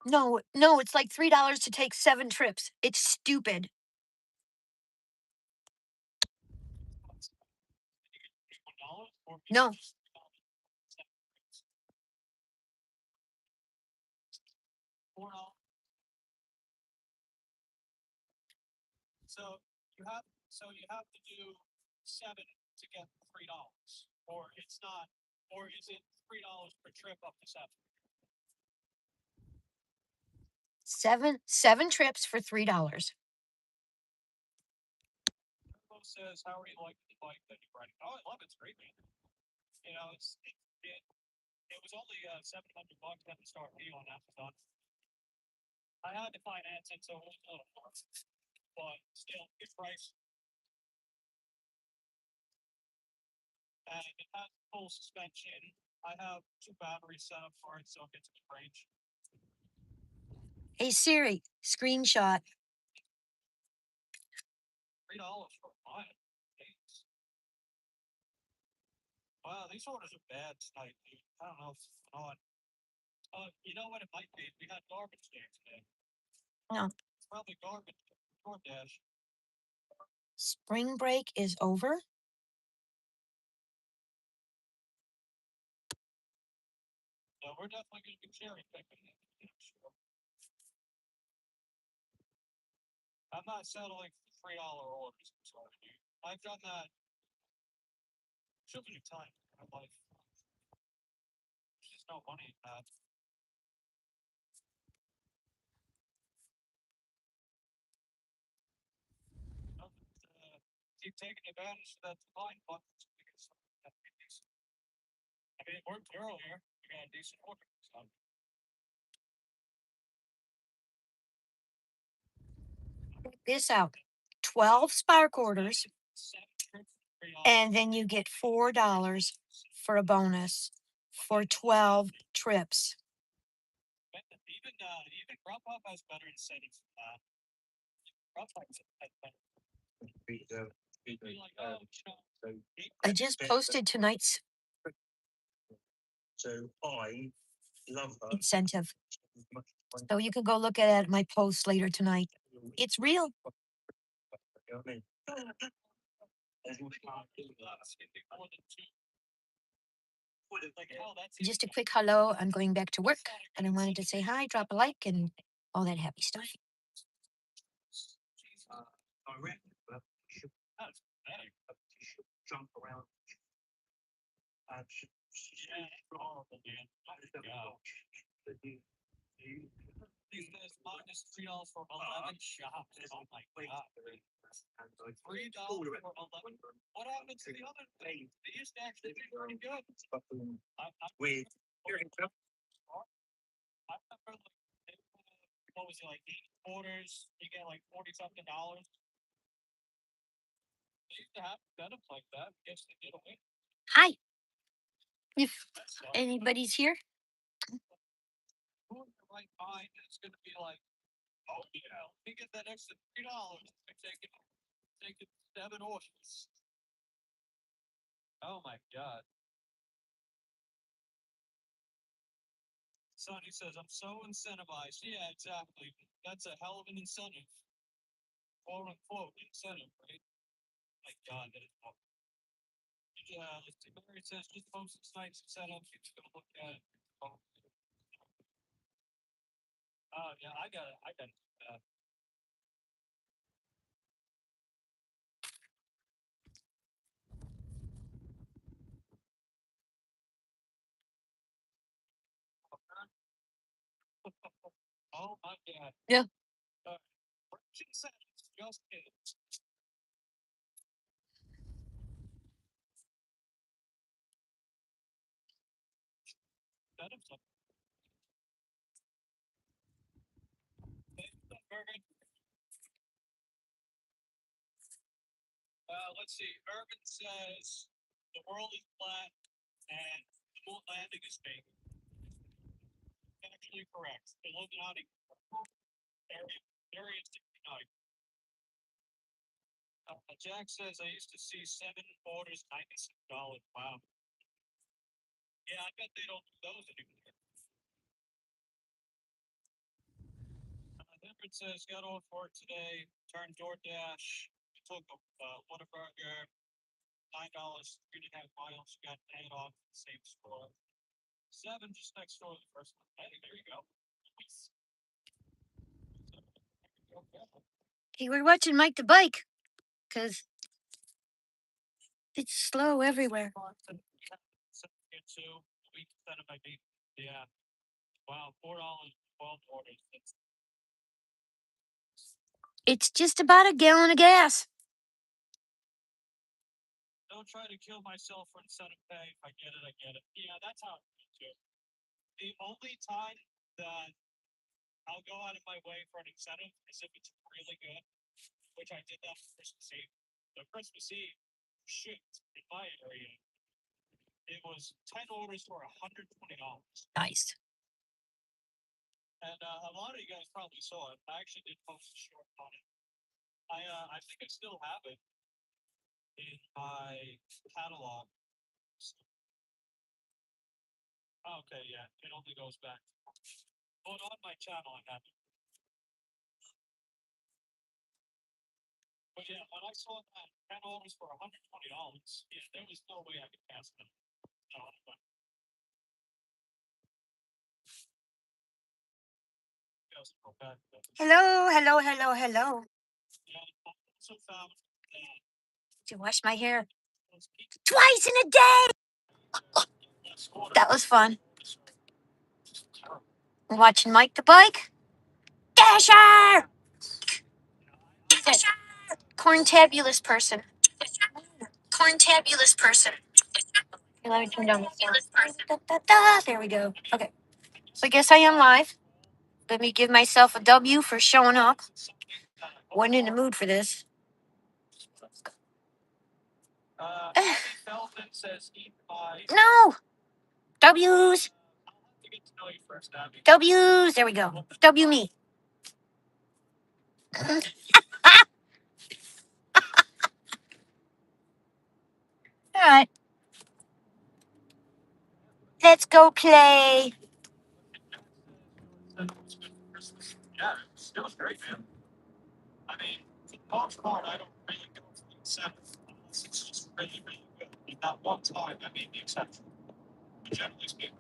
No, no, it's like $3 to take 7 trips. It's stupid. No, seven trips for $3. Hey Siri, screenshot. No. Spring break is over. Check this out. 12 spark orders, and then you get $4 for a bonus for 12 trips. I just posted tonight's incentive. So you can go look at it at my post later tonight. It's real. Just a quick hello. I'm going back to work and I wanted to say hi, drop a like, and all that happy stuff. Hi. If anybody's here, yeah. Jack says I used to see 7 orders, $96. Wow. Yeah, I bet they don't do those anymore. Edward says got off work today, turned DoorDash, took a Whataburger, $9, 3.5 miles, got paid off at the same store. 7 just next door to the first one. Hey, there you go. Nice. Hey, we're watching Mike the Bike because it's slow everywhere. Yeah. Wow, $4, 12 orders. It's just about a gallon of gas. Don't try to kill myself for incentive pay. If I get it, I get it. Yeah, that's how I feel too. The only time that I'll go out of my way for an incentive is if it's really good, which I did that for Christmas Eve. So Christmas Eve, shit, in my area, it was 10 orders for $120. Nice. And a lot of you guys probably saw it. I actually did post a short on it. I think I still have it in my catalog. Okay, yeah, it only goes back. But on my channel, I have it. But yeah, when I saw that 10 orders for $120, yeah, there was no way I could pass them. No, but Hello, hello, hello, hello. yeah, I also found that To wash my hair twice in a day. That was fun. We're watching Mike the Bike. Dasher! He's a corntabulous person. Corntabulous person. Okay, let me turn down the sound. There we go. Okay. So I guess I am live. Let me give myself a W for showing up. Wasn't in the mood for this. Abby Feldman says eat pie. No! W's! I'll have to get to know you first, Abby. W's! There we go. W me. All right. Let's go play. Yeah, it was great, man. I mean, for the most part, I don't really go for the incentive unless it's just really, really good. And that one time, I made the exception. But generally speaking.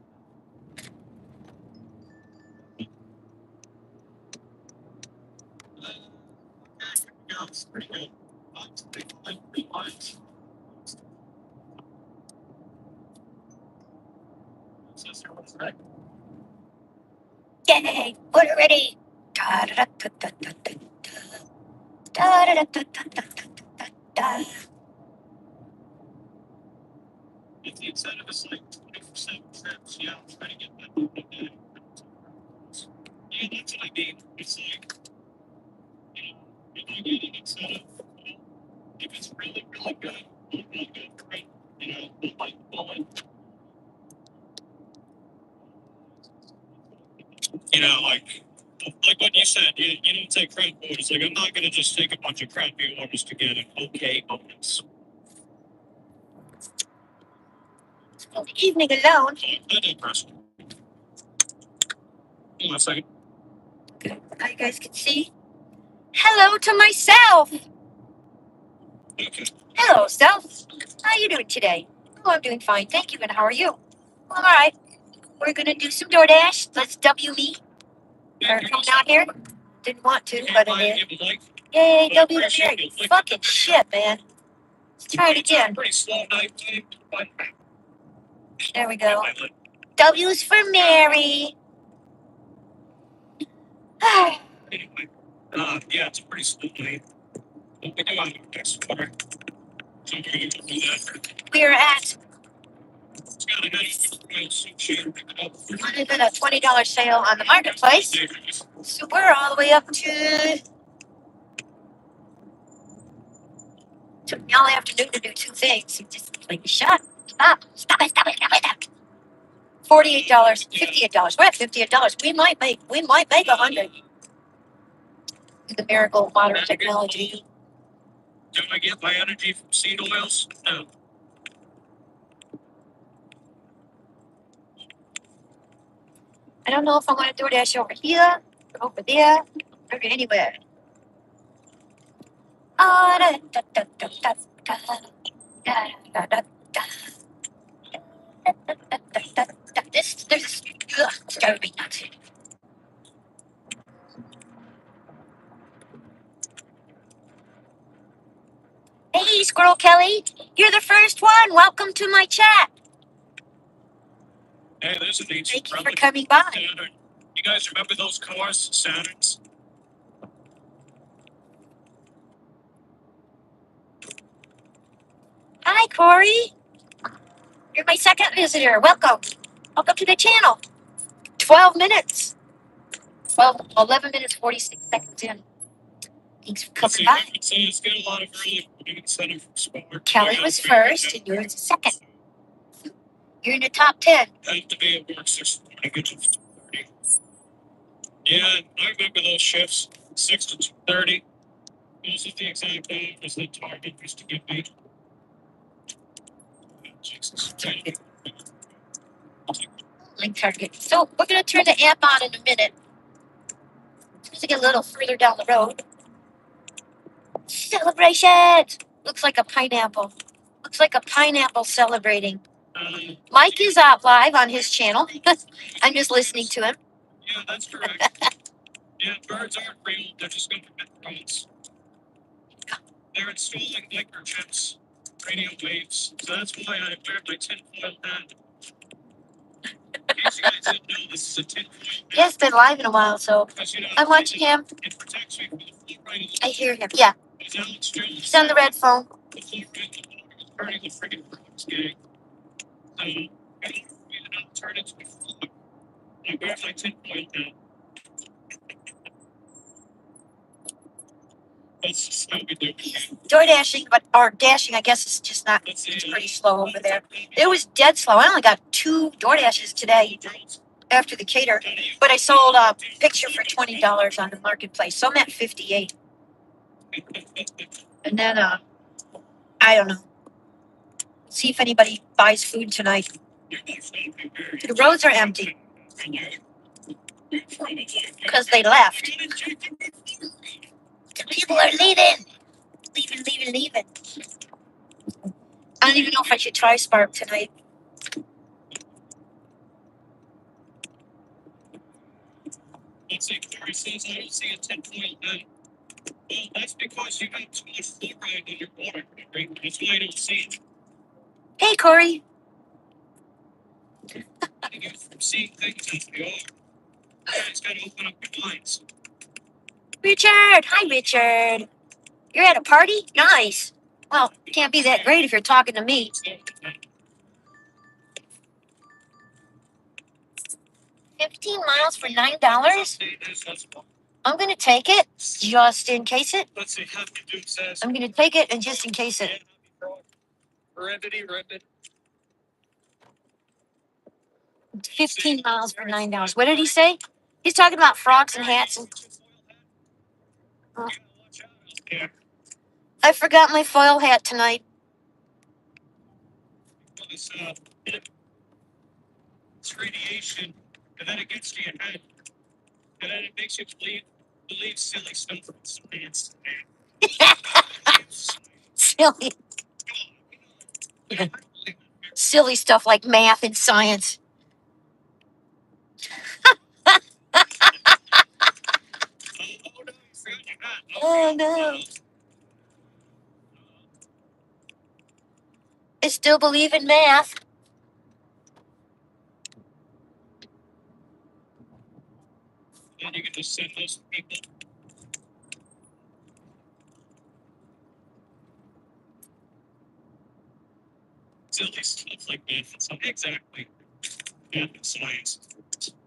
Okay, here we go. It's pretty good. It's like 3 lines. It says here what's right. Yay! Order ready. If the incentive is like 20% trips, yeah, I'm trying to get that one a day. Yeah, that's what I mean. It's like, you know, if I get an incentive, well, if it's really, really good, really good, great. You know, like bullet. You know, like what you said, you don't take crap orders. Like I'm not gonna just take a bunch of crappy orders to get an okay bonus. Spend the evening alone. I digress. Hold on a second. Now you guys can see. Hello to myself. Okay. Hello, self. How you doing today? Oh, I'm doing fine, thank you. And how are you? All right. We're gonna do some DoorDash. Let's W me. Or come down here. Didn't want to, but I did. Yay, W to Mary. Fucking shit, man. Let's try it again. Pretty slow night, but There we go. W's for Mary. anyway, yeah, it's a pretty slow night. We do have a next quarter. So we can do that. We're at It's got a nice sushi. even a $20 sale on the marketplace. So we're all the way up to. Took me all afternoon to do 2 things. Just like, shut up. Stop it, stop it, stop it, stop it. $48, $58. We're at $58. We might make 100. The miracle of modern technology. Do I get my energy from seed oils? No. I don't know if I want to DoorDash over here, over there, or anywhere. Ah, da, da, da, da, da, da, da, da, da, da. This, it's driving me nuts. Hey, Squirrel Kelly, you're the first one. Welcome to my chat. Hey, there's a neat Thank you for coming by. Saturn. You guys remember those cars, Saturns? Hi, Corey. You're my second visitor. Welcome. Welcome to the channel. 12 minutes. 11 minutes, 46 seconds in. Thanks for coming by. So it's got a lot of early incentive from Spark. Kelly was first, and yours is second. You're in the top 10. I have to be at work 6 to get to 30. Yeah, I remember those shifts, 6 to 2:30. Those are the exact hours that Target used to give me. Jesus. Link Target. So we're going to turn the app on in a minute. Just to get a little further down the road. Celebrations! Looks like a pineapple. Looks like a pineapple celebrating. Mike is out live on his channel. I'm just listening to him. Yeah, that's correct. Yeah, birds aren't real. They're just government robots. They're installing microchips, radio waves. So that's why I wear my tinfoil hat. In case you guys didn't know, this is a tinfoil hat. He has been live in a while, so Because, you know, I'm watching him. it protects me from the full right. I hear him. Yeah, Because Alex Jones, he's on the red phone. the full right, was burning the friggin' frogs gang. So, I don't want to turn into a frog. I wear my tinfoil hat. That's just how we do it. DoorDashing, or dashing, I guess it's just not, Let's it's see. pretty slow over there. It was dead slow. I only got 2 DoorDashes today after the cater, but I sold a picture for $20 on the marketplace, so I'm at 58. And then, I don't know. See if anybody buys food tonight. The roads are empty because they left. People are leaving. Leaving. I don't even know if I should try Spark tonight. Let's see, Corey says, I don't see a tinfoil hat. Well, that's because you got too much fluoride in your water, right? That's why I don't see it. Hey, Corey. I think you're seeing things as they are. You guys gotta open up your minds. Richard. Hi, Richard. You're at a party? Nice. Well, can't be that great if you're talking to me. 15 miles for $9? I'm going to take it just in case it. Let's see, Happy Dude says. I'm going to take it and just in case it. Ribbity. 15 miles for $9. What did he say? He's talking about frogs and hats. And Yeah. I forgot my foil hat tonight. It's radiation, and then it gets to your head, and then it makes you believe silly stuff in science. Silly. Silly stuff like math and science. Oh, no. I still believe in math. And you can just send those people. Silly stuff like math and science. Exactly. Math and science.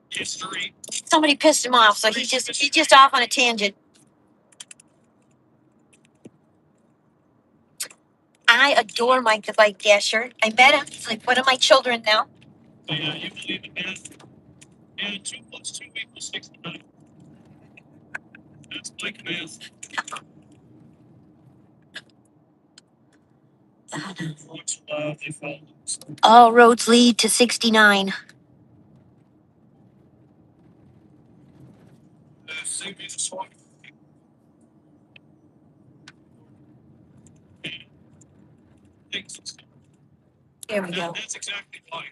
History. Somebody pissed him off, so he's just off on a tangent. I adore Mike the Bike Dasher. I met him. He's like one of my children now. Yeah, you believe in math? Yeah, 2 + 2 = 69. That's like math. All roads lead to 69. There we go. That's exactly why.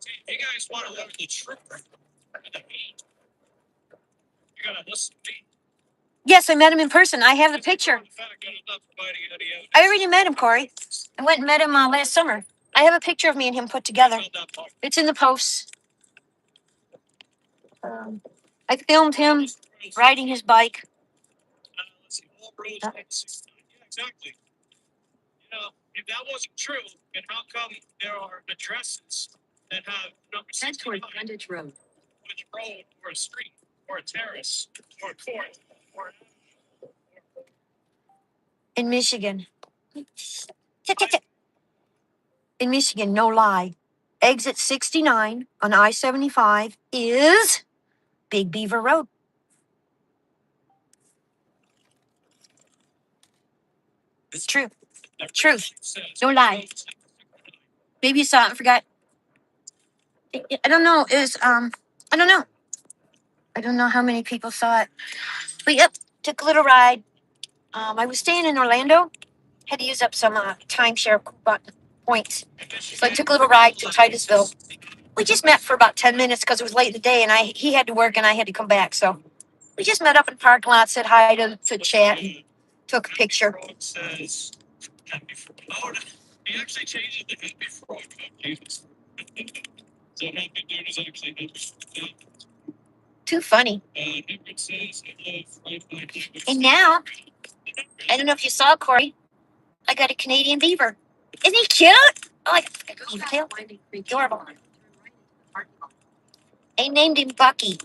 See, you guys want to learn the truth. You gotta listen to me. Yes, I met him in person. I have the picture. I already met him, Corey. I went and met him last summer. I have a picture of me and him put together. It's in the posts. I filmed him riding his bike. Yeah, exactly. You know, if that wasn't true, then how come there are addresses that have number 69 Road. with a road or a street or a terrace or a court or In Michigan. Tick, tick, tick. In Michigan, no lie. Exit 69 on I 75 is Big Beaver Road. It's true. Truth. No lie. Maybe you saw it and forgot. I don't know. I don't know. I don't know how many people saw it. But yep, took a little ride. I was staying in Orlando. Had to use up some timeshare points. So I took a little ride to Titusville. We just met for about 10 minutes because it was late in the day and he had to work and I had to come back. So we just met up in the parking lot, said hi to chat, and took a picture. says happy fraud. He actually changed it to happy fraud. So happy dude is actually happy. Too funny. It says And now, I don't know if you saw Corey, I got a Canadian beaver. Isn't he cute? Oh, like a tail. Adorable. I named him Bucky.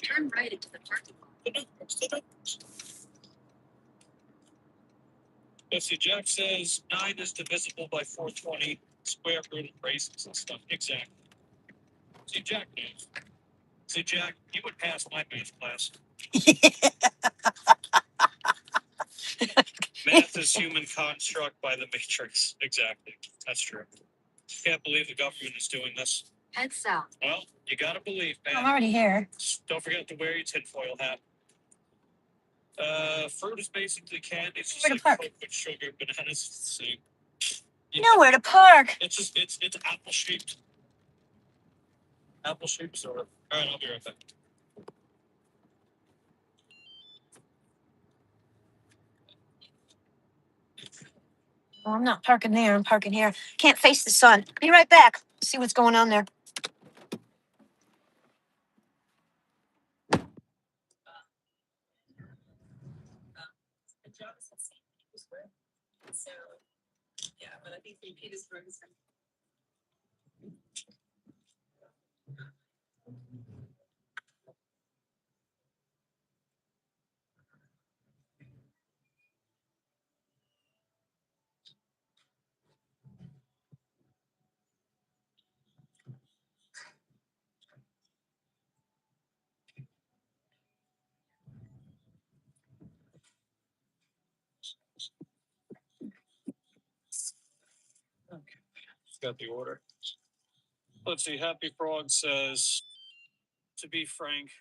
Turn right into the parking lot. Let's see, Jack says 9 is divisible by 420, square root of braces and stuff. Exactly. See, Jack knows. See, Jack, you would pass my math class. Math is human construct by the matrix. Exactly. That's true. Can't believe the government is doing this. Head south. Well, you gotta believe, man. I'm already here. Don't forget to wear your tinfoil hat. Fruit is basically candy. It's just Where to like park? Coke with sugar, bananas. See, Nowhere to park. it's just it's apple shaped. Apple shaped sort of. All right, I'll be right back. Well, I'm not parking there. I'm parking here. Can't face the sun. Be right back. See what's going on there. So, yeah, but I think St. Petersburg is. Got the order. Let's see. Happy Frog says, to be frank.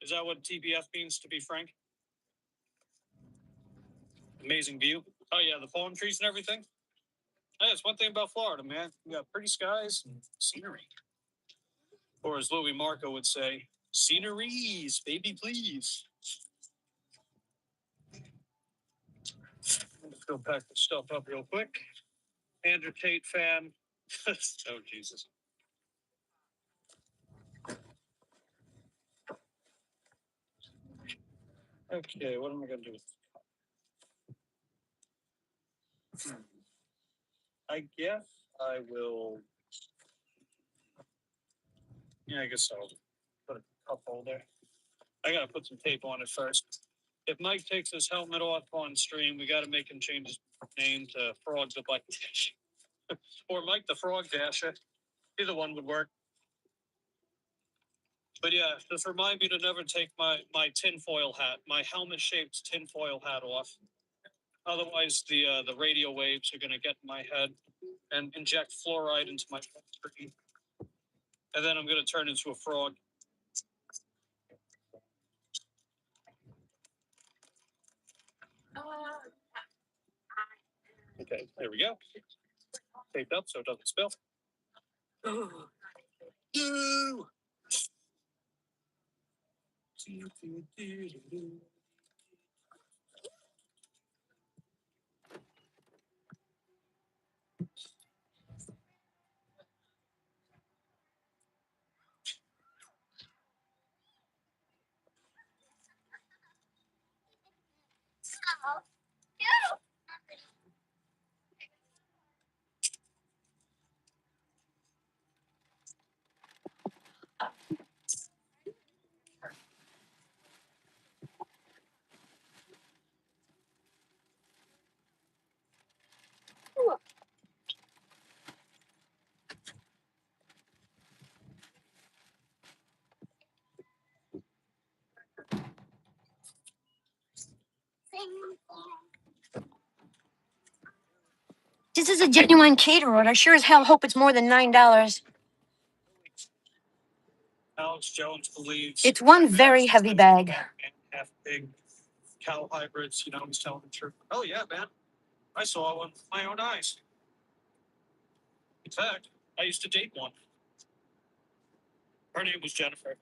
Is that what TBF means, to be frank? Amazing view. Oh, yeah, the palm trees and everything. Hey, it's one thing about Florida, man. You got pretty skies and scenery. Or as Louis Marco would say, sceneries, baby, please. Let's go pack the stuff up real quick. Andrew Tate fan. Oh, Jesus. Okay, what am I going to do? I guess I will. Yeah, I guess I'll put a cup holder. I got to put some tape on it first. If Mike takes his helmet off on stream, we got to make him change his name to Frog the Bike Dash. Or Mike the Frog Dasher. Either one would work. But yeah, just remind me to never take my tinfoil hat, my helmet-shaped tinfoil hat off. Otherwise, the radio waves are gonna get in my head and inject fluoride into my bloodstream, and then I'm gonna turn into a frog. Okay, there we go. Taped up so it doesn't spill. Ew. This is a genuine caterer, and I sure as hell hope it's more than $9. Alex Jones believes It's one very heavy bag. half big cow hybrids. You know, he's telling the truth. Oh yeah, man, I saw one with my own eyes. In fact, I used to date one. Her name was Jennifer.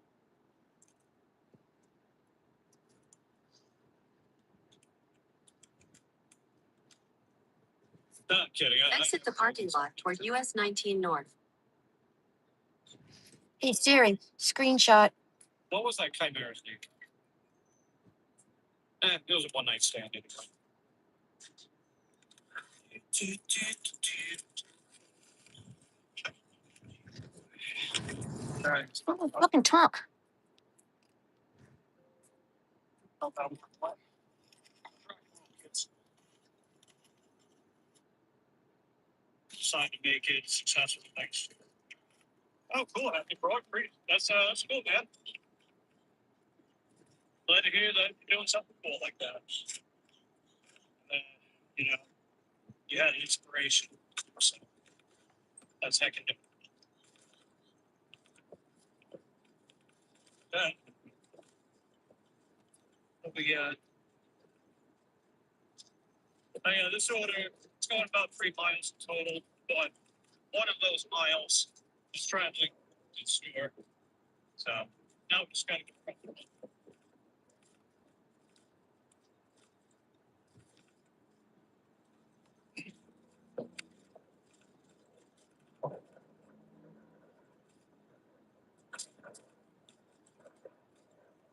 No, I'm kidding. Exit the parking lot toward US 19 North. Hey Siri, screenshot. What was that chimera's name? It was a one night stand anyway. All right. Oh, fucking talk. Decided to make it successful next year. Oh, cool! Happy broad free. That's cool, man. Glad to hear that you're doing something cool like that. You know, you had inspiration. So that's heckin' good. Then we this order it's going about 3 miles total, but one of those miles is traveling to the store. So now we just gotta get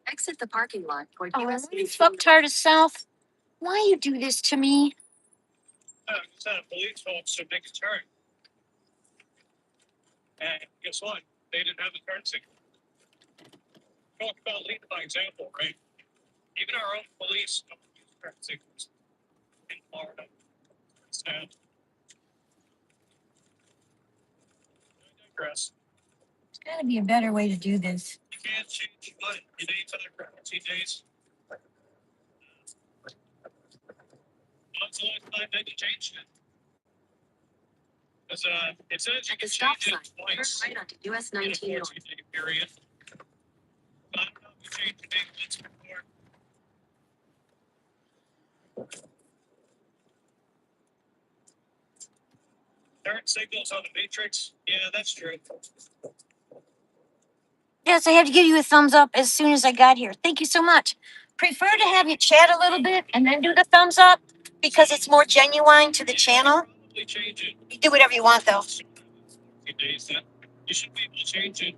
Exit the parking lot toward Oh, US you 19 fucktard of South. Why you do this to me? just had a police officer make a turn. And guess what? They didn't have the turn signal. Talk about leading by example, right? Even our own police don't use turn signals in Florida. So, I digress. There's got to be a better way to do this. You can't change what in 800 days. When's the last time that you changed it? Because it says you At the can stop change sign, it twice turn right onto US in a 19 North. 14-day period. But I don't know if you changed the date once before. Turn signals on the matrix. Yeah, that's true. Yes, I had to give you a thumbs up as soon as I got here. Thank you so much. Prefer to have you chat a little bit and then do the thumbs up because it's more genuine to the channel. Probably change it. You do whatever you want though. 14 days then. You should be able to change it.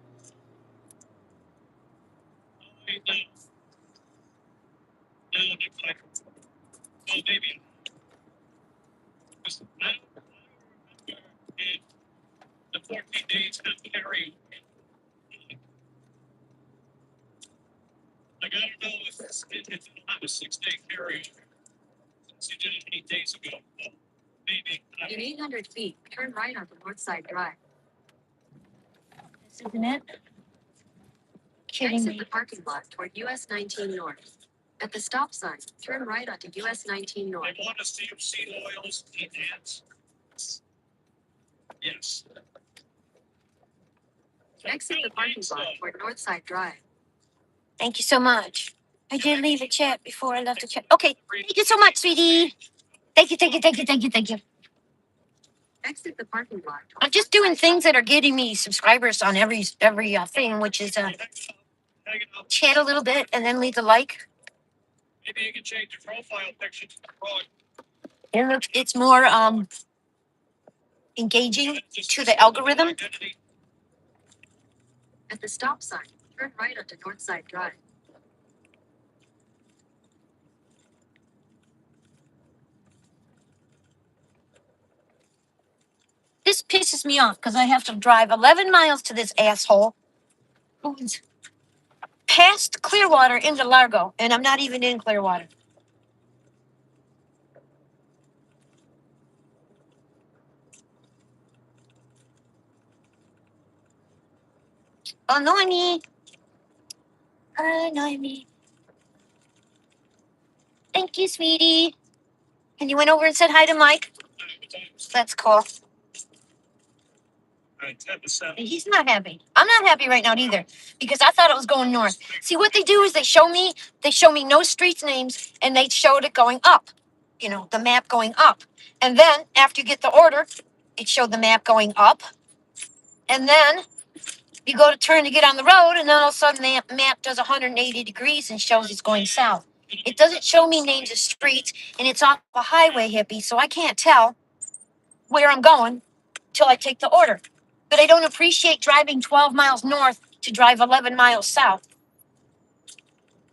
Oh, wait, no. No, never mind. Well, maybe. Because I don't remember if the 14 days have carry. Like, I don't know if it have a 6-day carry. Since you did it 8 days ago. Well, maybe. In 800 feet, turn right onto Northside Drive. This isn't it. kidding Exit me? the parking lot toward US 19 North. At the stop sign, turn right onto US 19 North. They want to see seed oils, eat ants. Yes. Exit the parking lot toward Northside Drive. Thank you so much. I did leave a chat before I left the chat. Okay. Thank you so much, sweetie. Thank you, thank you, thank you, thank you, thank you. Exit the parking lot. I'm just doing things that are getting me subscribers on every thing, which is Hang up. chat a little bit and then leave a like. Maybe you can change your profile picture to the front. It looks, it's more engaging to the algorithm. Identity. At the stop sign, turn right onto Northside Drive. This pisses me off because I have to drive 11 miles to this asshole who's past Clearwater into Largo, and I'm not even in Clearwater. Annoy me. Annoy me. Thank you, sweetie. And you went over and said hi to Mike. That's cool. 10%. And he's not happy. I'm not happy right now either because I thought it was going north. See, what they do is they show me no street names and they showed it going up. You know, the map going up. And then after you get the order, it showed the map going up. And then you go to turn to get on the road, and then all of a sudden the map does 180 degrees and shows it's going south. It doesn't show me names of streets, and it's off a highway, hippie, so I can't tell where I'm going till I take the order. But I don't appreciate driving 12 miles north to drive 11 miles south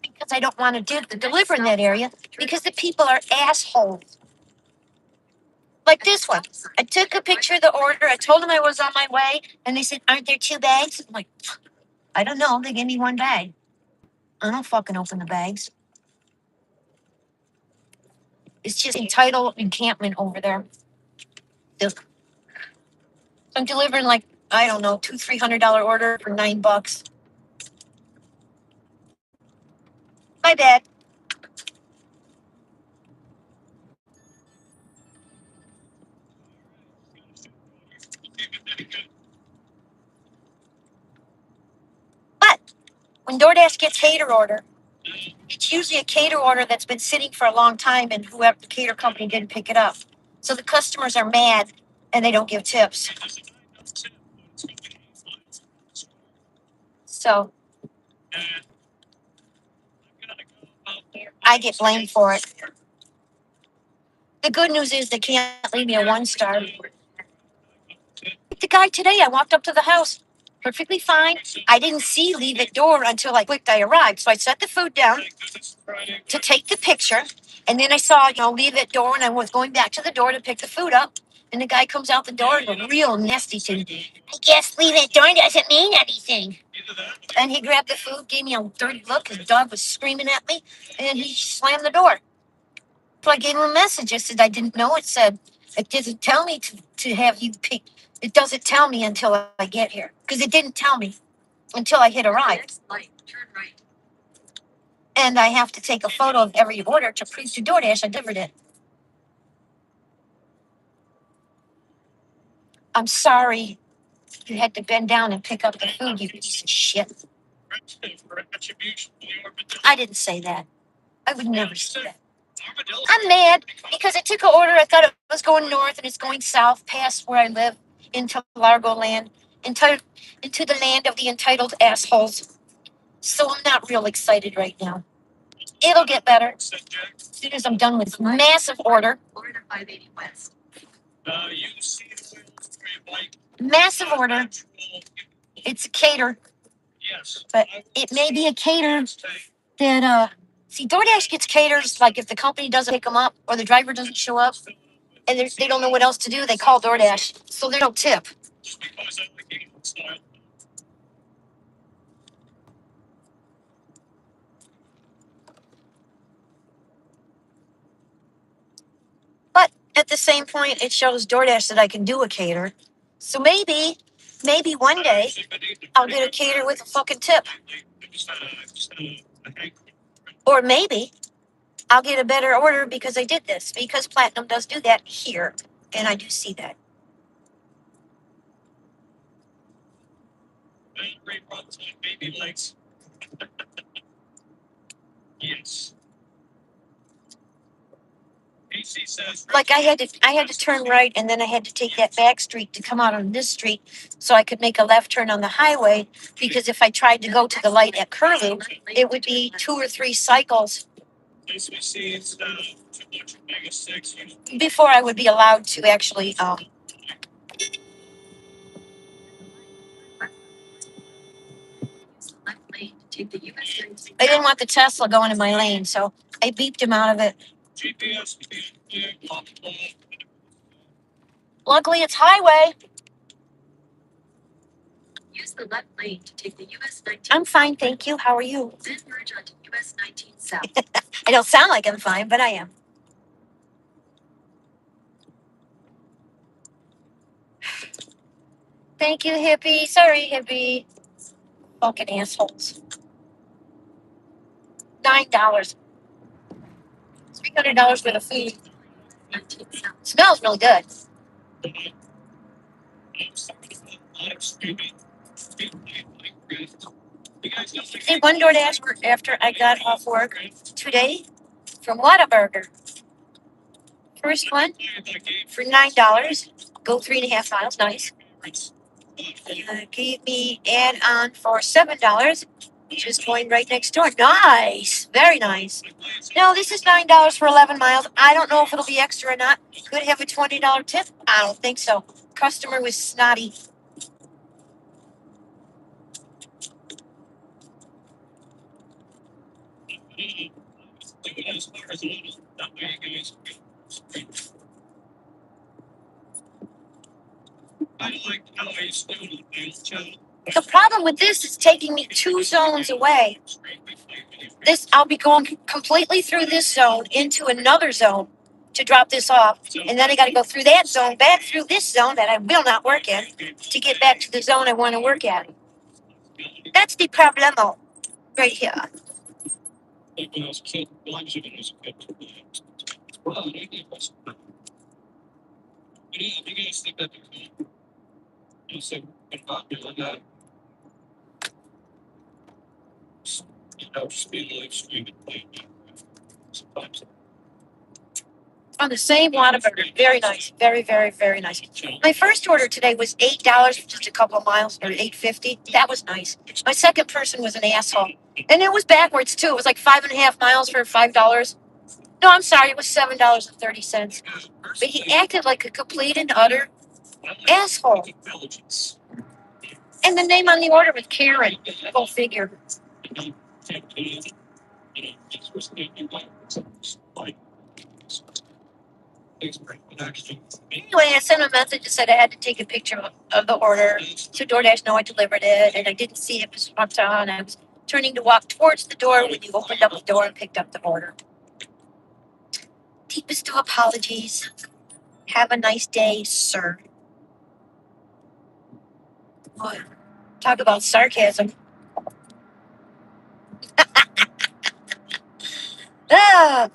because I don't want to deliver in that area because the people are assholes. Like this one. I took a picture of the order. I told them I was on my way, and they said, "Aren't there 2 bags?" I'm like, I don't know. They gave me 1 bag. I don't fucking open the bags. It's just entitled encampment over there. I'm delivering like, I don't know, $200-300 order for $9. My bad. But when DoorDash gets cater order, it's usually a cater order that's been sitting for a long time and whoever the cater company didn't pick it up. So the customers are mad and they don't give tips. So I get blamed for it. The good news is they can't leave me a 1-star. The guy today, I walked up to the house perfectly fine. I didn't see leave at door until I clicked I arrived. So I set the food down to take the picture. And then I saw, leave at door, and I was going back to the door to pick the food up. And the guy comes out the door and a real nasty thing. I guess leave at door doesn't mean anything. And he grabbed the food, gave me a dirty look. His dog was screaming at me, and he slammed the door. So I gave him a message. I said, I didn't know it said, it doesn't tell me to have you pick. It doesn't tell me until I get here. Because it didn't tell me until I hit arrive. Light, turn right. And I have to take a photo of every order to prove to DoorDash I delivered it. I'm sorry you had to bend down and pick up the food, you piece of shit. I didn't say that. I would never say that. I'm mad because I took an order. I thought it was going north and it's going south past where I live into Largo land, into the land of the entitled assholes. So I'm not real excited right now. It'll get better as soon as I'm done with this massive order. Florida 580 West. Massive order. It's a cater, Yes. but it may be a cater that see, DoorDash gets caters like if the company doesn't pick them up or the driver doesn't show up and they don't know what else to do, they call DoorDash, so there's no tip. Just because I like England style. But at the same point, it shows DoorDash that I can do a cater. So maybe Maybe one day I'll get a cater with a fucking tip. Or maybe I'll get a better order because I did this. Because Platinum does do that here. And I do see that. Baby legs. Yes. AC says Like I had to turn right and then I had to take that back street to come out on this street so I could make a left turn on the highway because if I tried to go to the light at Curlew, it would be 2 or 3 cycles SBC is too much omega 6. before I would be allowed to actually Use the left lane to take the US 19 I didn't want the Tesla going in my lane, so I beeped him out of it. GPS. Luckily it's highway. Use the left lane to take the US 19. I'm fine, thank you. How are you? Then merge onto US 19 South. I don't sound like I'm fine, but I am. Thank you, hippie. Sorry, hippie. Fucking assholes. $9. $300 for the food. 19 South. Smells really good. Did one DoorDash after I got off work today from Whataburger. First one for $9. Go 3.5 miles. Nice. Gave me add-on for $7. Just going right next door. Nice. Very nice. No, this is $9 for 11 miles. I don't know if it'll be extra or not. Could have a $20 tip. I don't think so. Customer was snotty. The problem with this is taking me 2 zones away. This I'll be going completely through this zone into another zone to drop this off, and then I got to go through that zone back through this zone that I will not work in to get back to the zone I want to work at. That's the problemo right here. On the same Whataburger. Very nice. Very, very, very nice. My first order today was $8 for just a couple of miles, or $8.50. That was nice. My second person was an asshole. And it was backwards too. It was like 5.5 miles for $5. No, I'm sorry, it was $7.30. But he acted like a complete and utter asshole. And the name on the order was Karen. Go figure. Anyway, I sent a message that said I had to take a picture of the order so DoorDash know I delivered it, and I didn't see it was up on. I was turning to walk towards the door when you opened up the door and picked up the order. Deepest of apologies. Have a nice day, sir. Boy, talk about sarcasm. Ah,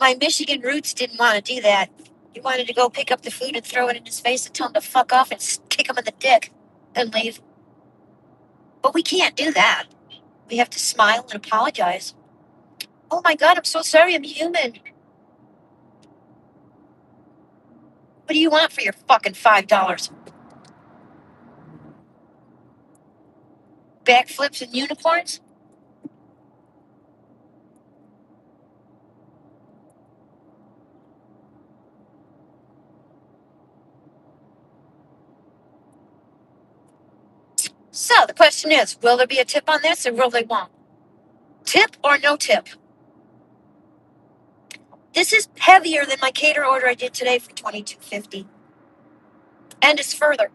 my Michigan roots didn't want to do that. He wanted to go pick up the food and throw it in his face and tell him to fuck off and kick him in the dick and leave. But we can't do that. We have to smile and apologize. Oh my God, I'm so sorry. I'm human. What do you want for your fucking $5? Backflips and unicorns? So the question is, will there be a tip on this or will they won't? Tip or no tip? This is heavier than my cater order I did today for $22.50. And it's further.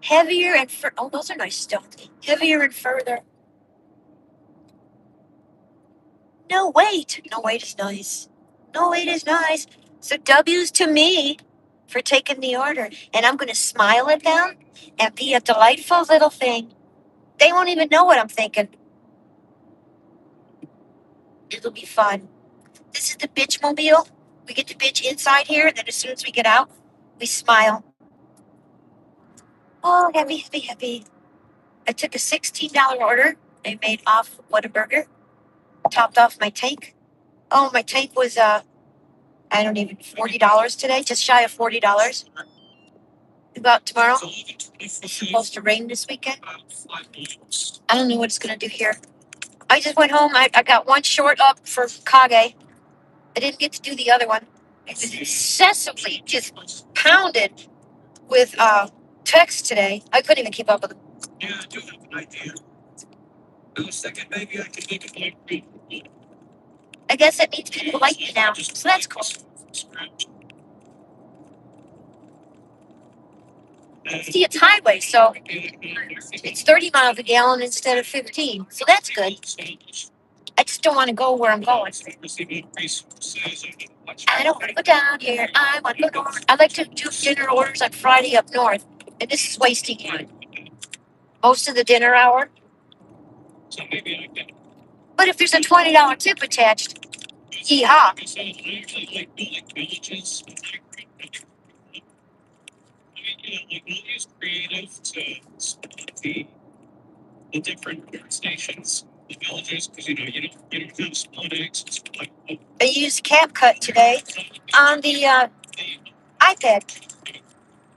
Heavier and oh, those are nice stones. Heavier and further. No weight. No weight is nice. No weight is nice. So W's to me for taking the order. And I'm going to smile at them and be a delightful little thing. They won't even know what I'm thinking. It'll be fun. This is the bitch mobile. We get to bitch inside here, and then as soon as we get out, we smile. Oh, happy, happy, happy. I took a $16 order. I made off Whataburger. Topped off my tank. Oh, my tank was I don't even $40 today, just shy of $40. About tomorrow. It's supposed to rain this weekend. I don't know what it's gonna do here. I just went home. I got one short up for Kage. I didn't get to do the other one. I was incessantly just pounded with text today. I couldn't even keep up with them. Yeah, I do have an idea. I was thinking maybe I could make it like me. I guess that means people like me now, so that's cool. See, it's highway, so it's 30 miles a gallon instead of 15, so that's good. I just don't want to go where I'm going. I don't want to go down here. I want to go north. I like to do dinner orders on Friday up north, and this is wasting time. Most of the dinner hour. So maybe I can. But if there's a $20 tip attached, yeehaw. I usually like building villages. Like we'll use creative to spot the different stations, the villages, because you don't have split eggs. It's like I used CapCut today on the iPad,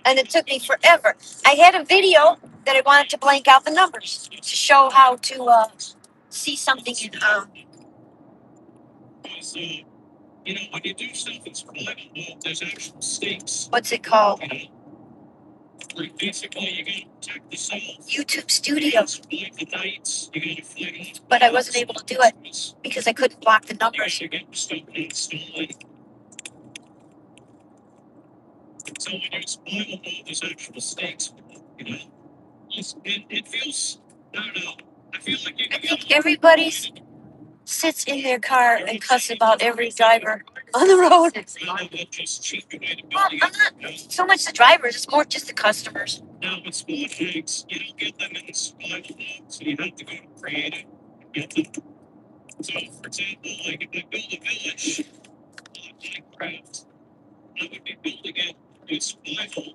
and it took me forever. I had a video that I wanted to blank out the numbers to show how to see something in when you do stuff in survival mode, there's actual stakes. what's it called? Like basically you gotta protect the soul. YouTube Studio. Like the nights, you gotta flag off. But I wasn't able to do it because I couldn't block the numbers. You get stuff not stolen. So when you're in survival mode, there's actual stakes. It feels. I don't know. I feel like I think everybody sits in their car and cuss about every driver on the road. Well, I'm not so much the drivers; it's more just the customers. Now with spawn eggs, you don't get them in survival mode, so you have to go to creative and get them. So, for example, like if I build a village on Minecraft, I would be building it with survival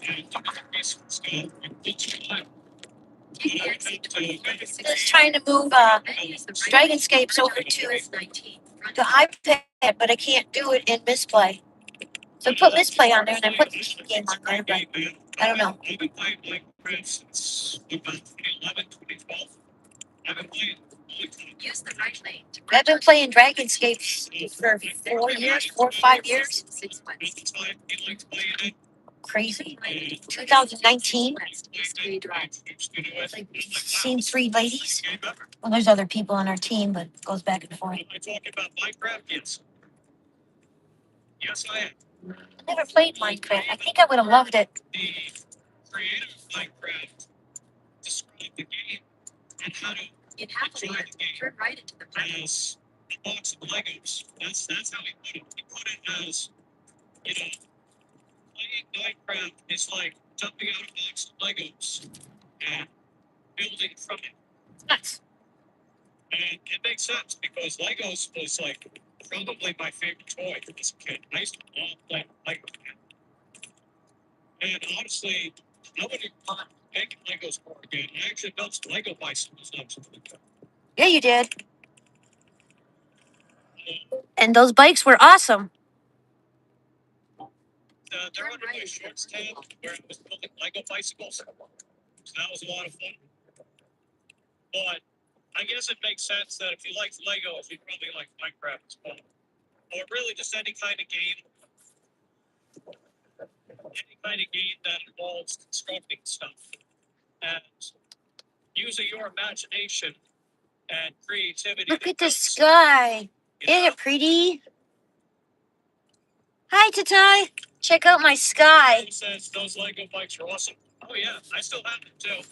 and increase scope with survival. I was trying to move Dragonscapes over to the iPad, but I can't do it in Misplay. So I put Misplay on there, and I put the King game on there, but I don't know. I've been playing Minecraft since about 2011, 2012. I've been playing all the time. Use the right lane to I've been playing Dragonscapes for 4 years, 4 or 5 years. At the time, we liked playing it. Crazy. 2019. west is Tree Drive. Like, seen 3 ladies. Well, there's other people on our team, but it goes back and forth. Am I talking about Minecraft? Yes. Yes, I am. I never played Minecraft. I think I would have loved it. The creator of Minecraft described the game and how to In half a mile, turn right into the park. as a box of Legos. That's how he put it. He put it as, playing Minecraft is like jumping out a box of Legos and building from it. Nuts. And it makes sense because Legos was like probably my favorite toy as a kid. I used to love playing Lego. And honestly, nobody thought making Legos more again. I actually built some Lego bicycles. Yeah, you did. And those bikes were awesome. They're under my shorts tab where I was building Lego bicycles. So that was a lot of fun. But I guess it makes sense that if you like Legos, you probably like Minecraft as well. Or really just any kind of game. Any kind of game that involves constructing stuff. And using your imagination and creativity. Look at the sky. Isn't it pretty? Hi, Tatai. Check out my sky. He says those Lego bikes are awesome. Oh yeah, I still have them too.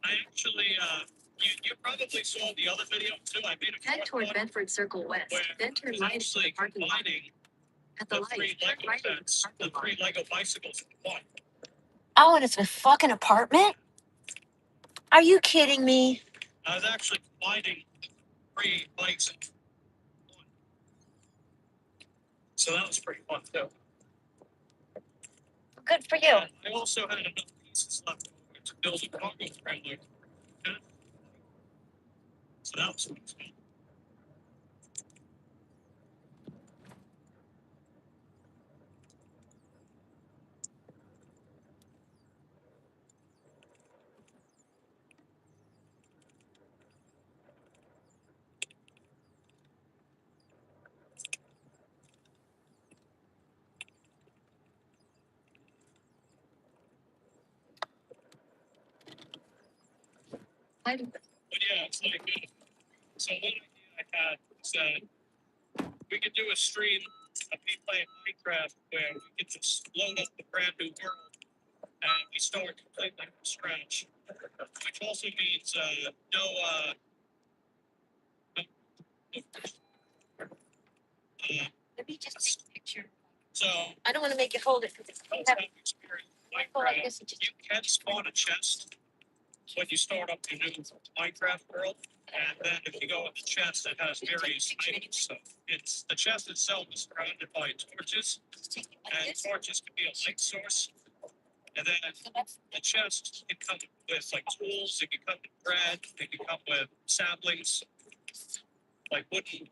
I actually You probably saw the other video too. I made a Head fourth toward one Bedford Circle West, where then turn it's right into the actually parking lot. combining At the the light, three turn Lego right into the sets, the parking three lot. Lego bicycles in one. Oh, and it's a fucking apartment? Are you kidding me? I was actually combining three bikes in one. So that was pretty fun too. Good for you. And I also had enough pieces left over to build a cargo trailer. So that was fun. Light- But yeah, it's like, so one idea I had was that we could do a stream of me playing Minecraft where we could just load up the brand new world and we start completely from scratch. Which also means no Let me just take a picture. so I don't want to make you hold it because it's those heavy. have experience with Go like Minecraft. this and just You can spawn a chest when you start up your new Minecraft world. And then if you go in the chest, it has various items. So it's the chest itself is surrounded by torches, take it like and this. torches can be a light source. And then So that's the chest can come with like tools, it can come with bread, it can come with saplings, like wooden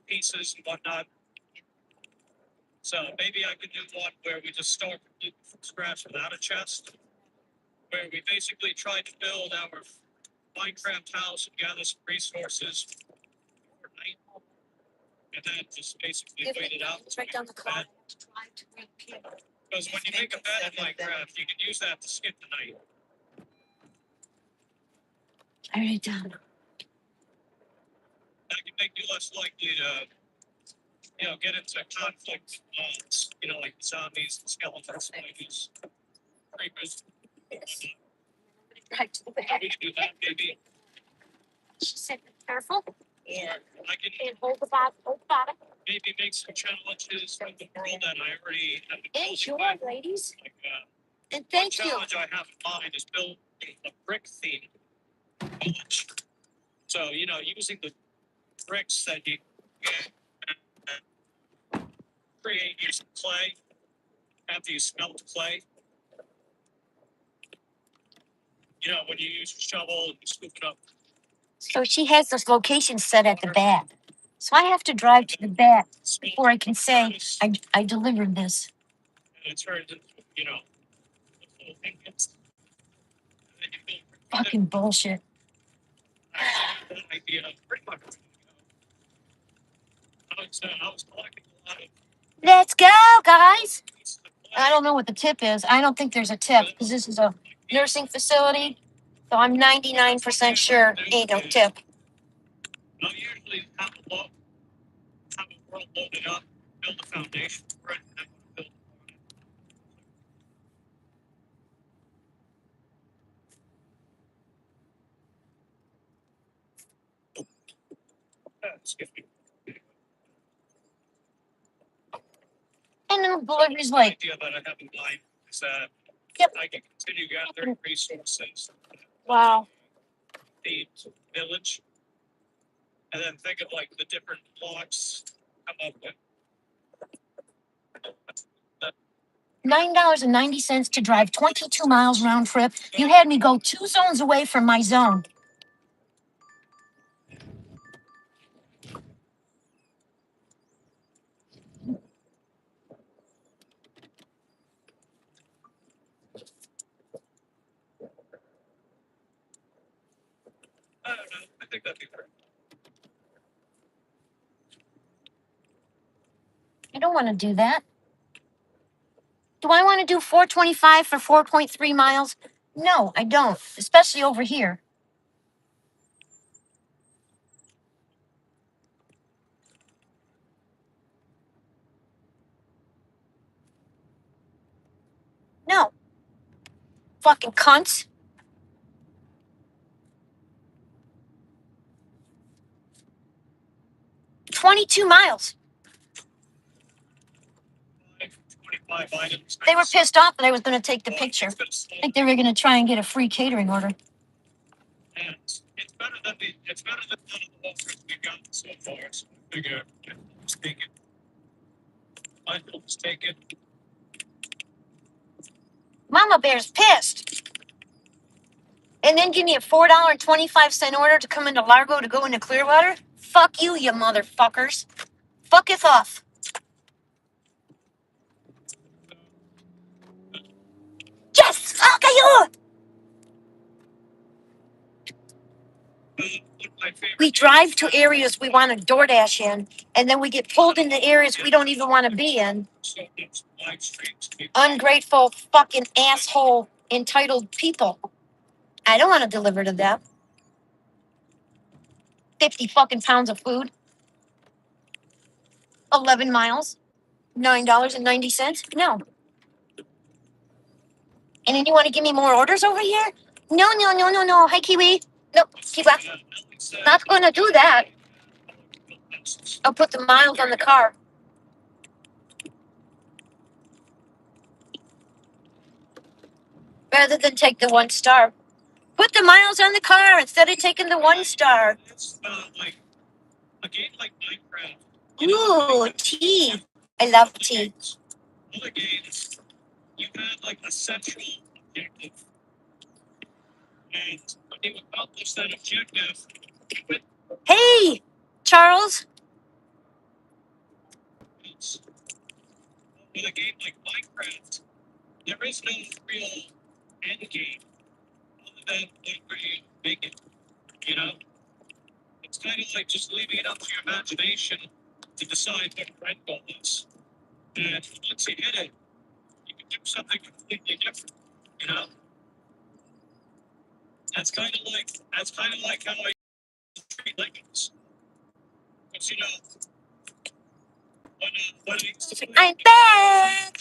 pieces and whatnot. So maybe I could do one where we just start completely from scratch without a chest, where we basically try to build our Minecraft house and gather some resources overnight, and then just basically give wait it. it out. It's right down the cloud. I have to drive to where the people. Because when you make a bed in Minecraft, you can use that to skip the night. I write it down. That can make you less likely to, get into conflict with, like zombies, skeletons, spiders, creepers. Right to the back. We can do that maybe. She said, be careful Or I can and hold the bottom. Hold the bottom. maybe make some challenges from the world that I already have been building Enjoy, with. ladies. Like, And one thank you. challenge I have in mind is build a brick theme village. So, using the bricks that you create using clay after you smelt clay. When you use a shovel and you scoop it up. So she has this location set at the back. So I have to drive to the back before I can say I delivered this. And it turns into, little ingots. And then you build Fucking bullshit. I had that idea pretty much ready to go. I was collecting a lot of Let's go, guys. pieces of I clay. don't know what the tip is. I don't think there's a tip because this is a nursing facility. So I'm 99% sure ain't no tip. I'll usually have a world loaded up, build a foundation for it, and then build upon it. Excuse me. And then the delivery's The like, idea that I have in mind is that Yep. I can continue gathering resources, wow. the village, and then think of like the different blocks come up with. $9.90 to drive 22 miles round trip. You had me go 2 zones away from my zone. I don't know. I think that'd be great. I don't want to do that. Do I want to do 425 for 4.3 miles? No, I don't, especially over here. No. Fucking cunts. 22 miles. 25 items. They were pissed off that I was going to take the picture. I think they were going to try and get a free catering order. And it's better than none of the offers we've gotten so far. So I figure, let's take it. Let's take it. Mama Bear's pissed. And then give me a $4.25 order to come into Largo to go into Clearwater? Fuck you, you motherfuckers. Fucketh off. Yes! Fuck you! We drive to areas we want to DoorDash in, and then we get pulled into areas we don't even want to be in. Ungrateful, fucking asshole, entitled people. I don't want to deliver to them. 50 fucking pounds of food. 11 miles. $9.90. No. And then you want to give me more orders over here? No, no, no, no, no. Hi, Kiwi. No, keep up. Not going to do that. I'll put the miles on the car. Rather than take the 1 star. Put the miles on the car instead of taking the 1 star. It's like a game like Minecraft. Ooh, tea. I love tea. Other games, you had like a central objective. And when you accomplish that objective, with Hey, Charles. a game like Minecraft, there is no real end game other than like where you make it. You know, it's kind of like just leaving it up to your imagination to decide what your end goal is. And once you hit it, you can do something completely different. You know, that's kind of like how I treat Legos. Because you know, when I'm back.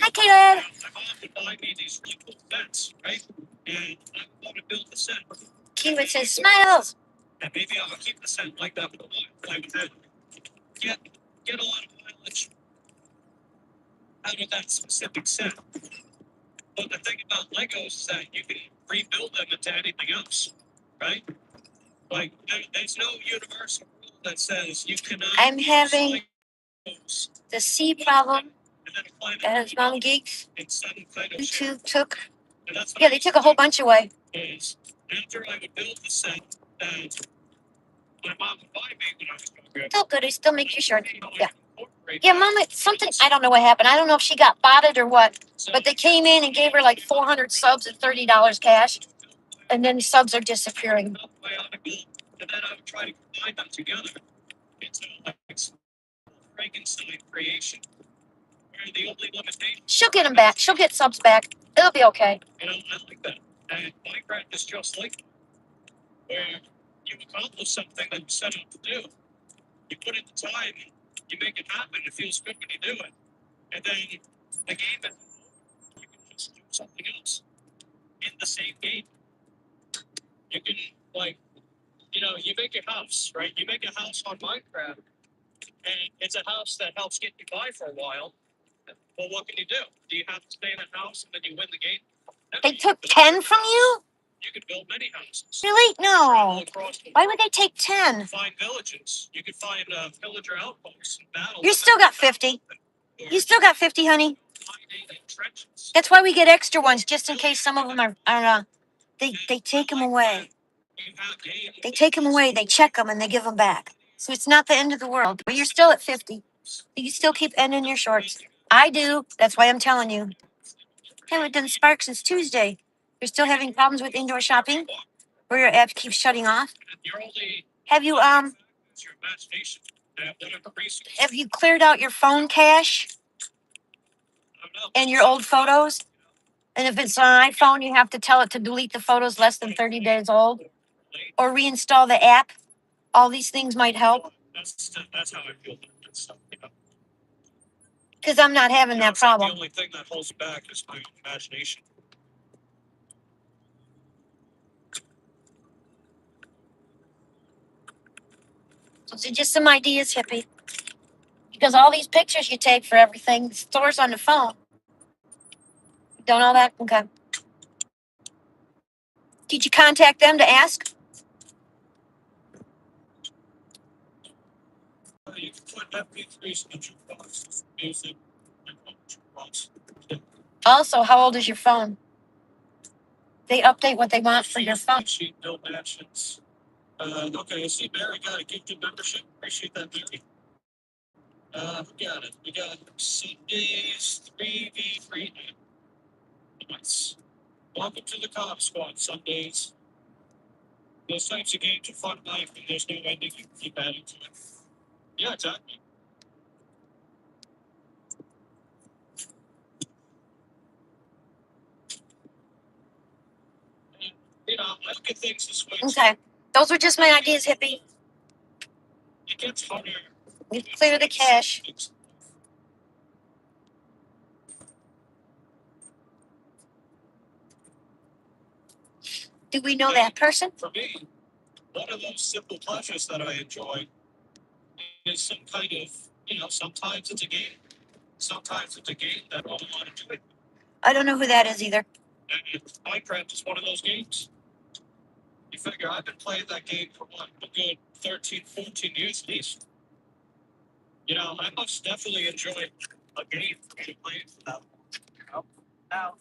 Hi, Caleb. my mom would buy me these really cool sets, right? And I want to build the set. Kiwi says smiles. And maybe I'll keep the set like that for a while. I would then get a lot of mileage out of that specific set. But the thing about Legos is that you can rebuild them into anything else, right? Like there's no universal rule that says you cannot. I'm having Legos the C problem and then apply them as Mom Geeks. in some kind of YouTube took. And that's what Yeah, I they used took to a whole do bunch away. is after I would build the set that my mom would buy me when I was younger. Still good. I still make your shirt. you know, I Yeah. incorporate Yeah, that. Mama, something, I don't know what happened. I don't know if she got botted or what, but they came in and gave her like 400 subs at $30 cash, and then the subs are disappearing. And then I would try to combine them together into like Frankenstein creation. Where the only limitation, She'll get them back. She'll get subs back. It'll be okay. you know, I like that. And Minecraft is just like that, where you accomplish something that you set out to do. You put in the time, you make it happen. It feels good when you do it. And then the game is you can just do something else in the same game. You can like, you know, you make a house, right? You make a house on Minecraft, and it's a house that helps get you by for a while. Well, what can you do? Do you have to stay in a house and then you win the game? No, They you took can build- 10 from you? You can build many houses. Really? Travel No. across the Why world, would they take 10? find villages. You can find villager outposts and battle. You still got 50. You still got 50, honey. Trenches. That's why we get extra ones, just in case some of them are they take them away. You have games. They take them away, they check them, and they give them back. So it's not the end of the world. But you're still at 50. You still keep ending your shorts. I do. That's why I'm telling you. Haven't done Spark since Tuesday. You're still having problems with indoor shopping? Where your app keeps shutting off? You're only Have you it's your imagination. Whatever resource. have you cleared out your phone cache I don't know. and your old photos? And if it's an iPhone, you have to tell it to delete the photos less than 30 days old or reinstall the app. All these things might help That's how I feel about that stuff. You know? because I'm not having that It's like problem. the only thing that holds back is my imagination. Those are just some ideas, hippie. Because all these pictures you take for everything stores on the phone. Don't know that? Okay. Did you contact them to ask? You can put MP3s in the jukebox. Music. Jukebox. Also, how old is your phone? They update what they want for your phone. Sheet, no matches. Okay, I see Mary got a gifted membership. Appreciate that, Mary. Who got it? We got Sundays 3v3. Nice. Welcome to the Cop Squad, Sundays. Those types of games are fun life, and there's no ending. You can keep adding to it. Yeah, exactly. And, you know, I look at things this way. Okay. Those were just my ideas, hippie. It gets harder. We clear the cache. Do we know that person? For me, one of those simple pleasures that I enjoy is some kind of, sometimes it's a game. Sometimes it's a game that I don't want to do it. I don't know who that is either. And Minecraft is one of those games. You figure I've been playing that game for what, a good 13, 14 years at least. You know, I must definitely enjoy a game playing for that long. Now,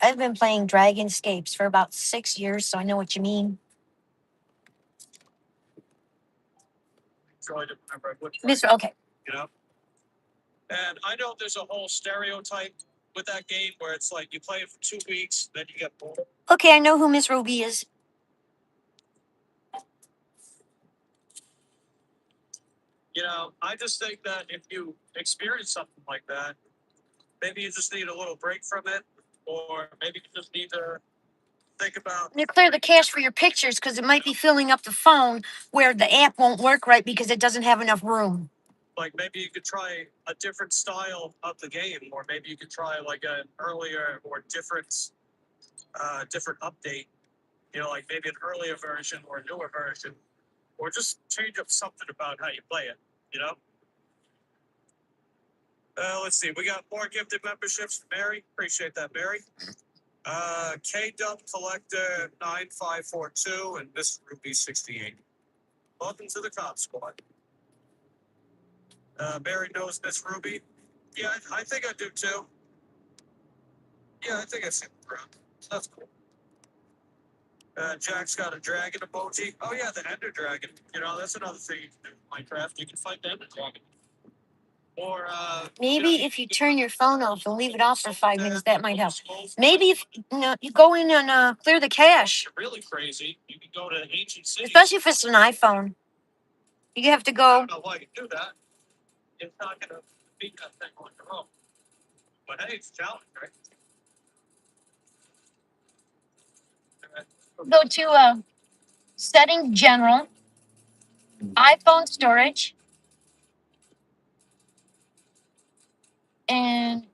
I've been playing Dragonscapes for about 6 years, so I know what you mean. enjoyed it whenever I would play, Mister, okay. you know? And I know there's a whole stereotype with that game where it's like you play it for 2 weeks, then you get bored. Okay, I know who Miss Ruby is. You know, I just think that if you experience something like that, maybe you just need a little break from it, or maybe you just need to think about, You clear the cache for your pictures because it might be filling up the phone where the app won't work right because it doesn't have enough room. like, maybe you could try a different style of the game, or maybe you could try like an earlier or different update. You know, like maybe an earlier version or a newer version, or just change up something about how you play it. You know. Let's see. We got more gifted memberships from Mary. Appreciate that, Mary. K Dub Collector 9542 and Miss Ruby 68. Welcome to the Cop Squad. Mary knows Miss Ruby. Yeah, I think I do too. Yeah, I think I see the around. That's cool. Jack's got a dragon emoji. Oh yeah, the Ender Dragon. You know, that's another thing you can do in Minecraft. You can fight the Ender Dragon. Or Maybe if you turn your phone off and leave it off for 5 minutes, that might help. Maybe if you go in and clear the cache, really crazy, you can go to ancient cities. especially if it's an iPhone. You have to I go. don't know why you do that. It's not gonna beat that thing on your own. But hey, it's a challenge, right? Go to setting general, iPhone storage, and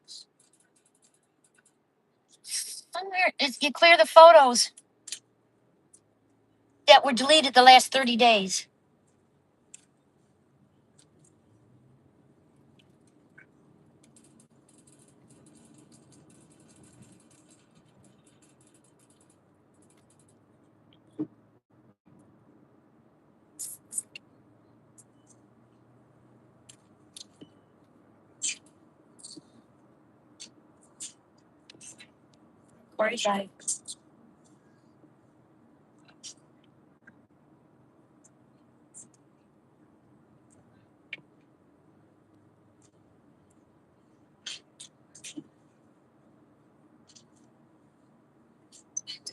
somewhere you clear the photos that were deleted the last 30 days. Where's that?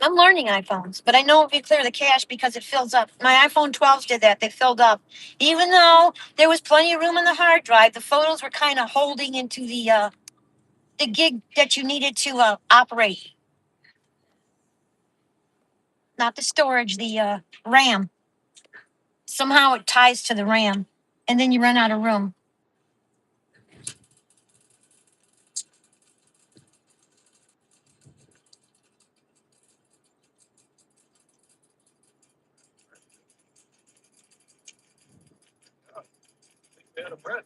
I'm learning iPhones, but I know if you clear the cache because it fills up. My iPhone 12s did that. They filled up. Even though there was plenty of room on the hard drive, the photos were kind of holding into the gig that you needed to operate. Not the storage, the RAM. Somehow it ties to the RAM, and then you run out of room. out of bread.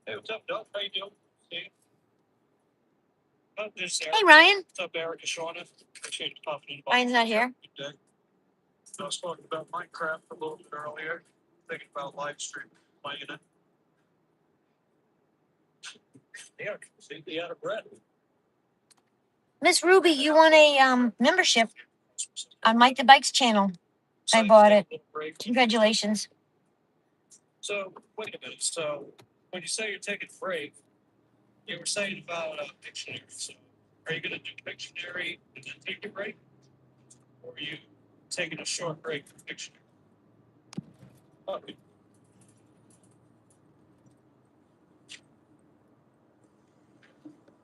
Hey, what's up, Doug? How you doing? Steve? Oh, this Eric. Hey, Ryan. What's up, Eric and Shauna? Appreciate you popping in. Ryan's not here. Good day. I was talking about Minecraft a little bit earlier. Thinking about live streaming, playing it. Yeah, simply out of bread. Miss Ruby, you want a membership on Mike the Bike's channel? I bought it. Congratulations. So wait a minute. So when you say you're taking a break, you were saying about Pictionary. So are you going to do Pictionary and then take a break, or are you taking a short break from Pictionary? Okay.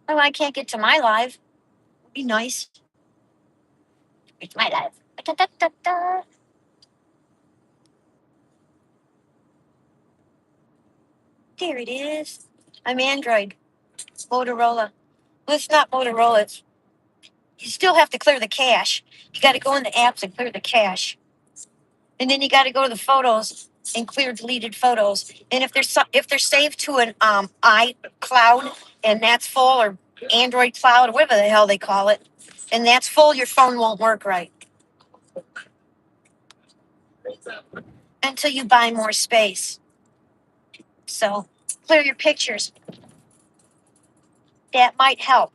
Oh, I can't get to my live. Be nice. It's my live. Da-da-da-da. There it is. I'm Android. It's Motorola. Well, it's not Motorola. It's, you still have to clear the cache. You got to go in the apps and clear the cache, and then you got to go to the photos and clear deleted photos. And if they're saved to an iCloud and that's full, or Android Cloud, or whatever the hell they call it, and that's full, your phone won't work right until you buy more space. So clear your pictures. That might help.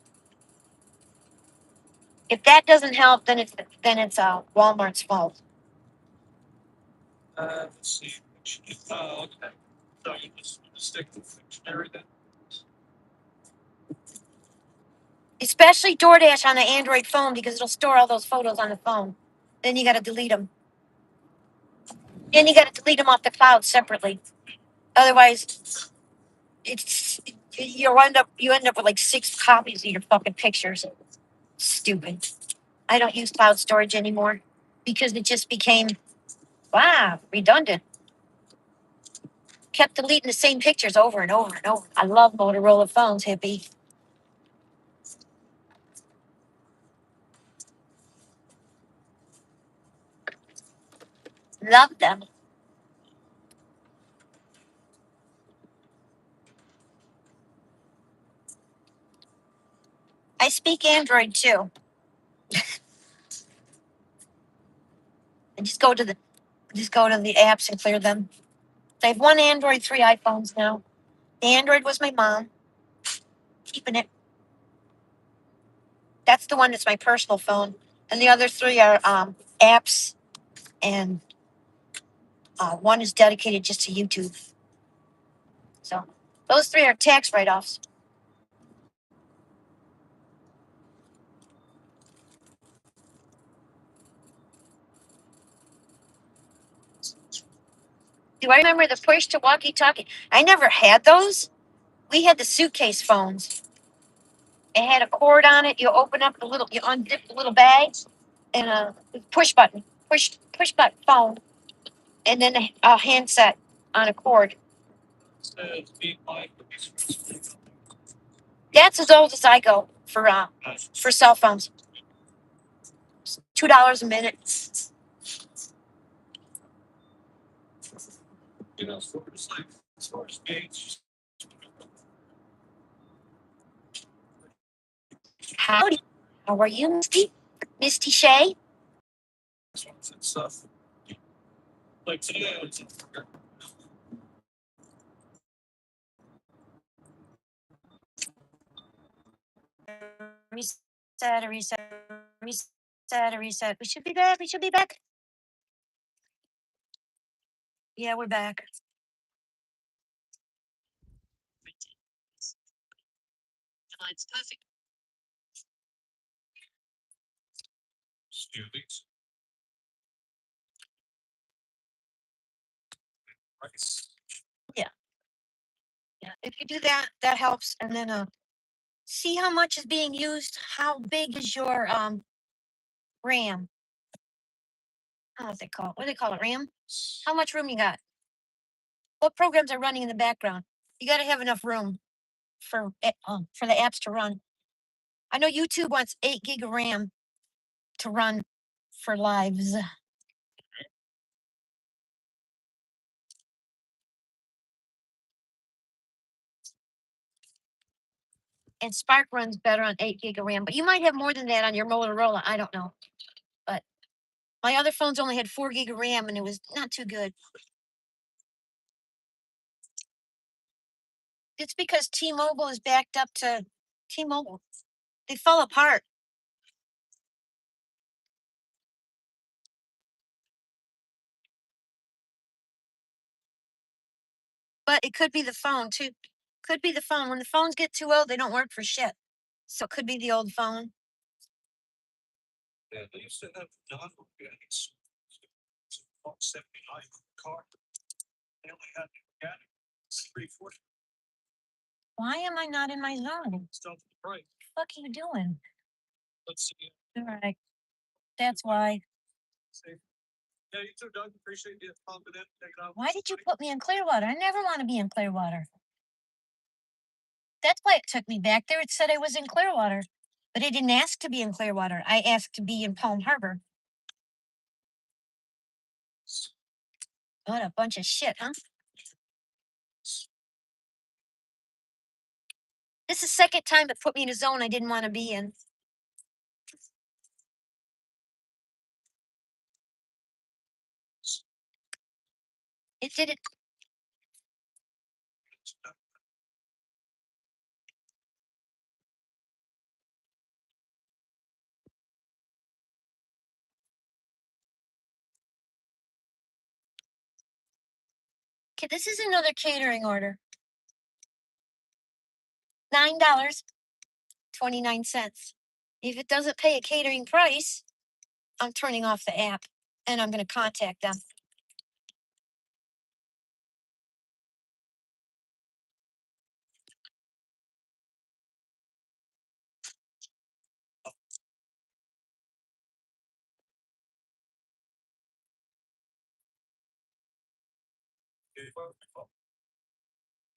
If that doesn't help, then it's Walmart's fault. Let's see. Okay. So you just stick to Pictionary then? Especially DoorDash on an Android phone, because it'll store all those photos on the phone. Then you got to delete them. And you got to delete them off the cloud separately. Otherwise, you end up with like 6 copies of your fucking pictures. Stupid. I don't use cloud storage anymore because it just became redundant. Kept deleting the same pictures over and over and over. I love Motorola phones, hippie. Love them. I speak Android too. I just go to the apps and clear them. I have one Android, 3 iPhones now. The Android was my mom. Keeping it. That's the one that's my personal phone. And the other 3 are apps, and one is dedicated just to YouTube. So those 3 are tax write-offs. Do I remember the push to walkie-talkie? I never had those. We had the suitcase phones. It had a cord on it. You open up you undip the little bag, and a push button phone, and then a handset on a cord. That's as old as I go for cell phones. $2 a minute. You know, storage gates. Howdy. How are you, Misty? Misty Shea? Stuff. Like today, Reset. We should be back. Yeah, we're back. It's perfect. Students. Rice. Yeah. If you do that, that helps. And then see how much is being used. How big is your RAM? I don't know what they call it. What do they call it? RAM? How much room you got? What programs are running in the background? You got to have enough room for the apps to run. I know YouTube wants 8 gig of RAM to run for lives. and Spark runs better on 8 gig of RAM. But you might have more than that on your Motorola. I don't know. But my other phones only had 4 gig of RAM, and it was not too good. It's because T-Mobile is backed up to T-Mobile. They fell apart. But it could be the phone too. Could be the phone. When the phones get too old, they don't work for shit. So it could be the old phone. Yeah, they used to have non-organics. $179 car. They only had organic. It's 340. Why am I not in my zone? Stuff right. What are you doing? Let's see. All right. That's why. See. Yeah, you too, Doug. Appreciate you pumping in, taking out. Why did you put me in Clearwater? I never want to be in Clearwater. That's why it took me back there. It said I was in Clearwater, but it didn't ask to be in Clearwater. I asked to be in Palm Harbor. What a bunch of shit, huh? This is the second time it put me in a zone I didn't want to be in. It did it. Okay, this is another catering order. $9.29. If it doesn't pay a catering price, I'm turning off the app and I'm going to contact them.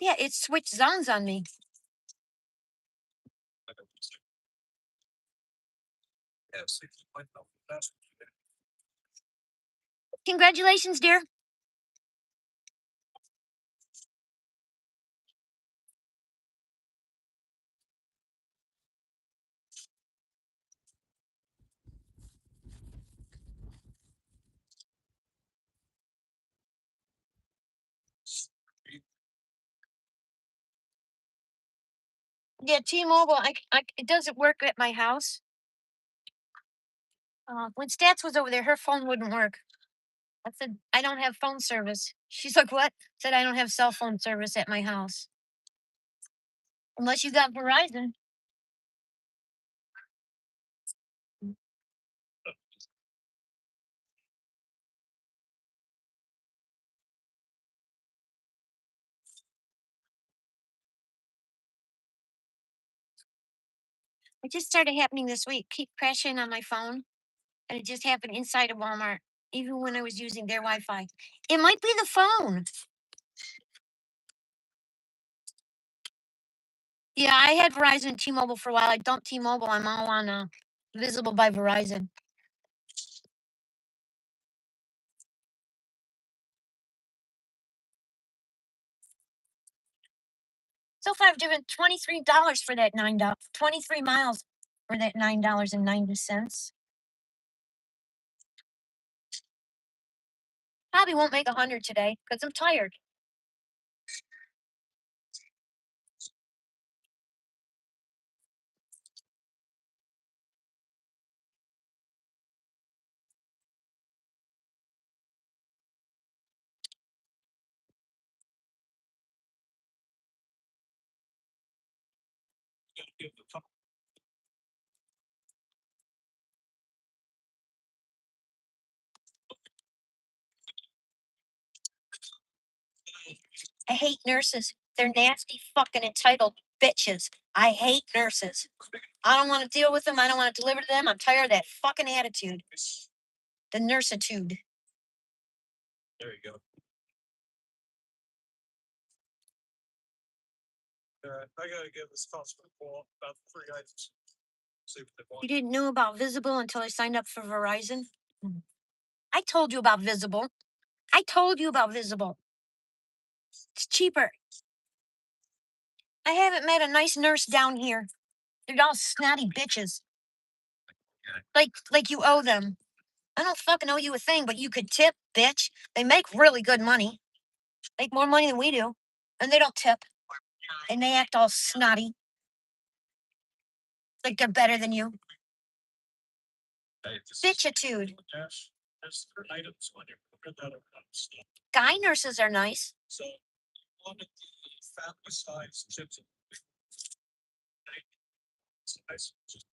Yeah, it switched zones on me. Congratulations, dear. Yeah, T-Mobile, it doesn't work at my house. When Stats was over there, her phone wouldn't work. I said, I don't have phone service. She's like, what? Said, I don't have cell phone service at my house. Unless you got Verizon. It just started happening this week. Keep crashing on my phone. And it just happened inside of Walmart, even when I was using their Wi-Fi. It might be the phone. Yeah, I had Verizon and T-Mobile for a while. I don't T-Mobile. I'm all on Visible by Verizon. So far, I've given $23 for that $9. 23 miles for that $9.90. Probably won't make 100 today because I'm tired. I hate nurses. They're nasty, fucking entitled bitches. I hate nurses. I don't want to deal with them. I don't want to deliver to them. I'm tired of that fucking attitude. The nursitude. There you go. I gotta give this customer a call about 3 items. See what they want. You didn't know about Visible until I signed up for Verizon? I told you about Visible. I told you about Visible. It's cheaper. I haven't met a nice nurse down here. They're all snotty bitches. Like you owe them. I don't fucking owe you a thing, but you could tip, bitch. They make really good money. Make more money than we do. And they don't tip. And they act all snotty. Like they're better than you. Hey, Bitchitude. DoorDash, there's certain items on your order that are kind of stuff. Guy nurses are nice. So, one of the family size chips. Size, just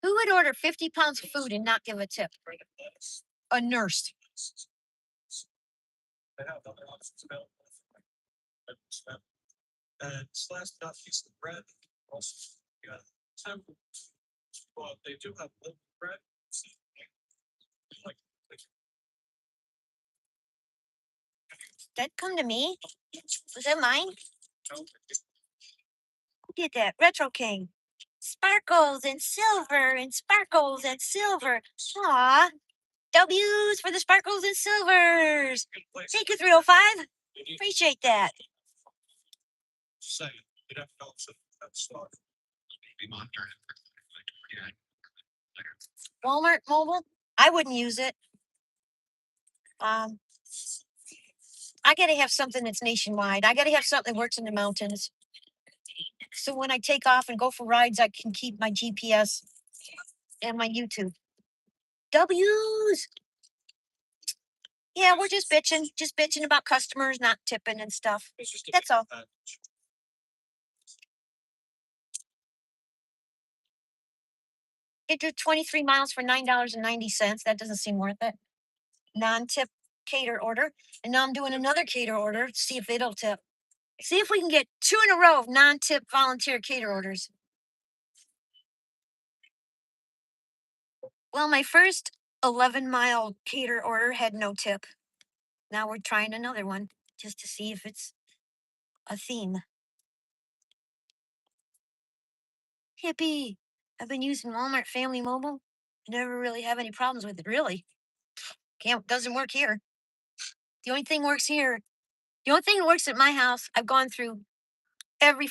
Who would order 50 pounds of food and not give a tip? bread and lettuce. A nurse. They have other options available. And slash not piece of bread. Also, got temple. Well, they do have little bread. So, like, That come to me? Was that mine? no, Who did that? Retro King. Sparkles and silver and sparkles and silver. Aw. W's for the sparkles and silvers. good place. Thank you, 305. You need Appreciate that. to say, you'd have to know if that's stock. Be monitored. Walmart mobile. I wouldn't use it. I gotta have something that's nationwide. I gotta have something that works in the mountains. So when I take off and go for rides, I can keep my GPS and my YouTube. W's. Yeah, we're just bitching about customers not tipping and stuff. It's just a That's all. package. It drew 23 miles for $9.90. That doesn't seem worth it. Non-tip cater order. And now I'm doing another cater order to see if it'll tip. See if we can get 2 in a row of non-tip volunteer cater orders. Well, my first 11-mile cater order had no tip. Now we're trying another one just to see if it's a theme. Hippie. I've been using Walmart Family Mobile. Never really have any problems with it, really. Doesn't work here. The only thing works here. The only thing that works at my house, I've gone through every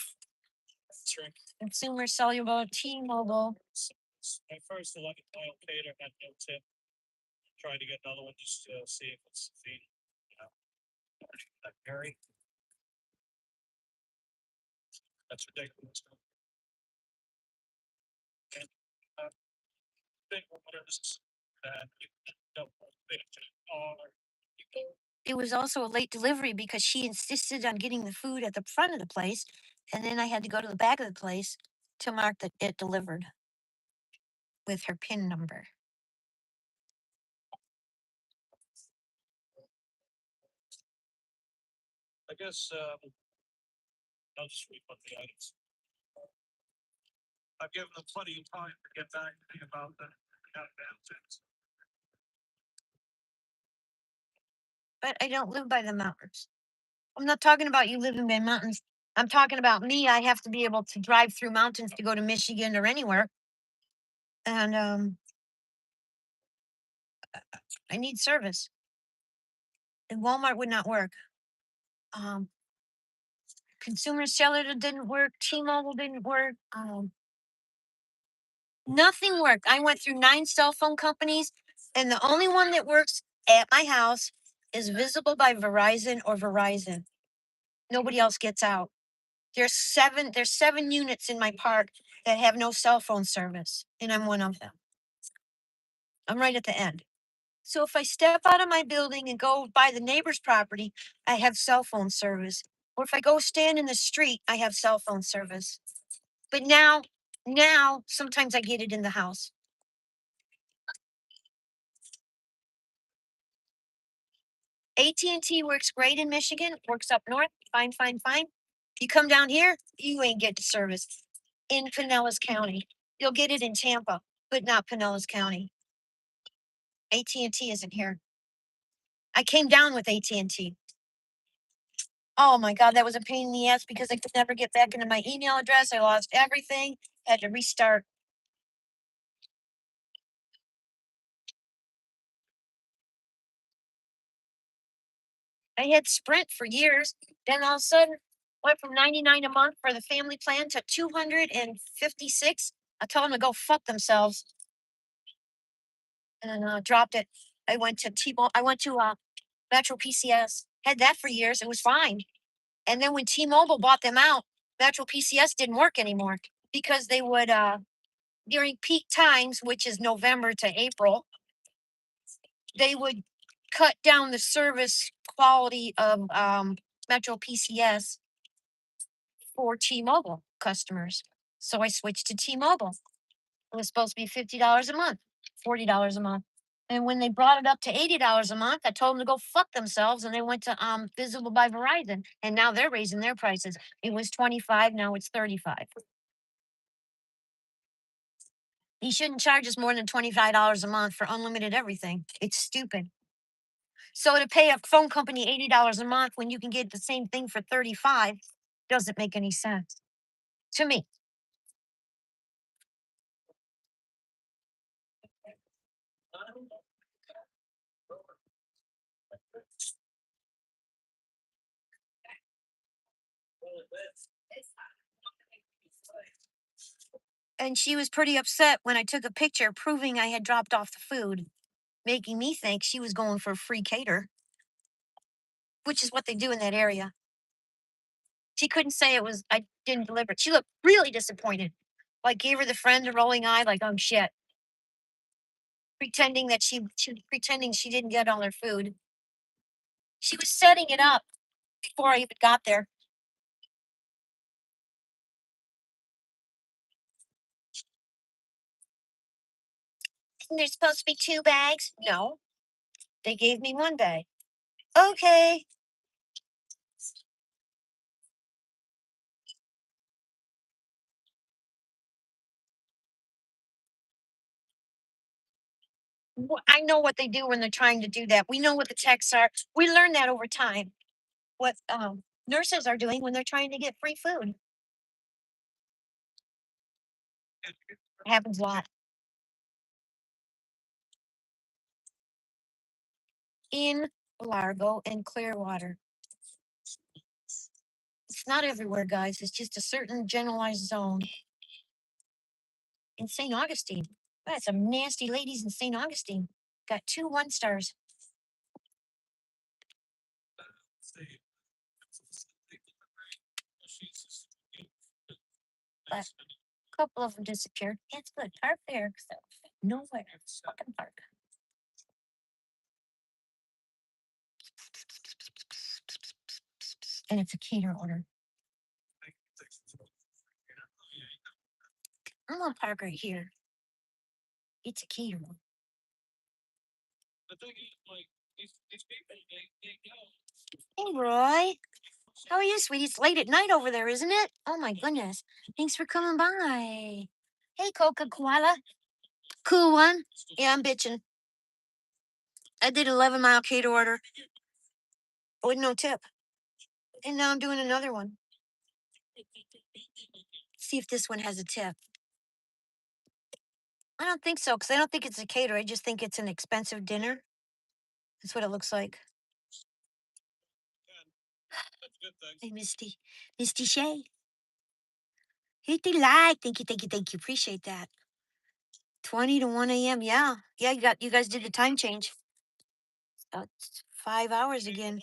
That's right. consumer cellular, T-Mobile. My first 11-mile cater had no tip. Trying to get another one just to see if it's the, you know, that Mary. That's ridiculous. And, big orders that you don't fit are It was also a late delivery because she insisted on getting the food at the front of the place, and then I had to go to the back of the place to mark that it delivered with her PIN number. I guess I'll just sweep up the items. I've given them plenty of time to get back to me about the mountains. But I don't live by the mountains. I'm not talking about you living by mountains. I'm talking about me. I have to be able to drive through mountains to go to Michigan or anywhere. And I need service. And Walmart would not work. Consumer cellular didn't work. T-Mobile didn't work. Nothing worked. I went through 9 cell phone companies, and the only one that works at my house is Visible by Verizon or Verizon. Nobody else gets out. There's 7 units in my park that have no cell phone service, and I'm one of them. I'm right at the end. So if I step out of my building and go by the neighbor's property, I have cell phone service. Or if I go stand in the street, I have cell phone service. But now sometimes I get it in the house. AT&T works great in Michigan, works up north, fine, fine, fine. You come down here, you ain't get the service in Pinellas County. You'll get it in Tampa, but not Pinellas County. AT&T isn't here. I came down with AT&T. Oh my God, that was a pain in the ass because I could never get back into my email address. I lost everything, had to restart. I had Sprint for years. Then all of a sudden, went from 99 a month for the family plan to 256. I told them to go fuck themselves and dropped it. I went to T-Mobile. I went to Metro PCS. Had that for years. It was fine. And then when T-Mobile bought them out, Metro PCS didn't work anymore because they would during peak times, which is November to April, they would cut down the service quality of Metro PCS for T-Mobile customers. So I switched to T-Mobile. It was supposed to be $50 a month, $40 a month. And when they brought it up to $80 a month, I told them to go fuck themselves, and they went to Visible by Verizon, and now they're raising their prices. It was 25, now it's 35. You shouldn't charge us more than $25 a month for unlimited everything. It's stupid. So to pay a phone company $80 a month when you can get the same thing for 35 doesn't make any sense to me. And she was pretty upset when I took a picture proving I had dropped off the food, making me think she was going for a free cater, which is what they do in that area. She couldn't say it was I didn't deliver it. She looked really disappointed. Like gave her the friend a rolling eye, like, oh shit. Pretending that she pretending she didn't get all her food. She was setting it up before I even got there. And there's supposed to be 2 bags? No. They gave me 1 bag. Okay. I know what they do when they're trying to do that. We know what the texts are. We learn that over time. What nurses are doing when they're trying to get free food. It happens a lot. In Largo and Clearwater. It's not everywhere, guys. It's just a certain generalized zone. In St. Augustine. Got some nasty ladies in St. Augustine. Got 2 1 stars. But a couple of them disappeared. Yeah, it's good. Park there. So nowhere. Fucking park. And it's a cater order. I'm gonna park right here. It's a cater order. The thing is, like, these people, they Hey, Roy. How are you, sweetie? It's late at night over there, isn't it? Oh my goodness. Thanks for coming by. Hey, Coca Koala. Cool one. Yeah, I'm bitching. I did 11-mile cater order with no tip. And now I'm doing another one. See if this one has a tip. I don't think so, because I don't think it's a cater. I just think it's an expensive dinner. That's what it looks like. that's good thing. Hey, Misty. Misty Shay. Hit the like. Thank you, thank you, thank you. Appreciate that. 20 to 1 a.m. Yeah. Yeah, you guys did the time change. It's 5 hours again.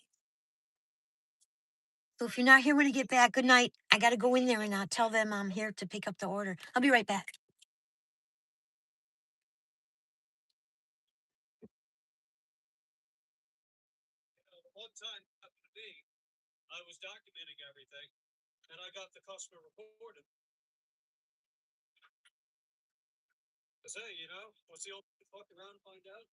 So if you're not here when I get back, good night. I gotta go in there and tell them I'm here to pick up the order. I'll be right back. One time happened to me, I was documenting everything, and I got the customer reported. I say, what's the old fuck around and find out?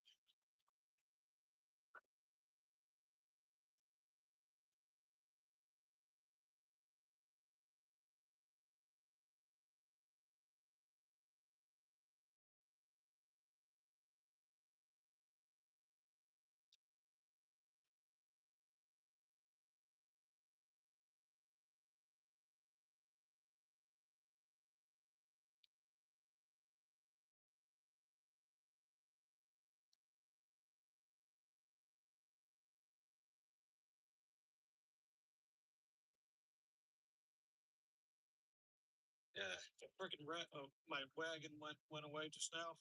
Yeah, freaking my wagon went away just now.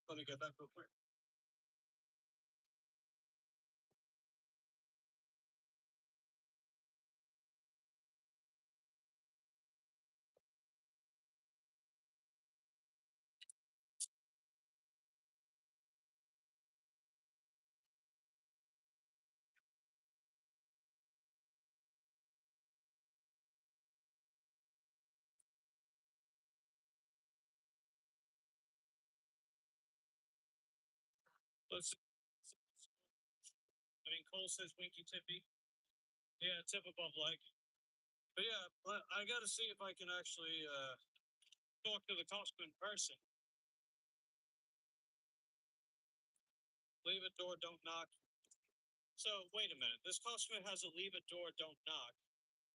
Let me get that real quick. Let's. I mean, Cole says winky tippy. Yeah, tip above leg. But yeah, I got to see if I can actually talk to the Costco in person. Leave it door, don't knock. So wait a minute. This Costco has a leave it door, don't knock.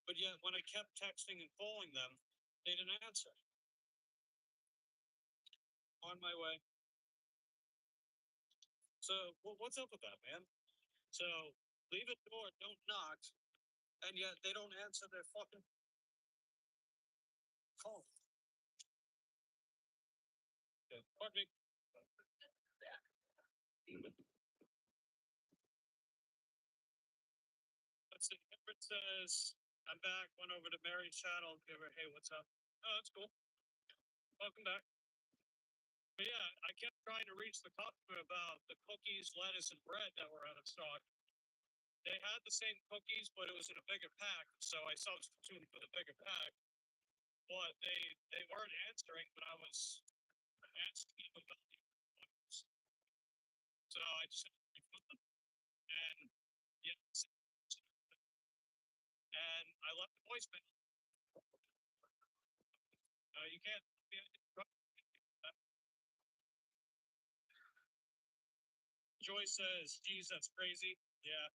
But yet, when I kept texting and calling them, they didn't answer. On my way. So what's up with that, man? So leave it door, don't knock, and yet they don't answer their fucking call. Okay, pardon me. Let's see. Everett says, I'm back. Went over to Mary's channel. Give her, hey, what's up? Oh, that's cool. Welcome back. But yeah, I kept trying to reach the customer about the cookies, lettuce, and bread that were out of stock. They had the same cookies, but it was in a bigger pack, so I substituted for the bigger pack. But they weren't answering when I was asking them about the cookies. So I just had to put them. And yes, and I left the voicemail. You can't. Joy says, "Geez, that's crazy." Yeah.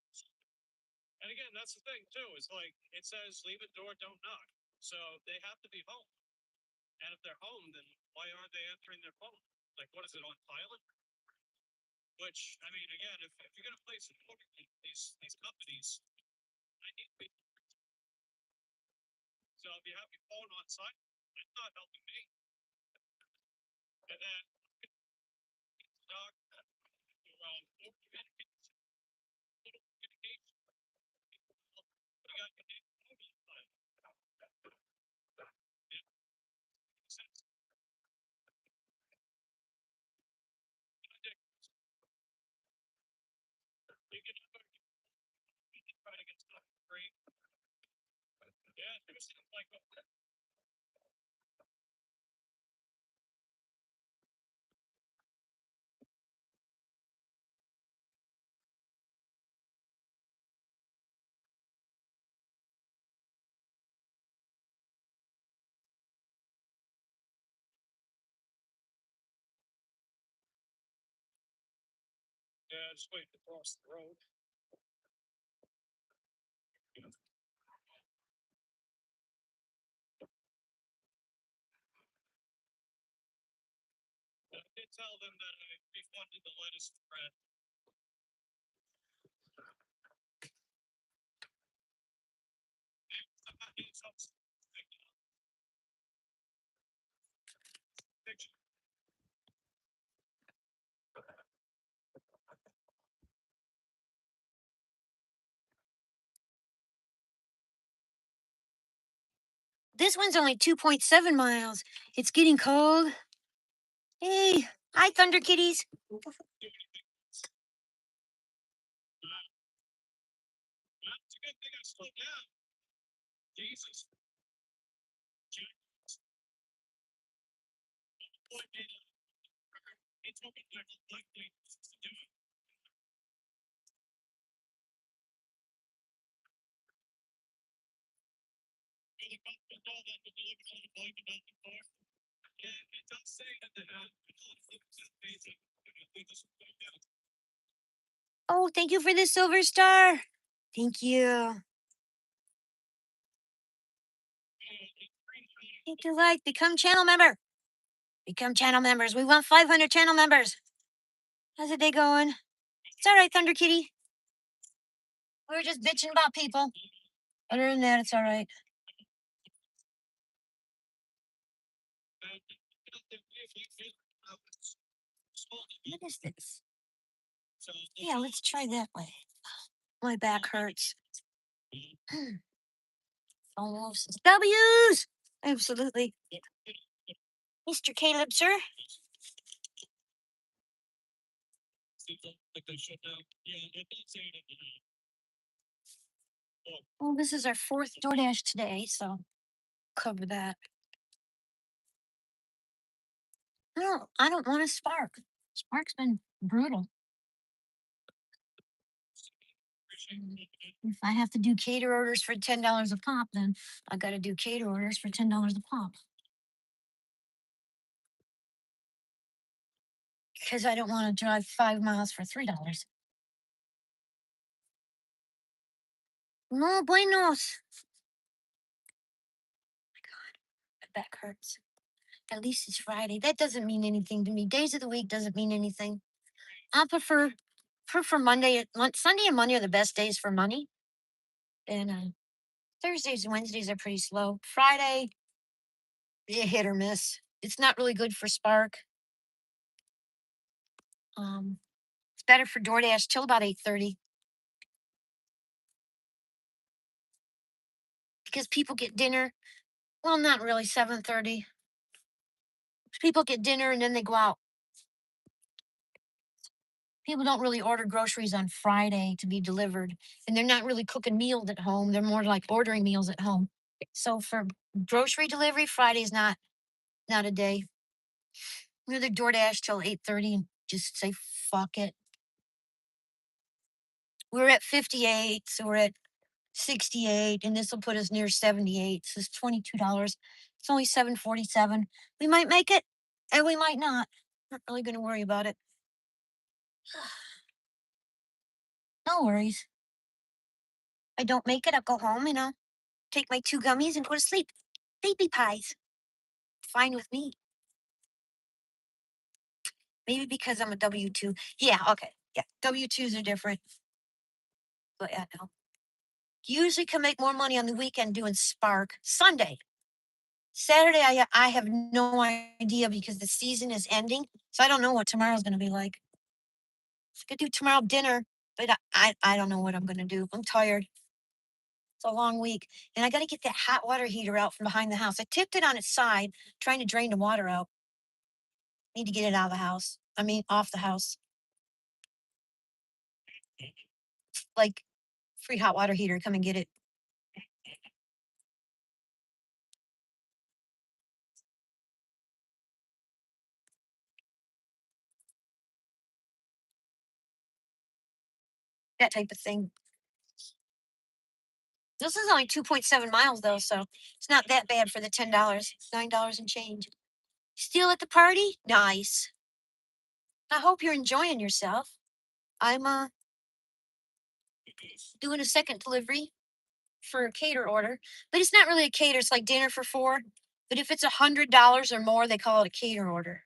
And again, that's the thing too. Is like it says, "Leave it door, don't knock." So they have to be home. And if they're home, then why aren't they answering their phone? Like, what is it on silent? Which I mean, again, if you're gonna place an order in these companies, I need to be. So if you have your phone on silent, it's not helping me. And then dog communication. You got your name on it. Makes sense. You can try to get stuff for free. Yeah, it seems like yeah, just waiting to cross the road. I did tell them that I refunded the lettuce and bread. Picture. This one's only 2.7 miles. It's getting cold. Hey, hi, Thunder Kitties. That's a good thing I slowed down. Jesus. He told me to do it. Helicopter told that to deliver on the bike about the car. And it does say that the basic. Oh, thank you for the silver star. Thank you. Hit the like, become channel member. Become channel members. We want 500 channel members. How's the day going? It's all right, Thunder Kitty. We were just bitching about people. Other than that, it's all right. What is this? Yeah, let's try that way. My back hurts. Almost W's. Absolutely. Mr. Caleb, sir. Like they should have. Yeah, it did say it. Well, this is our fourth DoorDash today, so cover that. No, I don't want a Spark. Spark's been brutal. If I have to do cater orders for $10 a pop, then I got to do cater orders for $10 a pop. Because I don't want to drive 5 miles for $3. No buenos. My back hurts. At least it's Friday. That doesn't mean anything to me. Days of the week doesn't mean anything. I prefer Monday. Sunday and Monday are the best days for money. And Thursdays and Wednesdays are pretty slow. Friday, hit or miss. It's not really good for Spark. It's better for DoorDash till about 8:30 because people get dinner. Well, not really 7:30. People get dinner and then they go out. People don't really order groceries on Friday to be delivered, and they're not really cooking meals at home. They're more like ordering meals at home. So for grocery delivery, Friday's not a day. We're the DoorDash till 8:30 and just say fuck it. We're at 58, so we're at 68, and this will put us near 78. So it's $22. It's only 7:47. We might make it, and we might not. Not really gonna worry about it. No worries. I don't make it, I'll go home and I'll take my 2 gummies and go to sleep. Baby pies. Fine with me. Maybe because I'm a W2. Yeah, okay. Yeah. W2s are different. But yeah, no. Usually can make more money on the weekend doing Spark. Sunday. Saturday, I have no idea because the season is ending. So I don't know what tomorrow's going to be like. I could do tomorrow dinner, but I don't know what I'm going to do. I'm tired. It's a long week. And I got to get that hot water heater out from behind the house. I tipped it on its side, trying to drain the water out. Need to get it out of the house. I mean, off the house. Like, free hot water heater. Come and get it. That type of thing. This is only 2.7 miles though, so it's not that bad for the $10. It's $9 and change. Still at the party? Nice. I hope you're enjoying yourself. I'm doing a second delivery for a cater order, but it's not really a cater. It's like dinner for four. But if it's $100 or more, they call it a cater order.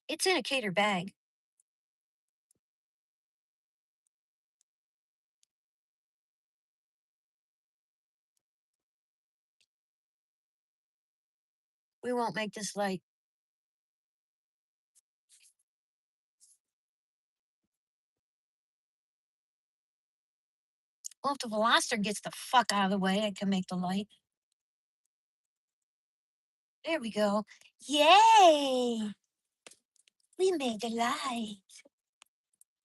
It's in a cater bag. We won't make this light. Well, if the Veloster gets the fuck out of the way, I can make the light. There we go. Yay! We made the light.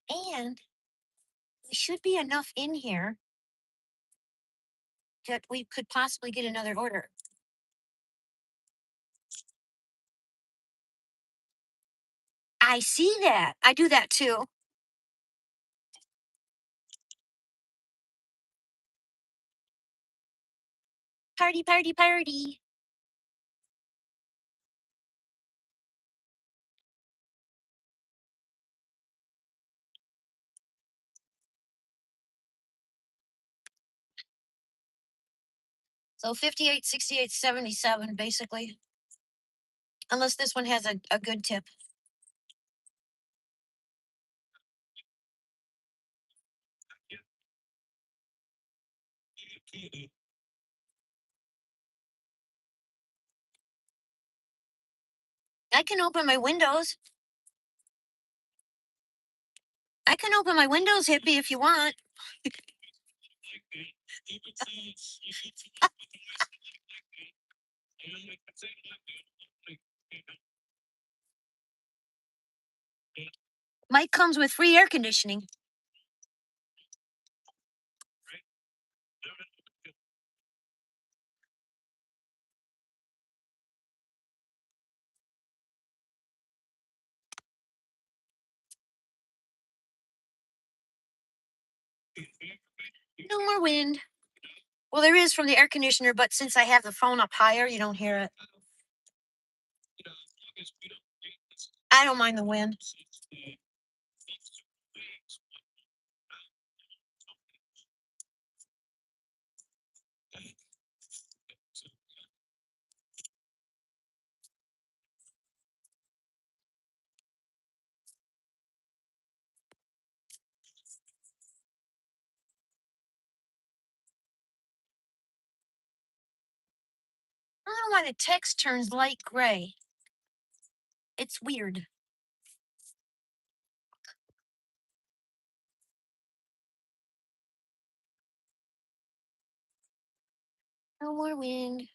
And there should be enough in here that we could possibly get another order. I see that. I do that too. Party, party, party. So 58, 68, 77, basically. Unless this one has a good tip. I can open my windows. I can open my windows, hippie, if you want. Mike comes with free air conditioning. No more wind. Well, there is from the air conditioner, but since I have the phone up higher, you don't hear it. I don't mind the wind. I don't know why the text turns light gray. It's weird. No more wind.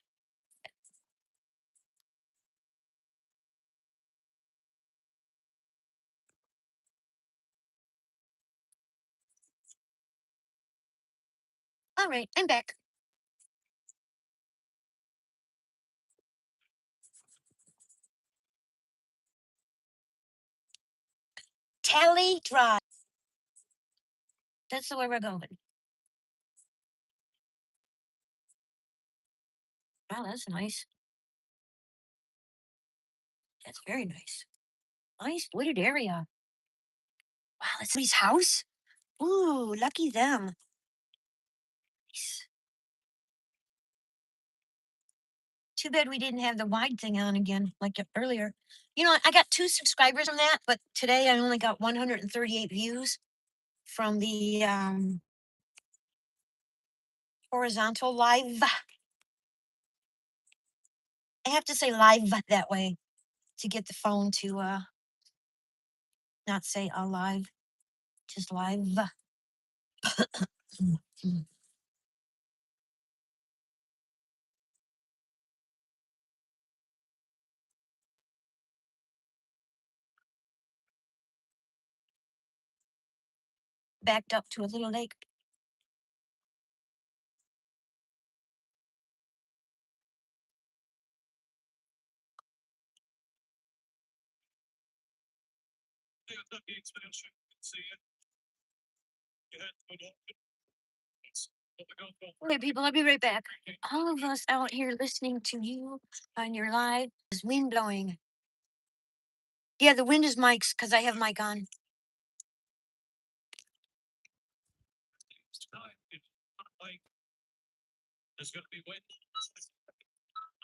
All right, I'm back. Tally Drive. That's the way we're going. Wow, that's nice. That's very nice. Nice wooded area. Wow, that's somebody's house. Ooh, lucky them. Nice. Too bad we didn't have the wide thing on again like earlier. You know, I got 2 subscribers on that, but today I only got 138 views from the horizontal live. I have to say live that way to get the phone to not say alive, just live. Backed up to a little lake. Okay, people, I'll be right back. All of us out here listening to you on your live is wind blowing. Yeah, the wind is Mike's because I have Mike on. There's gonna be wind.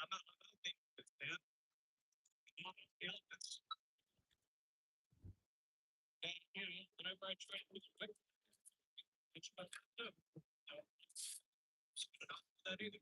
I'm not man. Elements. And whenever I try to it's about to do. That either.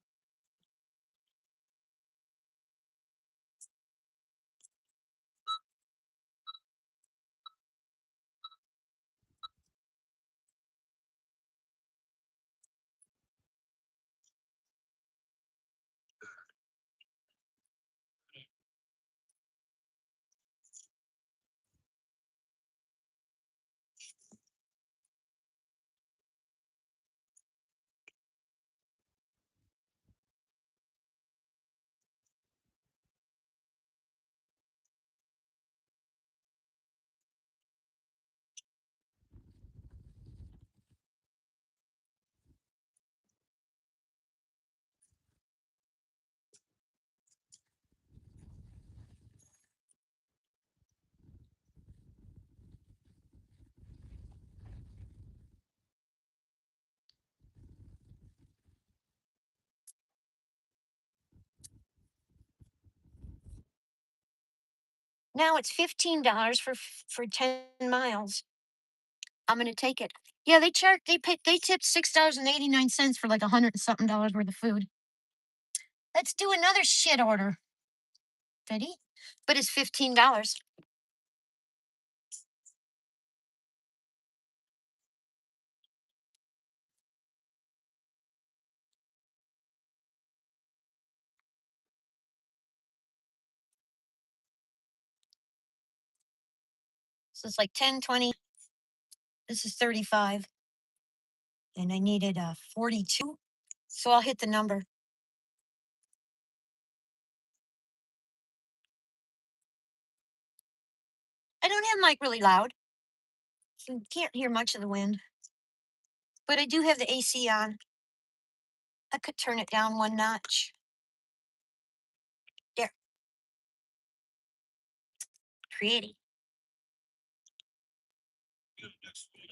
Now it's $15 for 10 miles. I'm gonna take it. Yeah, they tipped $6.89 for like 100 and something dollars worth of food. Let's do another shit order. Ready? But it's $15. So it's like 10, 20. This is 35. And I needed 42. So I'll hit the number. I don't have mic really loud. So you can't hear much of the wind. But I do have the AC on. I could turn it down one notch. There. Pretty. Good next week.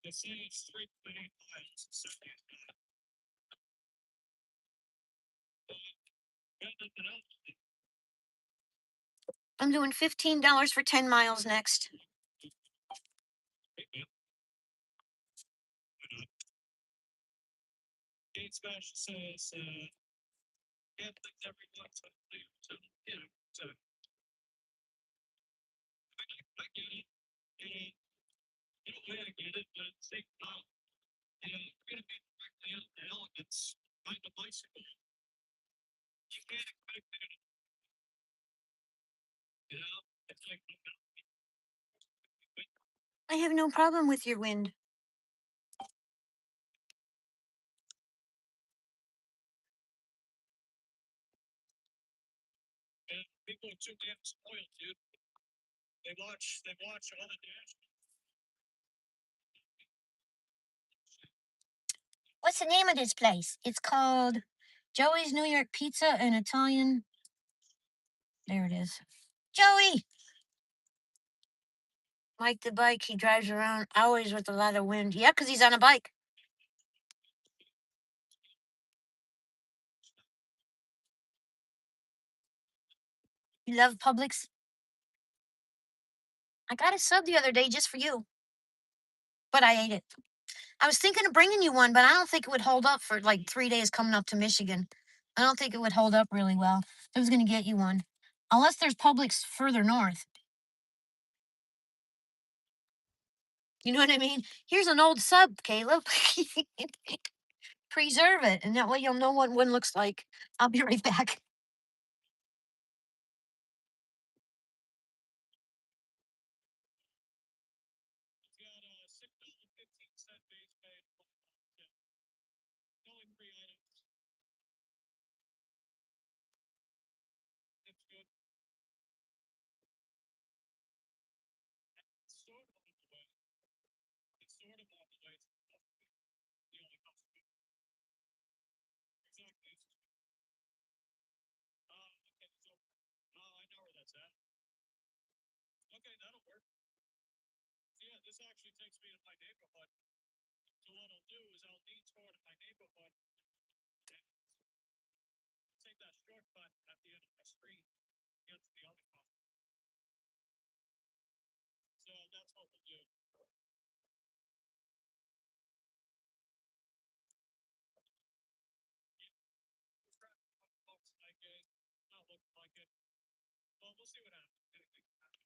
They say it's 3.8 miles. So got nothing else. I'm doing $15 for 10 miles next. Kate Smash says, Catholics everyone's to you know, so I get it. And in a way I get it, but at the same time, you're gonna be directly out the elements riding a bicycle. You can't expect it, you know? It's like I have no problem with your wind. and people are too damn spoiled, dude. They watch all the dash. What's the name of this place? It's called Joey's New York Pizza and Italian. There it is. Joey! Mike the bike, he drives around always with a lot of wind. Yeah, because he's on a bike. You love Publix? I got a sub the other day just for you, but I ate it. I was thinking of bringing you one, but I don't think it would hold up for like 3 days coming up to Michigan. I don't think it would hold up really well. I was going to get you one, unless there's Publix further north. You know what I mean? Here's an old sub, Caleb. Preserve it, and that way you'll know what one looks like. I'll be right back. It's got a $6.15 base pay. Only 3 items. It's good. It's sort of on the way. It's sort of on the way to the only customer. Exactly. Okay, so I know where that's at. Okay, that'll work. So yeah, this actually takes me to my neighborhood. So what I'll do is I'll detour to my neighborhood and take that shortcut at the end of my street to get to the other customer. So that's what we'll do. Looks like it. Not looking like it. Well, we'll see what happens. Anything can happen.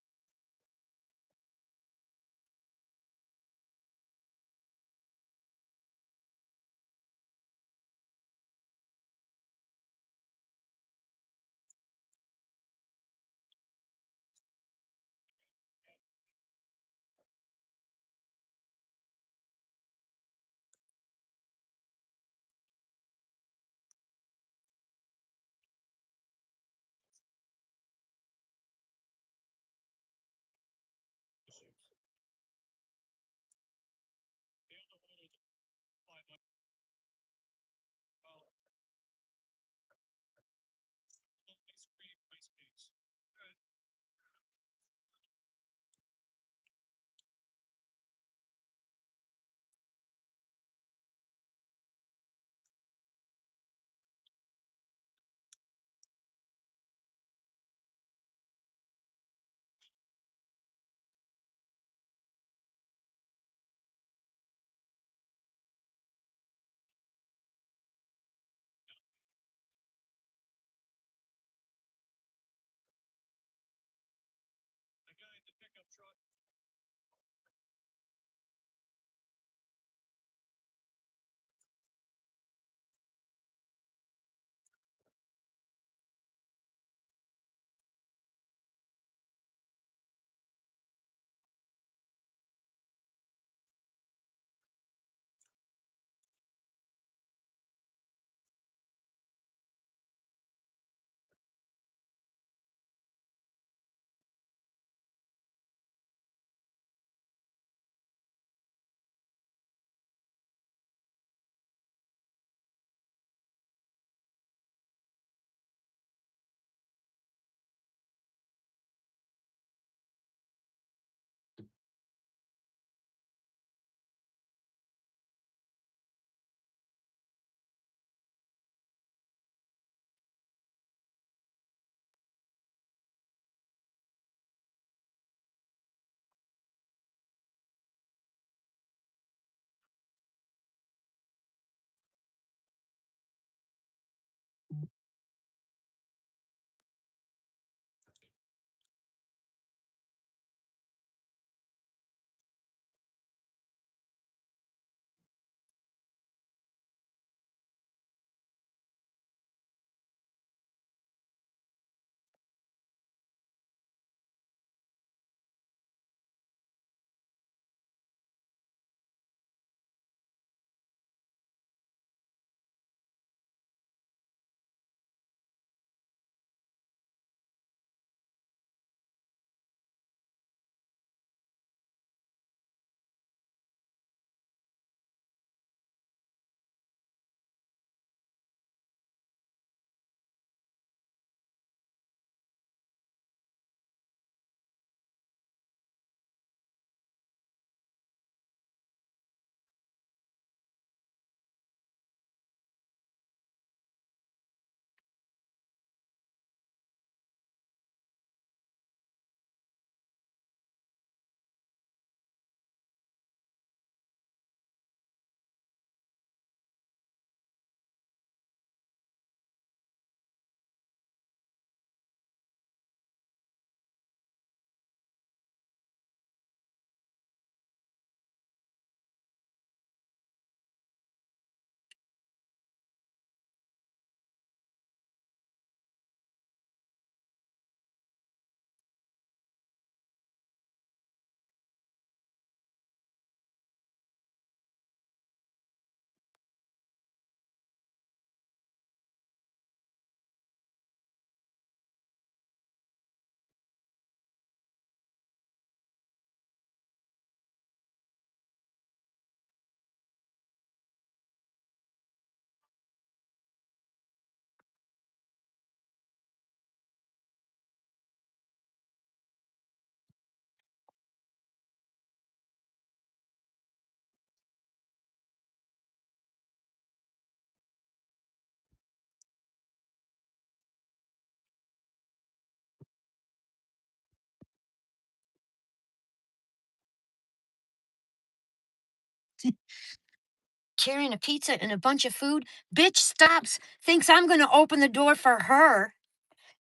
Carrying a pizza and a bunch of food. Bitch stops, thinks I'm going to open the door for her.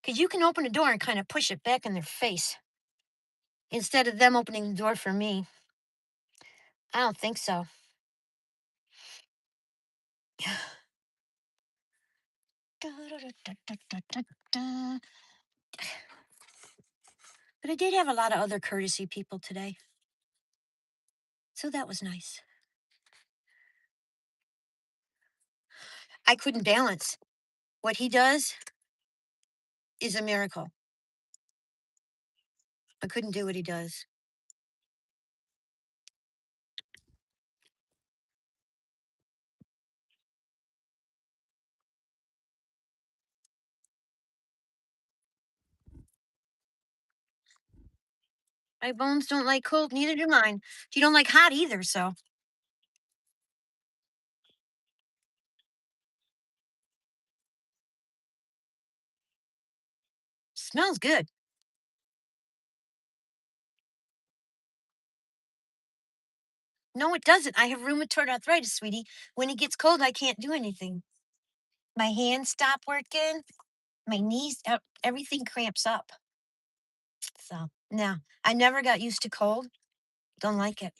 Because you can open the door and kind of push it back in their face instead of them opening the door for me. I don't think so. But I did have a lot of other courtesy people today. So that was nice. I couldn't balance. What he does is a miracle. I couldn't do what he does. My bones don't like cold, neither do mine. You don't like hot either, so. Smells good. No, it doesn't. I have rheumatoid arthritis, sweetie. When it gets cold, I can't do anything. My hands stop working. My knees, everything cramps up. So, no, I never got used to cold. Don't like it.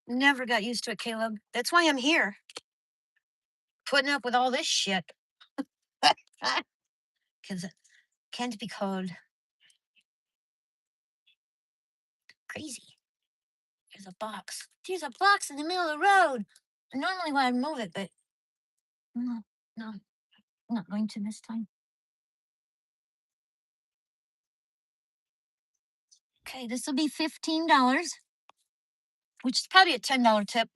Never got used to it, Caleb. That's why I'm here. Putting up with all this shit. Because it can't be cold. Crazy. There's a box. There's a box in the middle of the road. Normally when I move it, but no, no, I'm not going to this time. Okay, this will be $15, which is probably a $10 tip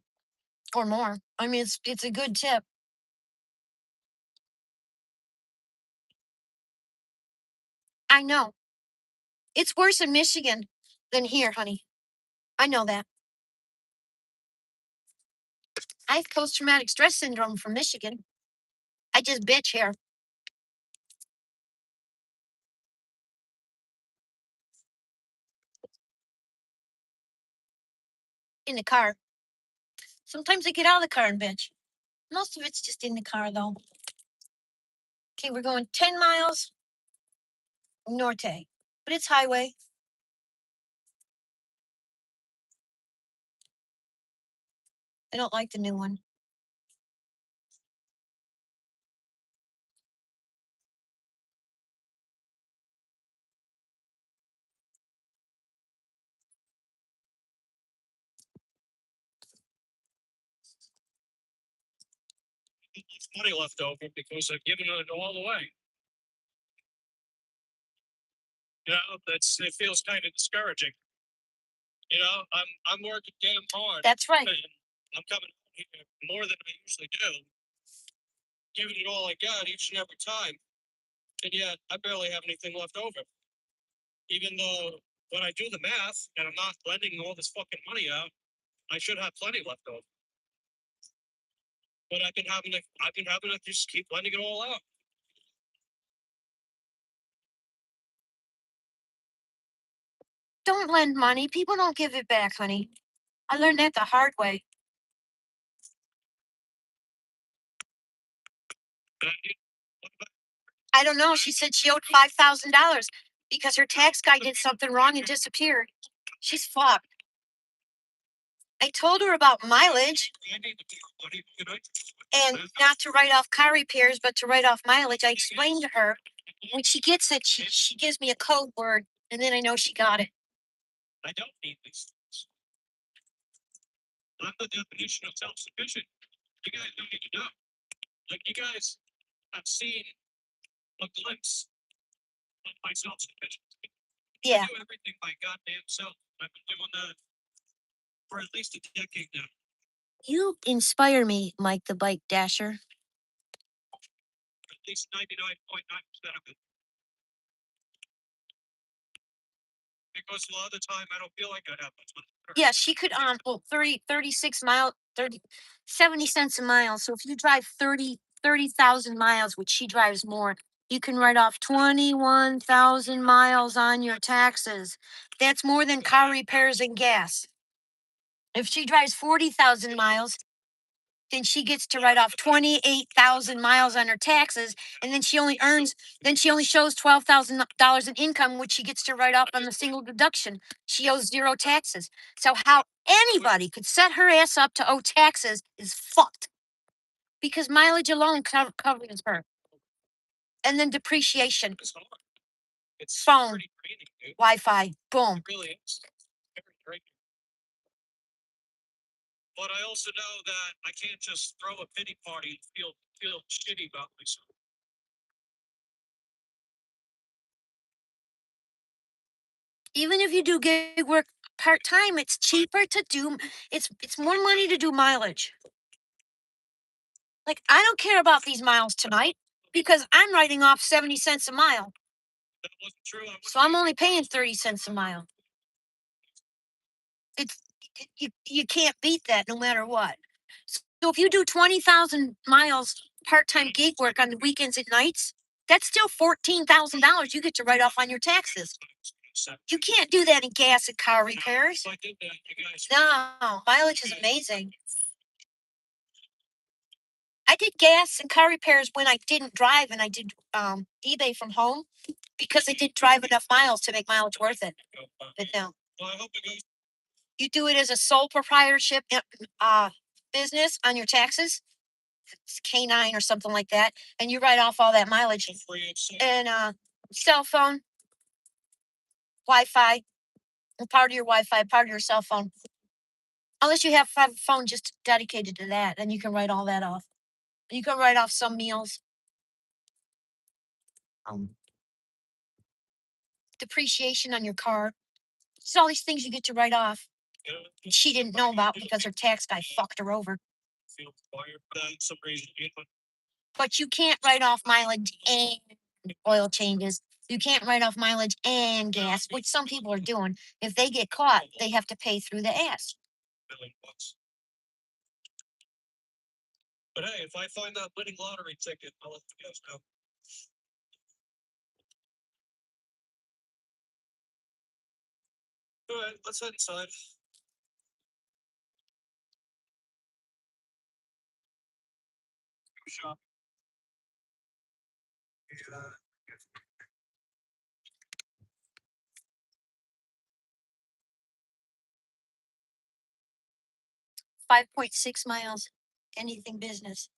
or more. I mean, it's a good tip. I know. It's worse in Michigan than here, honey. I know that. I have post-traumatic stress syndrome from Michigan. I just bitch here. In the car. Sometimes I get out of the car and bitch. Most of it's just in the car, though. Okay, we're going 10 miles norte, but it's highway. I don't like the new one. It's money left over because I've given it all away. You know, it feels kind of discouraging. You know, I'm working damn hard. That's right. And I'm coming here more than I usually do, giving it all I got each and every time, and yet I barely have anything left over. Even though when I do the math and I'm not lending all this fucking money out, I should have plenty left over. But I've been having to just keep lending it all out. Don't lend money. People don't give it back, honey. I learned that the hard way. And I don't know. She said she owed $5,000 because her tax guy did something wrong and disappeared. She's fucked. I told her about mileage I need to be money, you know. and not to write off car repairs, but to write off mileage. I explained to her. When she gets it, she gives me a code word, and then I know she got it. I don't need these things. I'm the definition of self-sufficient. You guys don't need to know. Like, you guys have seen a glimpse of my self-sufficiency. Yeah. I do everything by goddamn self. I've been doing that for at least a decade now. You inspire me, Mike the Bike Dasher. At least 99.9% of it. Because a lot of the time I don't feel like I have much money. Yeah, she could 36 miles, 70 cents a mile. So if you drive 30,000 miles, which she drives more, you can write off 21,000 miles on your taxes. That's more than car repairs and gas. If she drives 40,000 miles, then she gets to write off 28,000 miles on her taxes, and then she only shows $12,000 in income, which she gets to write off on the single deduction. She owes zero taxes. So how anybody could set her ass up to owe taxes is fucked, because mileage alone covers her, and then depreciation, It's hard. It's phone, pretty draining, dude. Wi-Fi, boom. It really is. Very draining. But I also know that I can't just throw a pity party and feel shitty about myself. Even if you do gig work part time, it's cheaper to do. It's more money to do mileage. Like, I don't care about these miles tonight because I'm writing off 70 cents a mile. That wasn't true. So I'm only paying 30 cents a mile. It's you can't beat that no matter what. So if you do 20,000 miles part-time gig work on the weekends and nights, that's still $14,000 you get to write off on your taxes. You can't do that in gas and car repairs. If I did that, you guys. No, mileage is amazing. I did gas and car repairs when I didn't drive, and I did eBay from home because I didn't drive enough miles to make mileage worth it. But no, Well, I hope it goes you do it as a sole proprietorship business on your taxes. It's K9 or something like that, and you write off all that mileage for you. and cell phone, Wi-Fi, and part of your Wi-Fi, part of your cell phone. Unless you have a phone just dedicated to that, then you can write all that off. You can write off some meals. Um, Depreciation on your car. It's all these things you get to write off. She didn't know about because her tax guy fucked her over. Feel fired for that some reason. But you can't write off mileage and oil changes. You can't write off mileage and gas, which some people are doing. If they get caught, they have to pay through the ass. $1,000,000. But hey, if I find that winning lottery ticket, I'll let you guys know. All right, let's head inside. Shop. Yeah. 5.6 miles, anything business.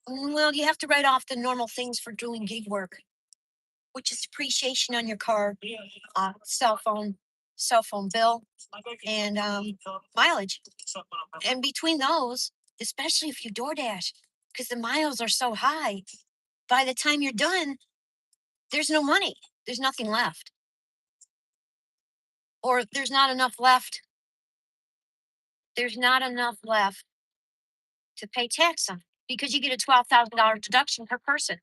Well, you have to write off the normal things for doing gig work, which is depreciation on your car, cell phone bill, and mileage. And between those, especially if you DoorDash, because the miles are so high, by the time you're done, there's no money. There's nothing left. Or there's not enough left. There's not enough left to pay tax on because you get a $12,000 deduction per person.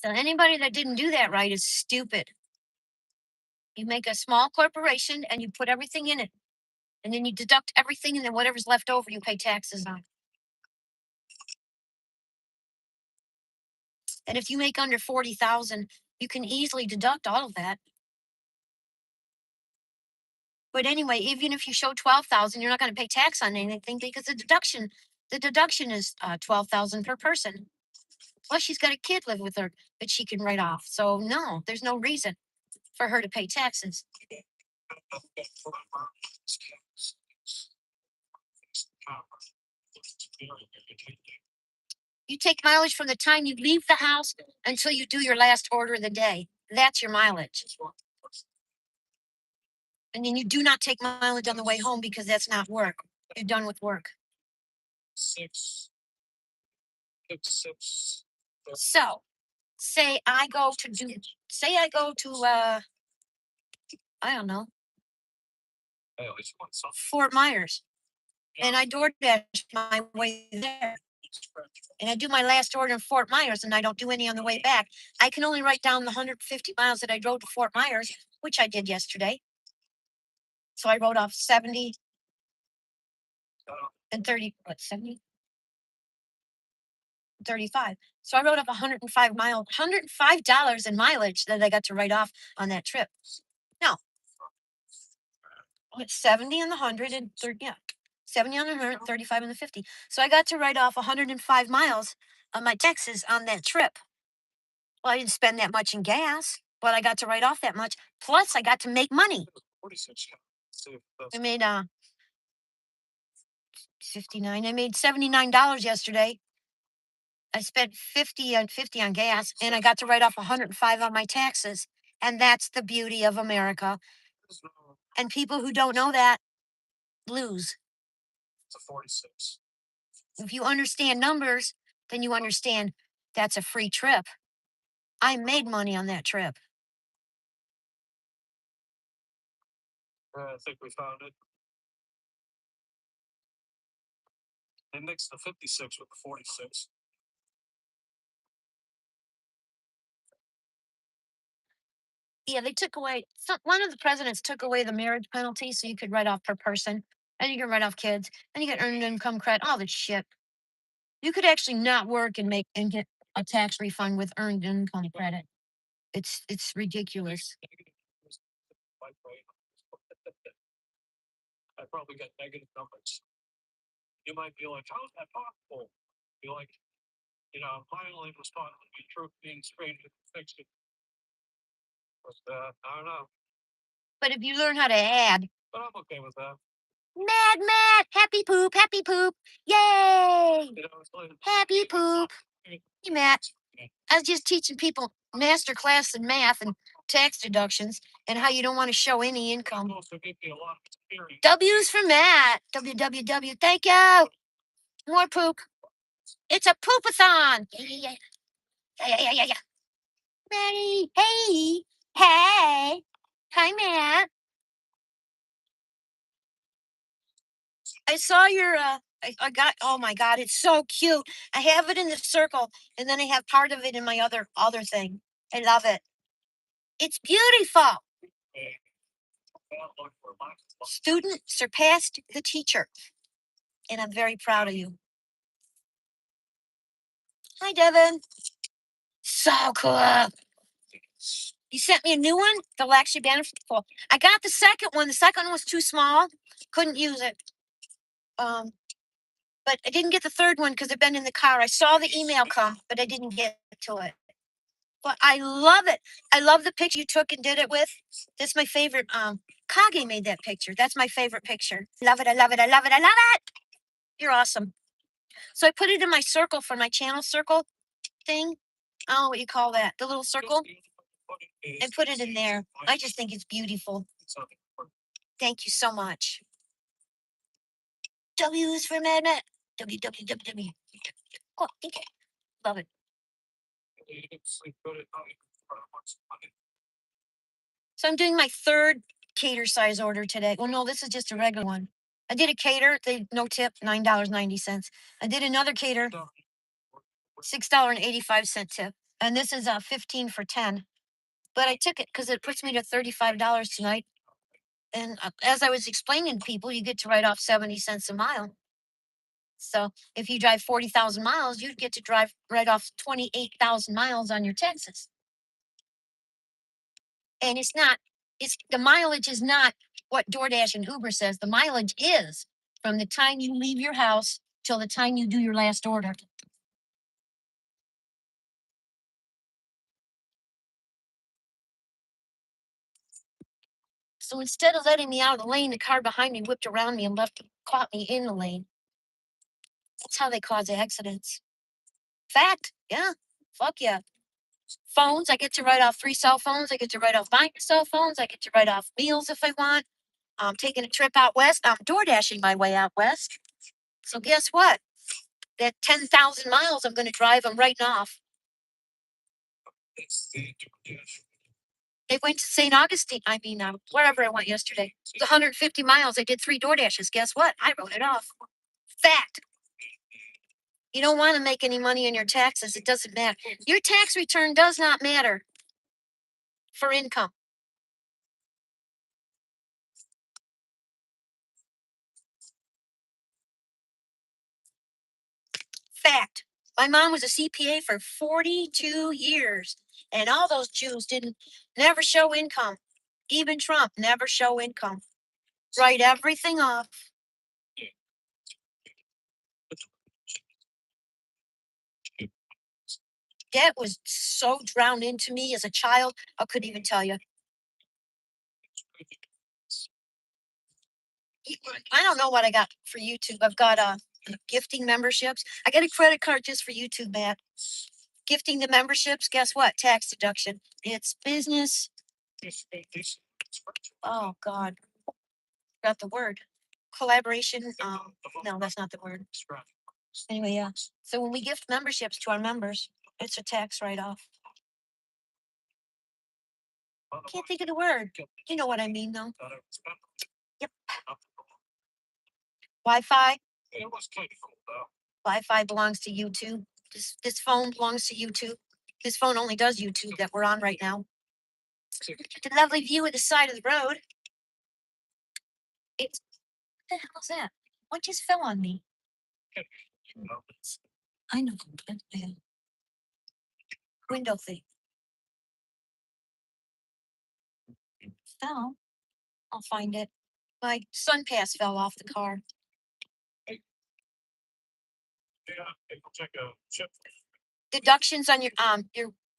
So anybody that didn't do that right is stupid. You make a small corporation and you put everything in it, and then you deduct everything, and then whatever's left over, you pay taxes on. And if you make under 40,000, you can easily deduct all of that. But anyway, even if you show 12,000, you're not going to pay tax on anything because the deduction is 12,000 per person. Plus, she's got a kid live with her that she can write off. So no, there's no reason for her to pay taxes. You take mileage from the time you leave the house until you do your last order of the day. That's your mileage. And then you do not take mileage on the way home because that's not work. You're done with work. Six. So, say I go to I don't know, I always want something. Fort Myers, and I DoorDash my way there, and I do my last order in Fort Myers, and I don't do any on the way back. I can only write down the 150 miles that I drove to Fort Myers, which I did yesterday. So I wrote off 70 and 30, what, 70? 135. So I wrote up 105 miles, $105 in mileage that I got to write off on that trip. No, it's 70 on the 100 and 30, yeah, 70 on the 100, 35 on the 50. So I got to write off 105 miles of my taxes on that trip. Well, I didn't spend that much in gas, but I got to write off that much. Plus, I got to make money. 46. I made 59. I made $79 yesterday. I spent 50 on gas, and I got to write off 105 on my taxes. And that's the beauty of America. And people who don't know that lose. It's a 46. If you understand numbers, then you understand that's a free trip. I made money on that trip. I think we found it. They mixed the 56 with the 46. Yeah, they took away one of the presidents took away the marriage penalty so you could write off per person, and you can write off kids, and you get earned income credit, all this shit. You could actually not work and make and get a tax refund with earned income credit. It's ridiculous. I probably got negative numbers. You might be like, how's that possible? Be like, finally was taught to be truth being strange and fiction. But I don't know. But if you learn how to add, But I'm okay with that. mad, happy poop, yay, It's like, happy poop. Hey, Matt, I was just teaching people master class in math and tax deductions and how you don't want to show any income. also give me a lot of experience. W's for Matt. WWW. Thank you. More poop. It's a poopathon. Yeah. Ready? Hey. Hey. Hi, Matt. I saw your I got, oh my god, it's so cute. I have it in the circle and then I have part of it in my other thing. I love it. It's beautiful. Student surpassed the teacher. And I'm very proud of you. Hi, Devin. So cool. You sent me a new one. They'll actually benefit. I got the second one. The second one was too small. Couldn't use it. But I didn't get the third one because I've been in the car. I saw the email come, but I didn't get to it. But I love it. I love the picture you took and did it with. That's my favorite. Kage made that picture. That's my favorite picture. Love it. I love it. I love it. I love it. You're awesome. So I put it in my circle for my channel circle thing. I don't know what you call that. The little circle. And put it in there. I just think it's beautiful. Thank you so much. W is for Mad Matt. WWW. Oh, thank you. Love it. So I'm doing my third cater size order today. Well, no, this is just a regular one. I did a cater, they no tip, $9.90. I did another cater, $6.85 tip. And this is 15 for 10. But I took it because it puts me to $35 tonight. And as I was explaining to people, you get to write off 70 cents a mile. So if you drive 40,000 miles, you'd get to write off 28,000 miles on your taxes. And it's the mileage is not what DoorDash and Uber says. The mileage is from the time you leave your house till the time you do your last order. So instead of letting me out of the lane, the car behind me whipped around me and caught me in the lane. That's how they cause accidents. Fact, yeah. Fuck yeah. Phones, I get to write off 3 cell phones. I get to write off 9 cell phones. I get to write off meals if I want. I'm taking a trip out west. I'm door dashing my way out west. So guess what? That 10,000 miles I'm going to drive, I'm writing off. They went to St. Augustine. I mean, wherever I went yesterday. It was 150 miles. I did 3 door dashes. Guess what? I wrote it off. Fact. You don't want to make any money on your taxes. It doesn't matter. Your tax return does not matter for income. Fact. My mom was a CPA for 42 years, and all those Jews didn't never show income. Even Trump never show income. Write everything off. Debt was so drowned into me as a child, I couldn't even tell you. I don't know what I got for YouTube. I've got gifting memberships. I get a credit card just for YouTube, Matt. Gifting the memberships, guess what? Tax deduction. It's business. Oh God, got the word. Collaboration. No, that's not the word. Anyway, yeah. So when we gift memberships to our members, it's a tax write-off. Can't think of the word. You know what I mean, though. Yep. Wi-Fi. Wi-Fi belongs to YouTube. This phone belongs to YouTube. This phone only does YouTube that we're on right now. It's a lovely view of the side of the road. It's what the hell is that? What just fell on me? I know. Yeah. Window thing. Fell. I'll find it. My sun pass fell off the car. Deductions on your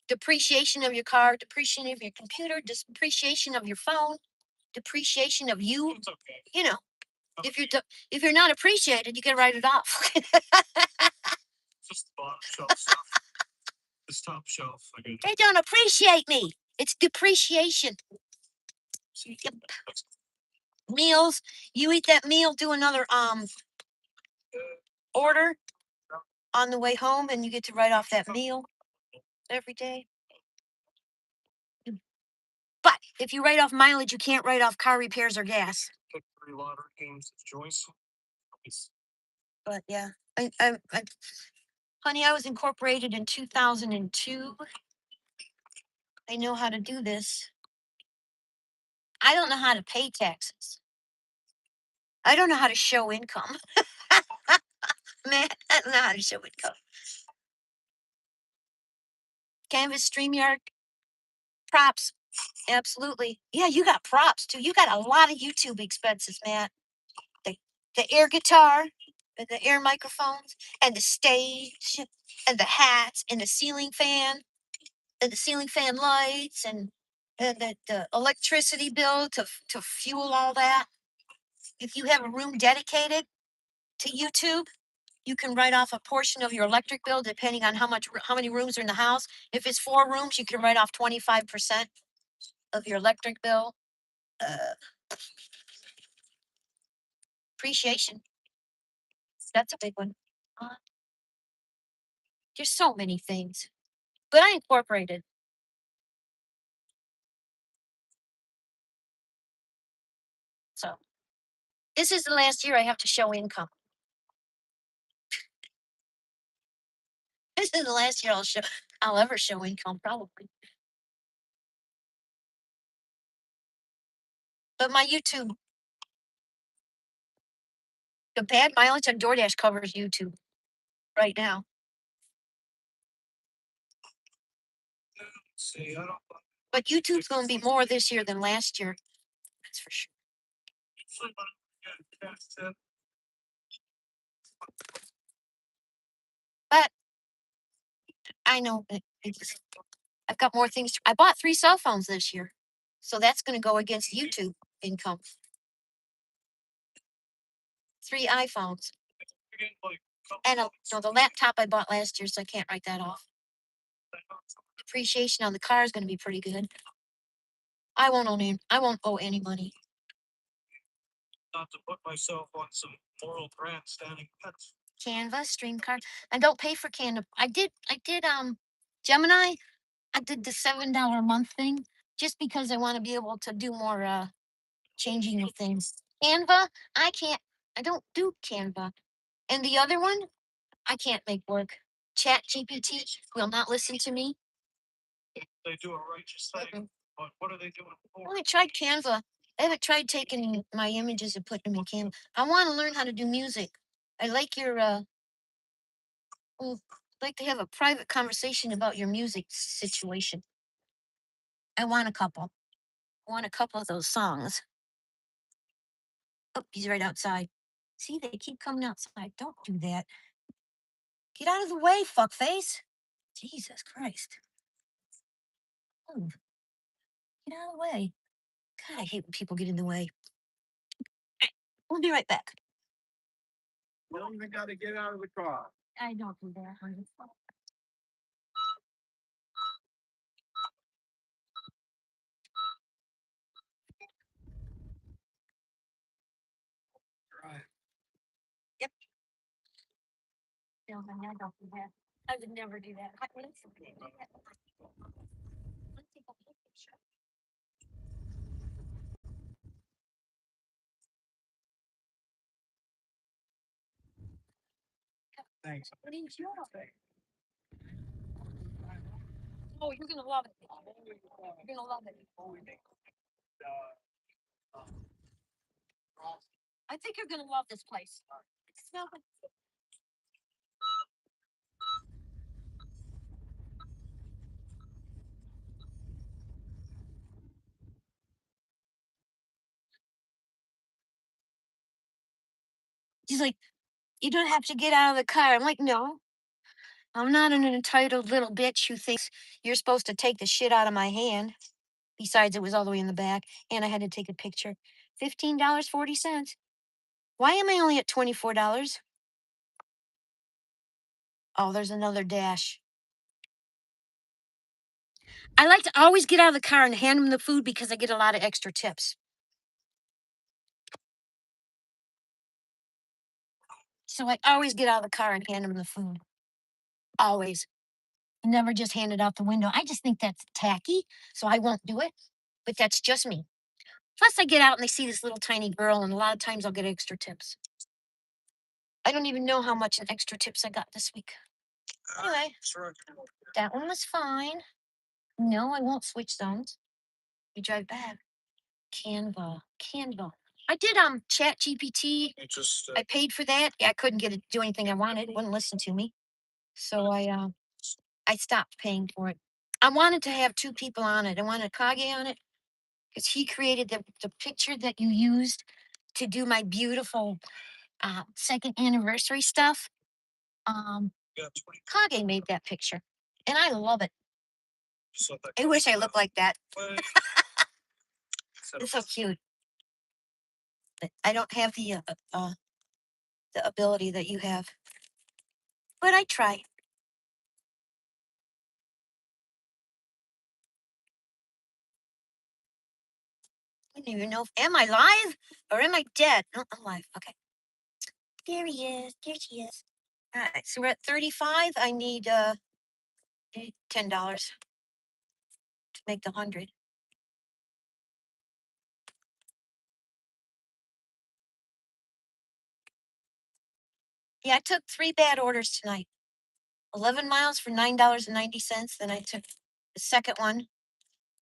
depreciation of your car, depreciation of your computer, depreciation of your phone, depreciation of you. You know, if you're not appreciated, you can write it off. Just the bottom shelf stuff. This top shelf. They don't appreciate me. It's depreciation. Yep. Meals. You eat that meal, do another order on the way home, and you get to write off that meal every day. But if you write off mileage, you can't write off car repairs or gas. But yeah, honey, I was incorporated in 2002. I know how to do this. I don't know how to pay taxes. I don't know how to show income. Man, I don't know how to show income. Canvas, StreamYard, props. Absolutely. Yeah, you got props too. You got a lot of YouTube expenses, man. The air guitar and the air microphones and the stage and the hats and the ceiling fan and the ceiling fan lights and the electricity bill to fuel all that. If you have a room dedicated to YouTube, you can write off a portion of your electric bill depending on how many rooms are in the house. If it's 4 rooms, you can write off 25% of your electric bill. Appreciation. That's a big one. There's so many things, but I incorporated. So this is the last year I have to show income. This is the last year I'll ever show income, probably. But my YouTube, the bad mileage on DoorDash covers YouTube right now. See, I don't. But YouTube's going to be more this year than last year. That's for sure. But I know I've got more things. I bought 3 cell phones this year, so that's going to go against YouTube income. 3 iPhones and the laptop I bought last year, so I can't write that off. Depreciation on the car is going to be pretty good. I won't owe any money. Not to put myself on some moral grandstanding pets. Canva, stream card. I don't pay for Canva. I did Gemini. I did the $7 a month thing just because I want to be able to do more changing of things. Canva, I don't do Canva. And the other one, I can't make work. Chat GPT will not listen to me. They do a righteous thing, but what are they doing for? Well, I tried Canva. I haven't tried taking my images and putting them in Canva. I want to learn how to do music. I like your I'd like to have a private conversation about your music situation. I want a couple. I want a couple of those songs. Oh, he's right outside. See, they keep coming outside. Don't do that. Get out of the way, fuckface. Jesus Christ. Move. Get out of the way. God, I hate when people get in the way. We'll be right back. You don't even gotta get out of the car. I don't do that, honey. Right. Yep. No, honey, I don't do that. I would never do that. I wouldn't do that. Let's take a picture. Thanks. What do you feel? Oh, you're gonna love it. You're gonna love it. I think you're gonna love this place. It smells like He's like, you don't have to get out of the car. I'm like, no, I'm not an entitled little bitch who thinks you're supposed to take the shit out of my hand. Besides, it was all the way in the back, and I had to take a picture. $15.40. Why am I only at $24? Oh, there's another dash. I like to always get out of the car and hand them the food because I get a lot of extra tips. So I always get out of the car and hand them the food. Always. Never just hand it out the window. I just think that's tacky, so I won't do it. But that's just me. Plus, I get out and they see this little tiny girl, and a lot of times I'll get extra tips. I don't even know how much in extra tips I got this week. Anyway, Sure. that one was fine. No, I won't switch zones. We drive back. Canva. I did Chat GPT. It just I paid for that. Yeah, I couldn't get it to do anything I wanted. It wouldn't listen to me. So I stopped paying for it. I wanted to have two people on it. I wanted Kage on it because he created the picture that you used to do my beautiful second anniversary stuff. got 20. Kage made that picture, and I love it. So that I wish I looked like that. way. It's so cute. But I don't have the ability that you have, but I try. I don't even know if am I live or am I dead? No, I'm live. Okay. There he is. There she is. All right. So we're at 35. I need $10 to make the 100. Yeah, I took 3 bad orders tonight. 11 miles for $9.90. Then I took the second one.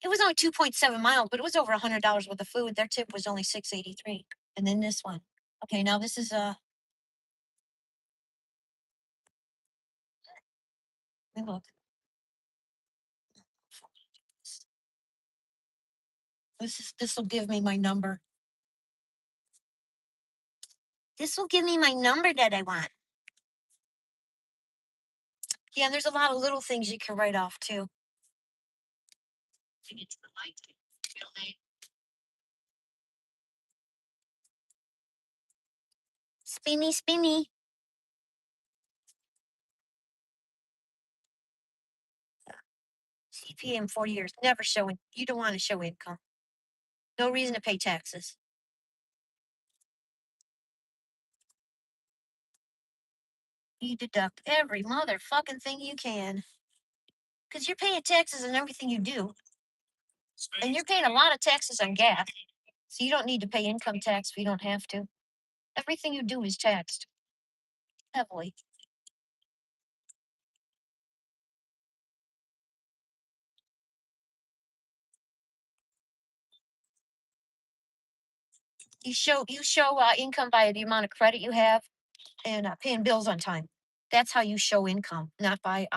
It was only 2.7 miles, but it was over $100 worth of food. Their tip was only $6.83. And then this one. Okay, now this is let me look. This will give me my number. This will give me my number that I want. Yeah, and there's a lot of little things you can write off too. Spinny. CPA in 40 years. Never showing. You don't want to show income. No reason to pay taxes. You deduct every motherfucking thing you can. Because you're paying taxes on everything you do. And you're paying a lot of taxes on gas. So you don't need to pay income tax if you don't have to. Everything you do is taxed heavily. You show income by the amount of credit you have and paying bills on time. That's how you show income, not by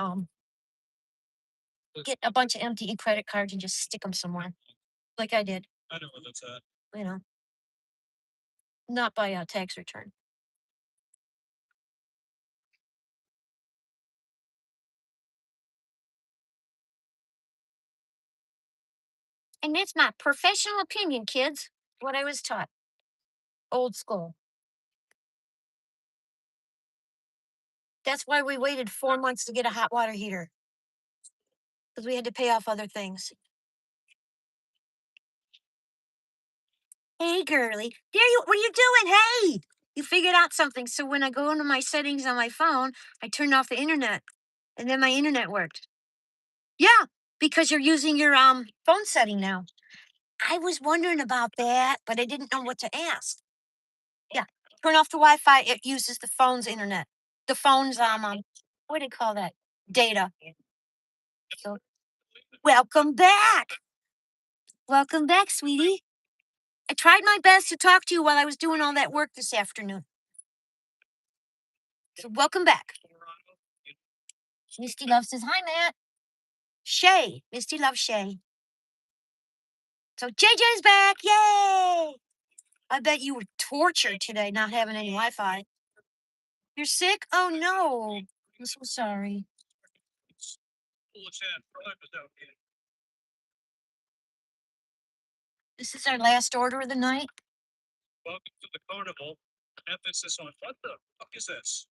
get a bunch of empty credit cards and just stick them somewhere, like I did. I know where that's at. You know, not by a tax return. And that's my professional opinion, kids. What I was taught. Old school. That's why we waited 4 months to get a hot water heater. Because we had to pay off other things. Hey, girly. There you, what are you doing? Hey, you figured out something. So when I go into my settings on my phone, I turned off the internet and then my internet worked. Yeah, because you're using your phone setting now. I was wondering about that, but I didn't know what to ask. Yeah, turn off the Wi-Fi. It uses the phone's internet. The phone's what do you call that? Data. So, welcome back. Welcome back, sweetie. I tried my best to talk to you while I was doing all that work this afternoon. So welcome back. Misty Love says, hi, Matt. Shay. Misty loves Shay. So JJ's back. Yay. I bet you were tortured today not having any Wi-Fi. You're sick? Oh, no. I'm so sorry. This is our last order of the night. Welcome to the carnival. Emphasis on what the fuck is this?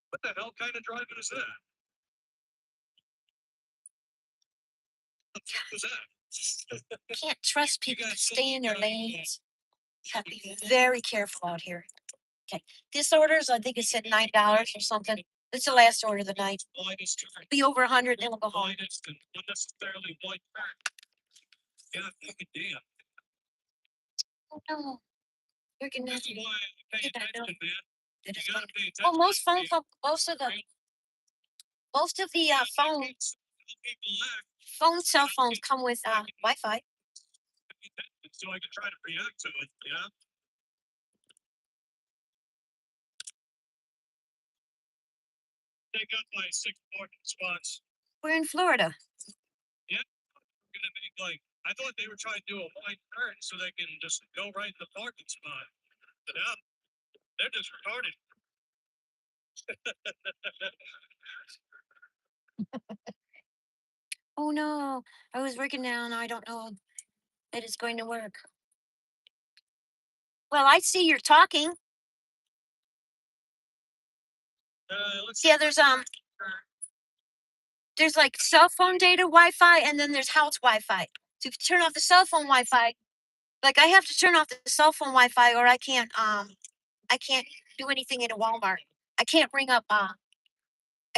What the hell kind of driving is that? What the fuck was that? Can't trust people to stay in their lanes. Have to be very careful out here. Okay. This order's, I think it said $9 or something. It's the last order of the night. Be over 100, then we'll go home. Widest and unnecessarily wide crack. Yeah, fucking damn. Oh, no. You're gonna have That's to why I pay get that attention, man. That is You gotta fine. pay Well, attention. most of the cell phones come with Wi-Fi. So I can try to react to it, you know? They got my 6 parking spots. We're in Florida. Yeah, we're gonna make like, I thought they were trying to do a wide turn so they can just go right in the parking spot. But now, they're just retarded. Oh no, I was working now and I don't know that it's going to work. Well, I see you're talking. Let's Yeah, there's like cell phone data Wi-Fi and then there's house Wi-Fi. So if you turn off the cell phone Wi-Fi, like I have to turn off the cell phone Wi-Fi or I can't do anything at a Walmart. I can't ring up I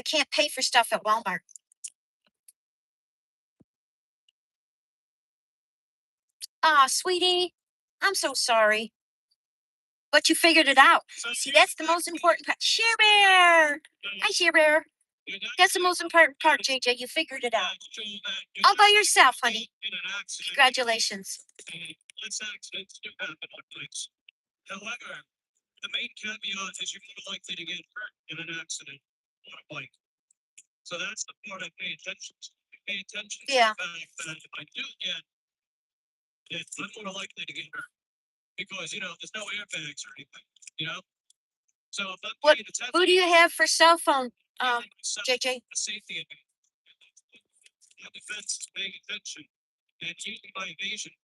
can't pay for stuff at Walmart. Ah, sweetie, I'm so sorry. But you figured it out. See, that's the most important part. Share Bear! Hi, Share Bear. That's the most important part, JJ. You figured it out. All by yourself, honey. Congratulations. Less accidents do happen on bikes. However, the main caveat is you're more likely to get hurt in an accident on a bike. So that's the part I pay attention to. I pay attention to the fact that if I do get it, I'm more likely to get hurt. Because, there's no airbags or anything, you know? So if I'm paying attention, Who do you have for cell phone, JJ? a safety event. My defense is paying attention and using my evasion.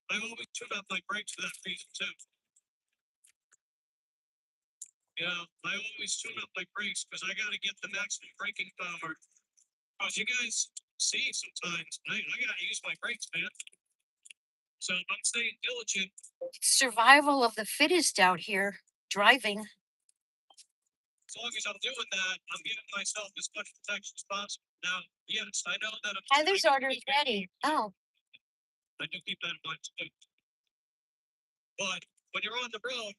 I always tune up my brakes for that reason too. I always tune up my brakes because I gotta get the maximum braking power. Because you guys see sometimes, I gotta use my brakes, man. So I'm staying diligent. Survival of the fittest out here, driving. As long as I'm doing that, I'm giving myself as much protection as possible. Now, yes, I know that Heather's order is ready. Oh. I do keep that in mind too. But when you're on the road,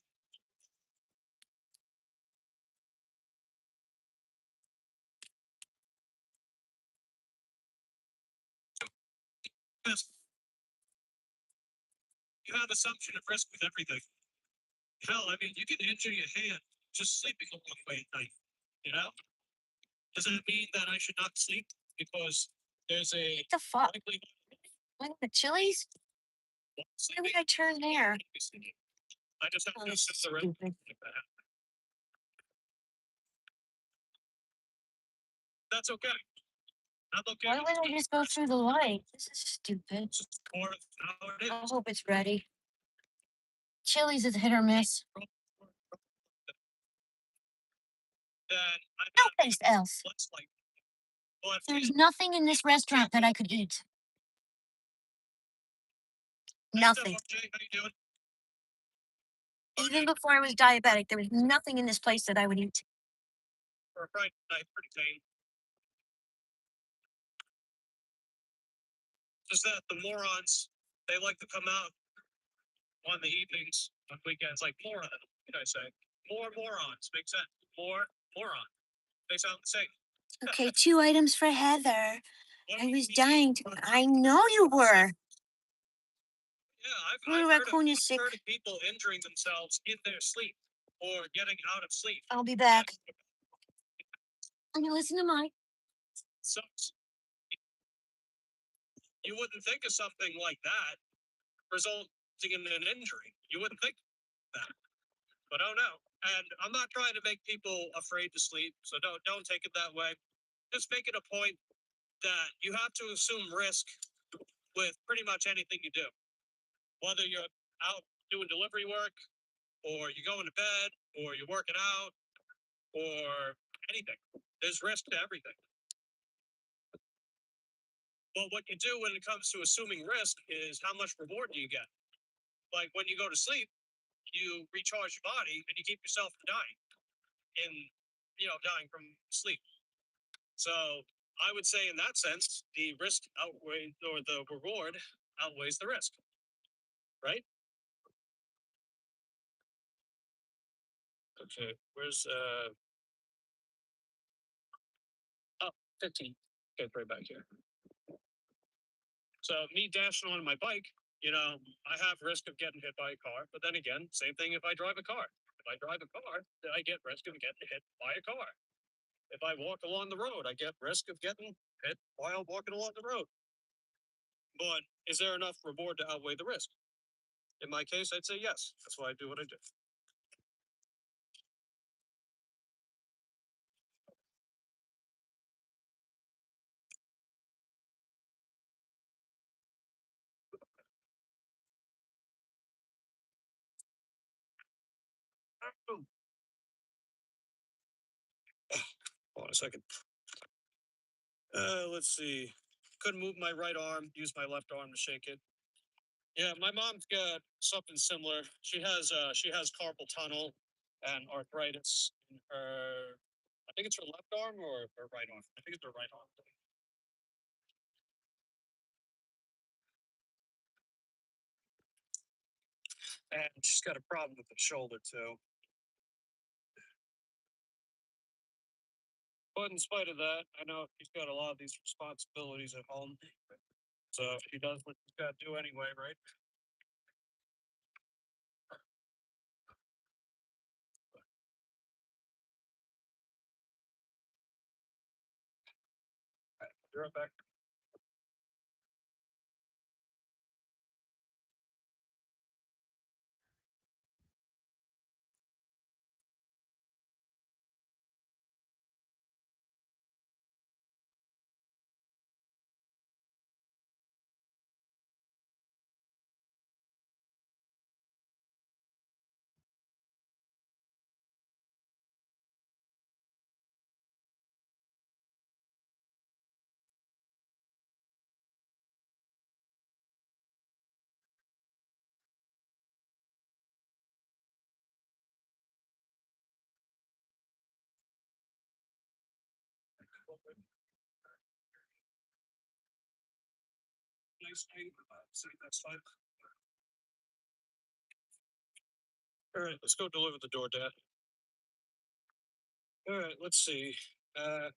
yes, you have assumption of risk with everything. Hell, I mean, you can injure your hand just sleeping a long way at night. You know, does it mean that I should not sleep because there's a What the fuck? likelihood What the Chili's? of Why would sleeping? I turn there? I just have Oh, to this is accept the risk stupid. like that. That's okay. I'm okay Why with would I just go through the light? This is stupid. it's just part of how it I is. hope it's ready. Chili's is hit or miss. Then I'm No gonna place be else. less like, but There's nothing in this restaurant that I could eat. Nothing. RJ, how you doing? Even before I was diabetic, there was nothing in this place that I would eat. For a Friday night, pretty tame. Just that the morons, they like to come out on the evenings, on weekends, like more of them. What did I say? More morons. Makes sense. More moron. They sound the same. Okay, 2 items for Heather. What I do you was mean? dying to. I know you were. Yeah, Ooh, raccoon is sick. heard of people injuring themselves in their sleep or getting out of sleep. I'll be back. I'm gonna listen to Mike. Sucks. You wouldn't think of something like that resulting in an injury. You wouldn't think that. But oh no. And I'm not trying to make people afraid to sleep, so don't take it that way. Just make it a point that you have to assume risk with pretty much anything you do. Whether you're out doing delivery work, or you're going to bed, or you're working out, or anything. There's risk to everything. But what you do when it comes to assuming risk is how much reward do you get? Like when you go to sleep, you recharge your body and you keep yourself from dying dying from sleep. So I would say in that sense, the risk outweighs or the reward outweighs the risk, right? Okay, where's 15. Okay, right back here. So me dashing on my bike, I have risk of getting hit by a car. But then again, same thing if I drive a car. If I drive a car, then I get risk of getting hit by a car. If I walk along the road, I get risk of getting hit while walking along the road. But is there enough reward to outweigh the risk? In my case, I'd say yes. That's why I do what I do. Hold on a second. Let's see. Couldn't move my right arm. Use my left arm to shake it. Yeah, my mom's got something similar. She has carpal tunnel and arthritis in her. I think it's her left arm or her right arm. I think it's her right arm. And she's got a problem with the shoulder too. But in spite of that, I know she's got a lot of these responsibilities at home. So she does what she's got to do anyway, right? You're right back. Nice thing. That's fine. All right, let's go deliver the DoorDash. All right, let's see. Uh,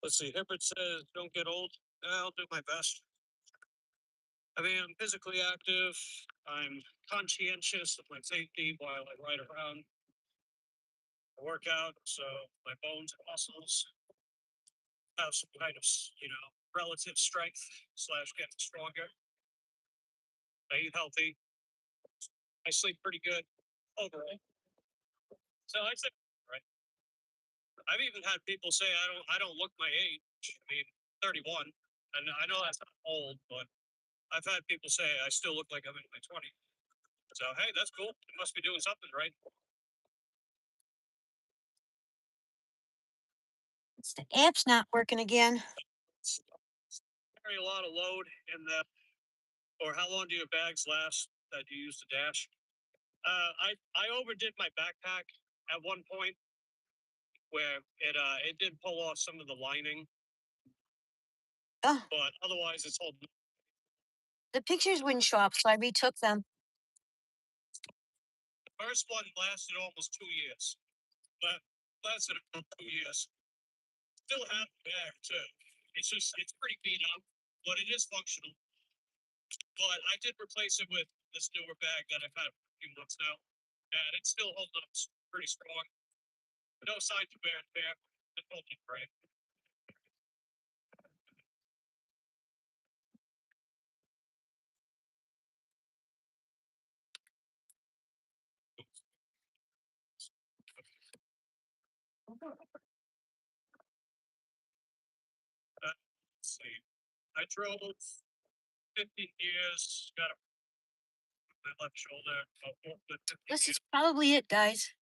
let's see. Hibbert says, "Don't get old." I'll do my best. I mean, I'm physically active. I'm conscientious of my safety while I ride around. work out, so my bones and muscles have some kind of, relative strength slash getting stronger. I eat healthy. I sleep pretty good overall. So I think, right. I've even had people say I don't look my age. I mean, 31, and I know that's not old, but I've had people say I still look like I'm in my 20s. So hey, that's cool. I must be doing something right. It's the app's not working again. Carry a lot of load in the, or how long do your bags last that you use to dash? I overdid my backpack at one point where it did pull off some of the lining, Oh, but otherwise it's holding. the pictures wouldn't show up, so I retook them. The first one lasted almost 2 years, but lasted about 2 years. Still have the bag too. It's pretty beat up, but it is functional. But I did replace it with this newer bag that I've had for a few months now, and it's still holding up pretty strong. No signs of wear and tear. It's holding great. Let's see. I drove 15 years, got a my left shoulder. This is probably it, guys.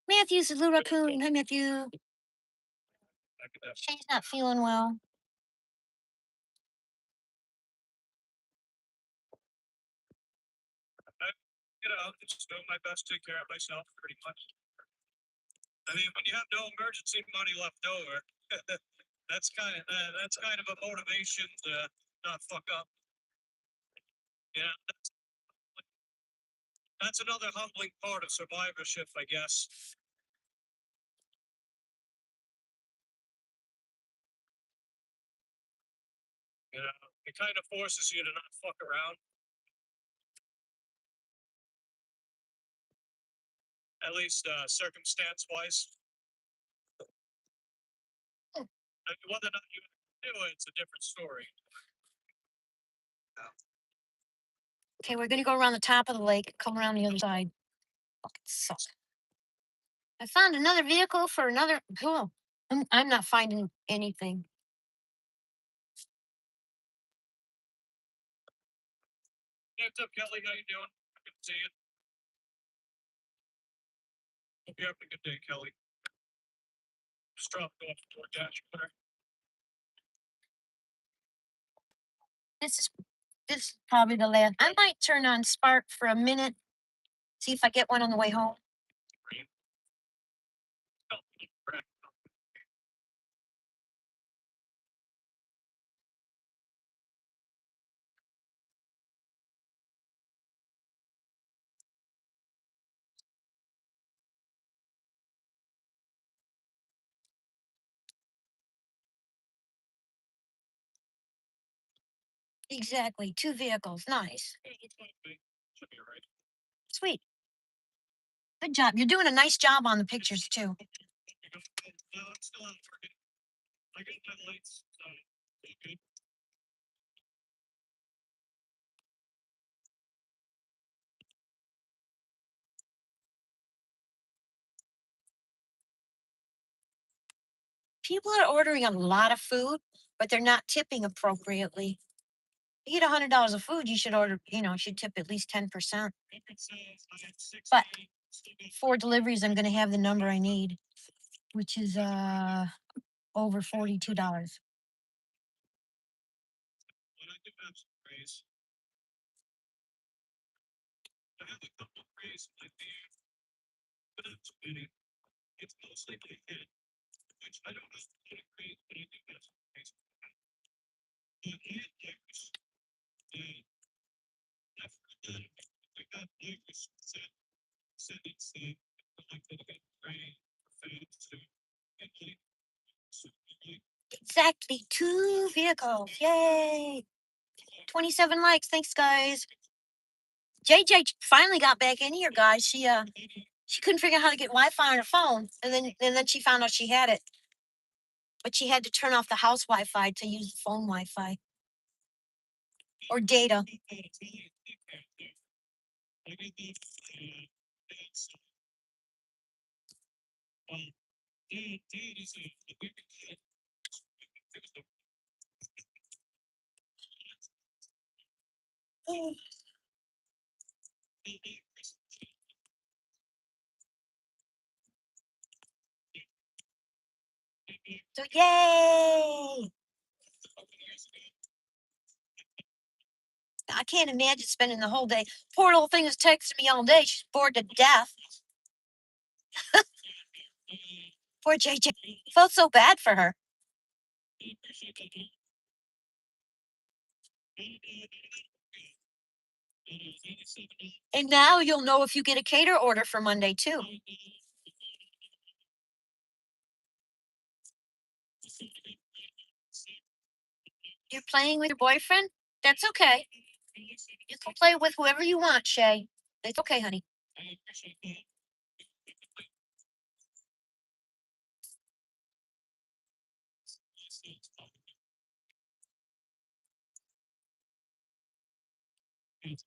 Matthew's a little raccoon. Hi, Matthew. She's not feeling well. Just doing my best to take care of myself, pretty much. I mean, when you have no emergency money left over, that's kind of a motivation to not fuck up. Yeah, that's another humbling part of survivorship, I guess. It kind of forces you to not fuck around. At least circumstance wise. Whether or not you do it, it's a different story. Okay, we're gonna go around the top of the lake, come around the other side. Fucking suck. I found another vehicle for another. Oh, I'm not finding anything. Hey, what's up, Kelly? How you doing? Good to see you. Hope you're having a good day, Kelly. Just dropped off DoorDash order. This is probably the last. I might turn on Spark for a minute, see if I get one on the way home. Exactly, 2 vehicles. Nice. Should be alright. Sweet. Good job. You're doing a nice job on the pictures too. No, I'm still on target. I got my lights, so good. People are ordering a lot of food, but they're not tipping appropriately. You get $100 of food, you should order, should tip at least 10%. But for deliveries, I'm gonna have the number I need, which is over $42. But I do have some praise. I have a couple of praise in my beard, but not too many. It's mostly my head, which I don't have a lot of praise, but I do have some praise. But hand layers, I've heard that I got layers said it's like they get praying for fans to get like, Exactly 2 vehicles. Yay! 27 likes. Thanks, guys. JJ finally got back in here, guys. She She couldn't figure out how to get Wi-Fi on her phone, and then she found out she had it, but she had to turn off the house Wi-Fi to use the phone Wi-Fi or data. So yay! I can't imagine spending the whole day. Poor little thing is texting me all day. She's bored to death. Poor JJ. Felt so bad for her. And now you'll know if you get a cater order for Monday too. You're playing with your boyfriend? That's okay. You can play with whoever you want, Shay. It's okay, honey. I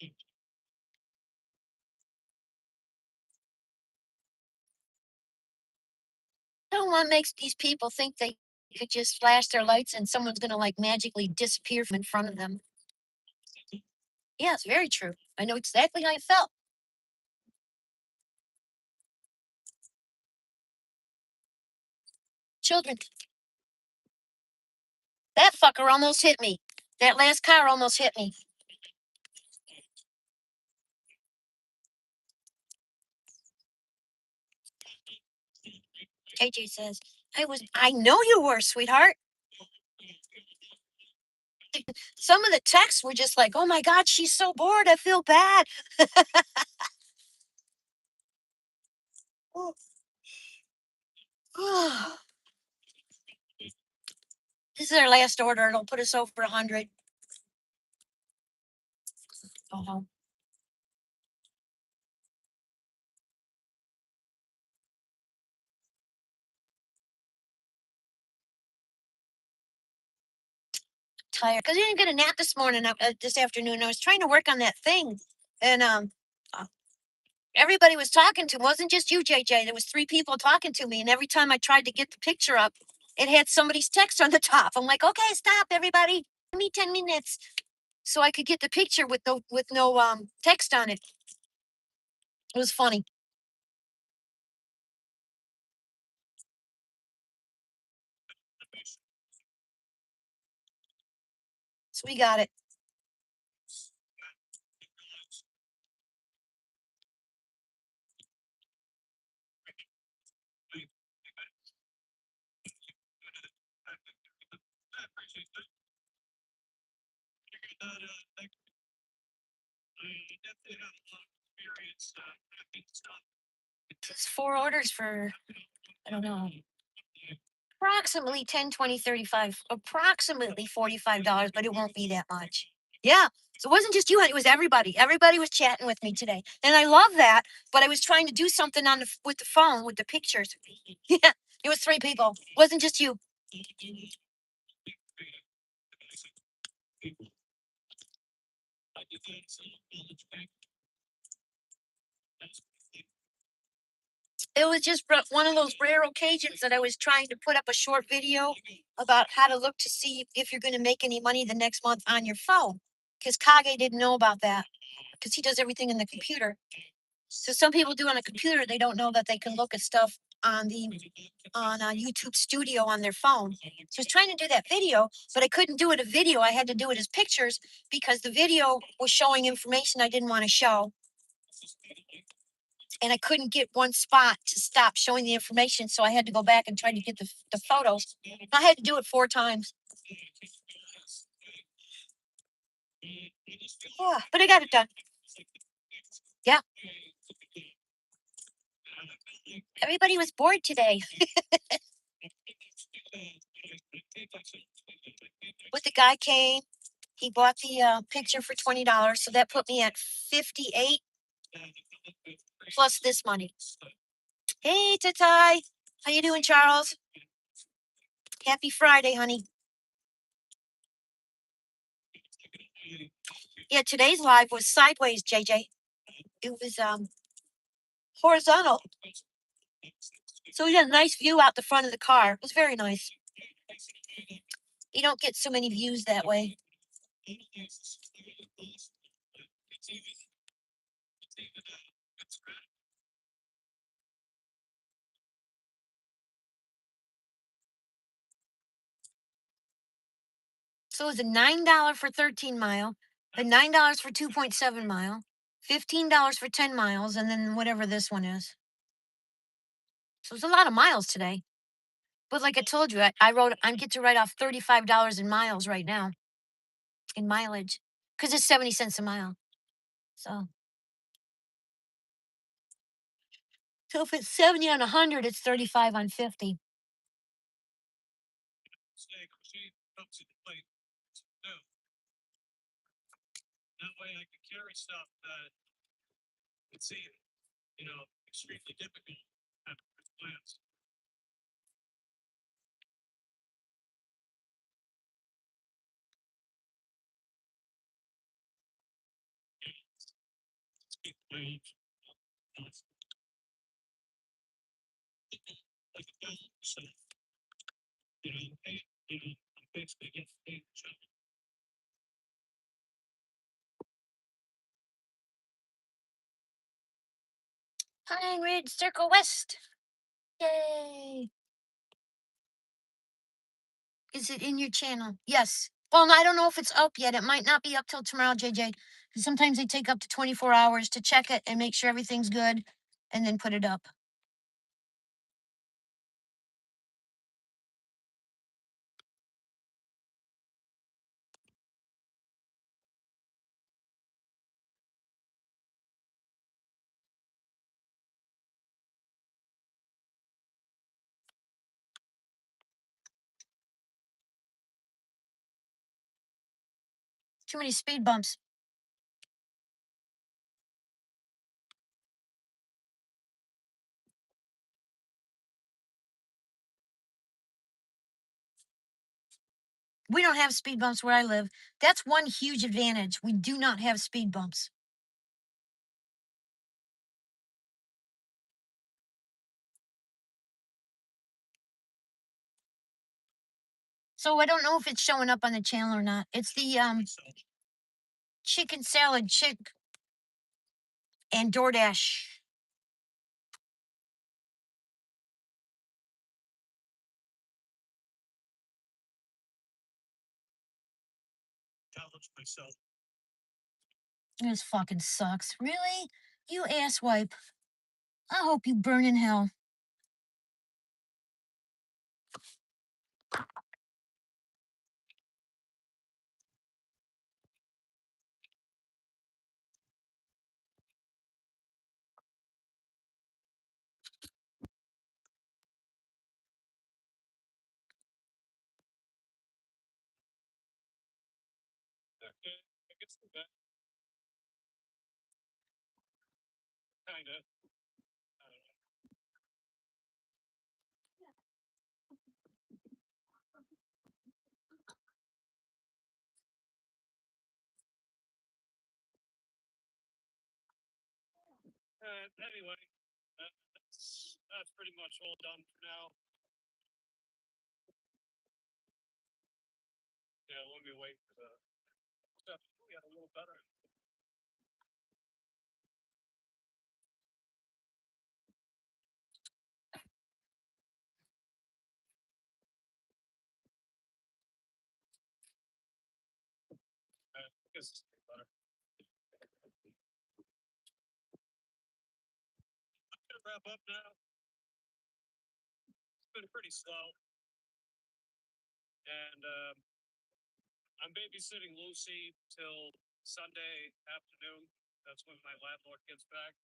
don't know what makes these people think they could just flash their lights and someone's gonna like magically disappear from in front of them. Yeah, it's very true. I know exactly how I felt. Children, that fucker almost hit me. That last car almost hit me. JJ says, I know you were, sweetheart. Some of the texts were just like, oh my God, she's so bored. I feel bad. This is our last order. It'll put us over 100. Go home. Tired because I didn't get a nap this morning, this afternoon. I was trying to work on that thing, and uh, everybody was talking to. It wasn't just you, JJ. There was three people talking to me, and every time I tried to get the picture up, it had somebody's text on the top. I'm like, okay, stop, everybody. Give me 10 minutes so I could get the picture with no text on it. It was funny. So we got it. It's 4 orders for, I don't know, approximately 10, 20, 35, approximately $45, but it won't be that much. Yeah. So it wasn't just you, honey, it was everybody. Everybody was chatting with me today. And I love that, but I was trying to do something with the phone with the pictures. Yeah. It was three people. It wasn't just you. It was just one of those rare occasions that I was trying to put up a short video about how to look to see if you're going to make any money the next month on your phone. Because Kage didn't know about that because he does everything in the computer. So some people do on a computer, they don't know that they can look at stuff on the on YouTube Studio on their phone. So I was trying to do that video, but I couldn't do it a video. I had to do it as pictures because the video was showing information I didn't want to show. And I couldn't get one spot to stop showing the information. So I had to go back and try to get the photos. I had to do it 4 times. Yeah, but I got it done. Yeah. Everybody was bored today. But the guy came. He bought the picture for $20. So that put me at 58 plus this money. Hey, Tatai. How you doing, Charles? Happy Friday, honey. Yeah, today's live was sideways, JJ. It was horizontal. So we had a nice view out the front of the car. It was very nice. You don't get so many views that way. So it was a $9 for 13 mile, a $9 for 2.7 mile, $15 for 10 miles, and then whatever this one is. So it's a lot of miles today. But like I told you, I get to write off $35 in miles right now in mileage because it's 70 cents a mile. So if it's 70 on 100, it's 35 on 50. Steak, she comes to the plate. No. That way I can carry stuff that would seem, extremely difficult at first glance. Speak language. Like a film, so, hey, I'm basically getting paid. Pine Ridge Circle West. Yay. Is it in your channel? Yes. Well, I don't know if it's up yet. It might not be up till tomorrow, JJ. Because sometimes they take up to 24 hours to check it and make sure everything's good and then put it up. Too many speed bumps. We don't have speed bumps where I live. That's one huge advantage. We do not have speed bumps. So I don't know if it's showing up on the channel or not. It's the chicken salad chick and DoorDash. Challenge myself. This fucking sucks. Really? You asswipe. I hope you burn in hell. Okay, I guess the best. Kinda. I don't know. Anyway, that's pretty much all done for now. Yeah, let me wait for the stuff to get a little better. I guess it's better. I'm gonna wrap up now. It's been pretty slow, and I'm babysitting Lucy till Sunday afternoon. That's when my landlord gets back.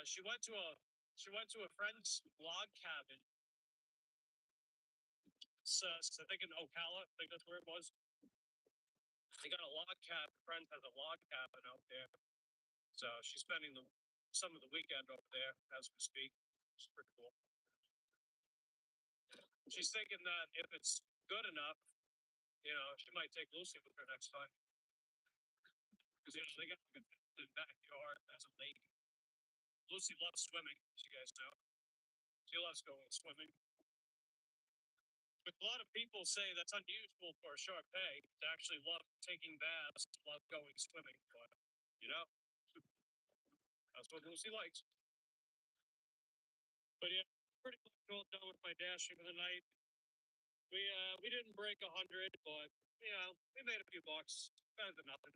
She went to a friend's log cabin. So I think in Ocala, I think that's where it was. They got a log cabin. A friend has a log cabin out there, so she's spending the some of the weekend over there as we speak. It's pretty cool. She's thinking that if it's good enough, she might take Lucy with her next time. Because they got like a backyard as a lake. Lucy loves swimming, as you guys know. She loves going swimming. But a lot of people say that's unusual for a Shar Pei to actually love taking baths, to love going swimming. But, that's what Lucy likes. But yeah, pretty much all done with my dashing for the night. We didn't break 100, but we made a few bucks. Better than nothing.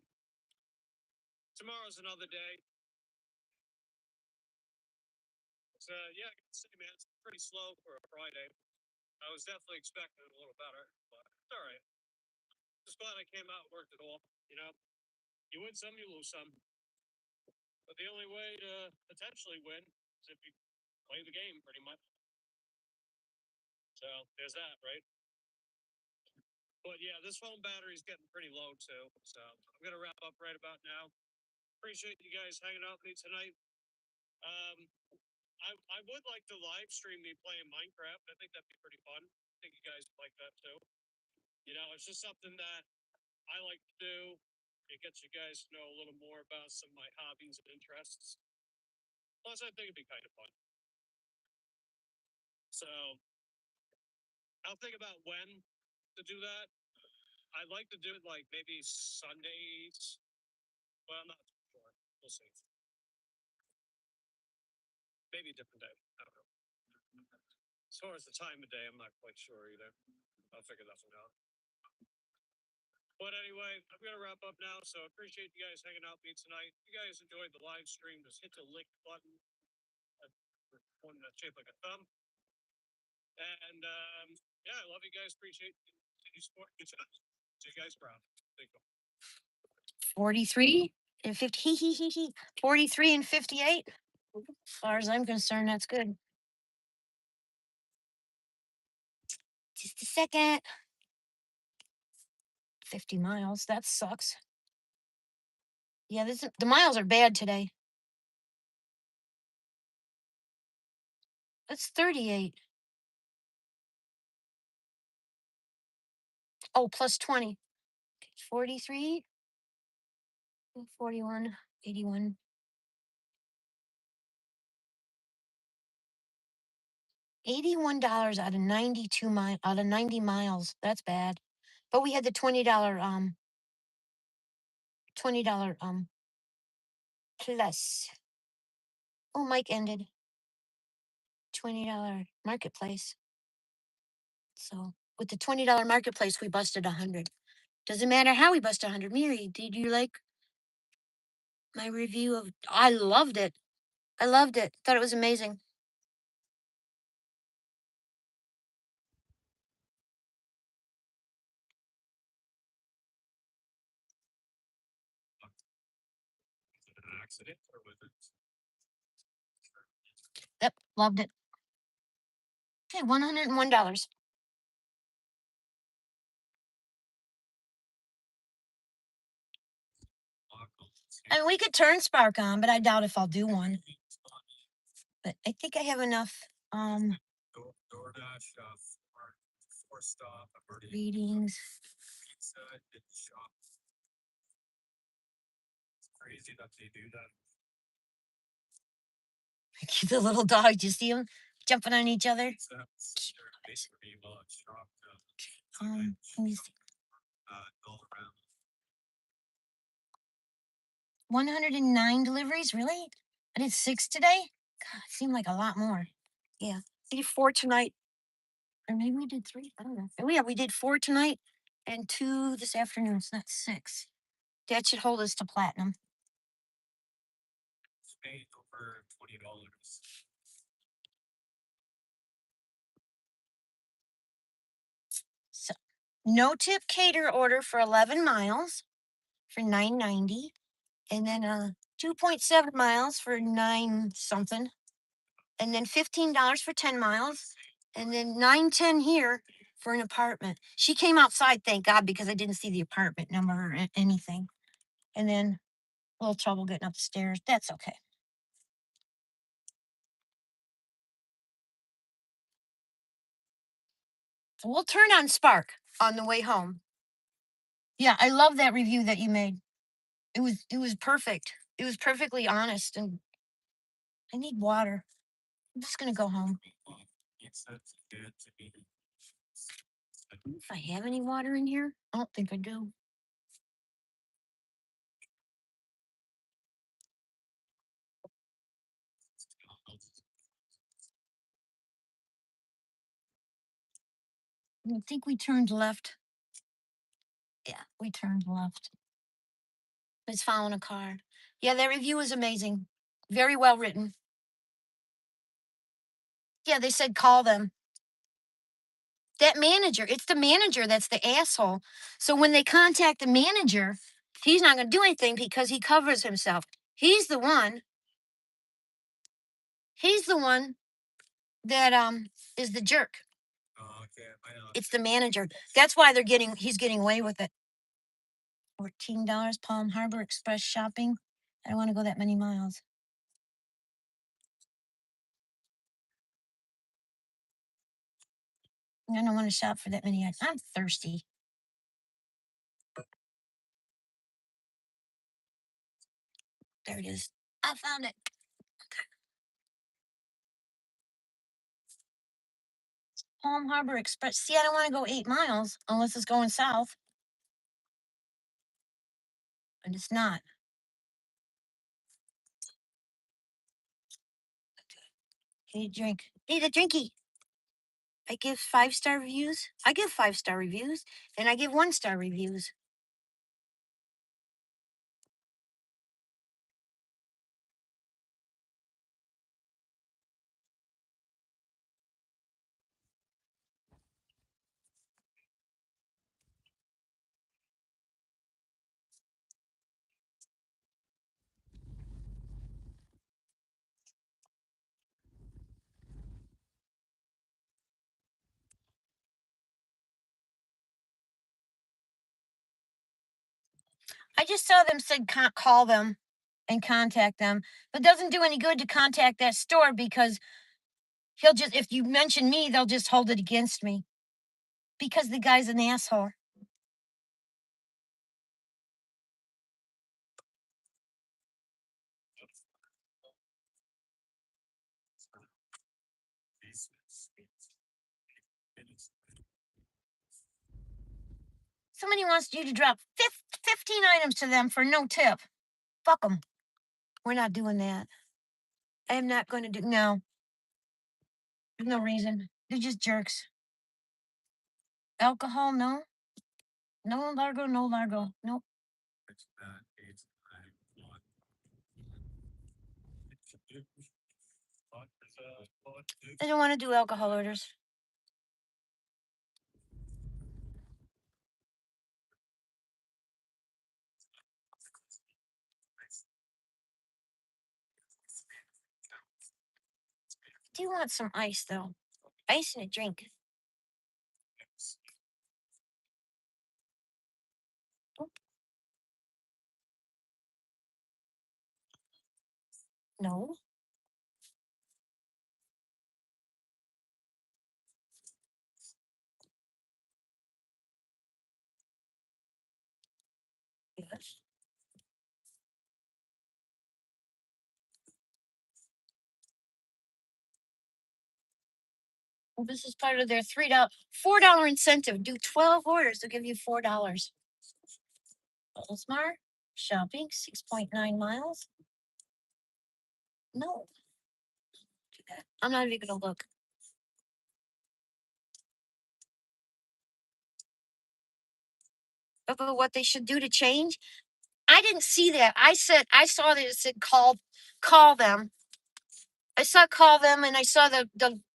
Tomorrow's another day. So yeah, I gotta say, man, it's pretty slow for a Friday. I was definitely expecting it a little better, but it's all right. Just glad I came out and worked it all. You win some, you lose some. But the only way to potentially win is if you play the game, pretty much. So there's that, right? But yeah, this phone battery's getting pretty low too. So I'm gonna wrap up right about now. Appreciate you guys hanging out with me tonight. I would like to live stream me playing Minecraft. I think that'd be pretty fun. I think you guys would like that too. It's just something that I like to do. It gets you guys to know a little more about some of my hobbies and interests. Plus, I think it'd be kind of fun. So I'll think about when to do that. I'd like to do it like maybe Sundays. Well, I'm not too sure. We'll see. Maybe a different day. I don't know. As far as the time of day, I'm not quite sure either. I'll figure that one out. But anyway, I'm going to wrap up now. So I appreciate you guys hanging out with me tonight. If you guys enjoyed the live stream, just hit the like button. One that's shaped like a thumb. And yeah, I love you guys. Appreciate you support. Good job. See you guys proud. Thank you. 43 and 50. 43 and 58. As far as I'm concerned, that's good. Just a second. 50 miles. That sucks. Yeah, the miles are bad today. That's 38. Oh, plus 20. 43, 41, 81. $81 out of 90 miles. That's bad. But we had the $20 plus. Oh, Mike ended. $20 marketplace. So with the $20 marketplace, we busted 100. Doesn't matter how we bust 100. Mary, did you like my review of? I loved it. I loved it. Thought it was amazing. An accident or was it? Yep, loved it. Okay, $101. I mean, we could turn Spark on, but I doubt if I'll do one. But I think I have enough DoorDash for stop. readings. Pizza in the shop. It's crazy that they do that. The little dog, do you see them jumping on each other? Let me see. All around. 109 deliveries, really? I did 6 today? God, it seemed like a lot more. Yeah, we did 4 tonight. Or maybe we did 3. I don't know. Oh, yeah, we did 4 tonight and 2 this afternoon. So that's 6. That should hold us to platinum. Paid over $20. So no tip cater order for 11 miles for $9.90. And then 2.7 miles for 9 something. And then $15 for 10 miles. And then $9.10 here for an apartment. She came outside, thank God, because I didn't see the apartment number or anything. And then a little trouble getting up the stairs. That's okay. We'll turn on Spark on the way home. Yeah, I love that review that you made. It was perfect. It was perfectly honest, and I need water. I'm just gonna go home. If I have any water in here, I don't think I do. I think we turned left. Yeah, we turned left. It's following a car. Yeah, that review was amazing. Very well written. Yeah, they said call them. That manager, it's the manager that's the asshole. So when they contact the manager, he's not going to do anything because he covers himself. He's the one. He's the one that is the jerk. It's the manager. That's why he's getting away with it. $14 Palm Harbor Express shopping. I don't want to go that many miles. I don't want to shop for that many. I'm thirsty. There it is. I found it. Palm Harbor Express. See, I don't want to go 8 miles unless it's going south. And it's not. Need a drink. Need a drinky. I give 5-star reviews. I give 5-star reviews. And I give 1-star reviews. I just saw them said call them and contact them. But it doesn't do any good to contact that store because he'll just, if you mention me, they'll just hold it against me. Because the guy's an asshole. Somebody wants you to drop 15 items to them for no tip. Fuck them. We're not doing that. I am not going to do, no. There's no reason. They're just jerks. Alcohol, no. No Largo, no Largo. Nope. I don't want to do alcohol orders. Do you want some ice though? Ice and a drink. Oh, no. Yes. Well, this is part of their $4 incentive. Do 12 orders, they'll give you $4. Smart shopping, 6.9 miles. No. Do that. I'm not even gonna look. But what they should do to change? I didn't see that. I saw that it said call them. I saw call them and I saw the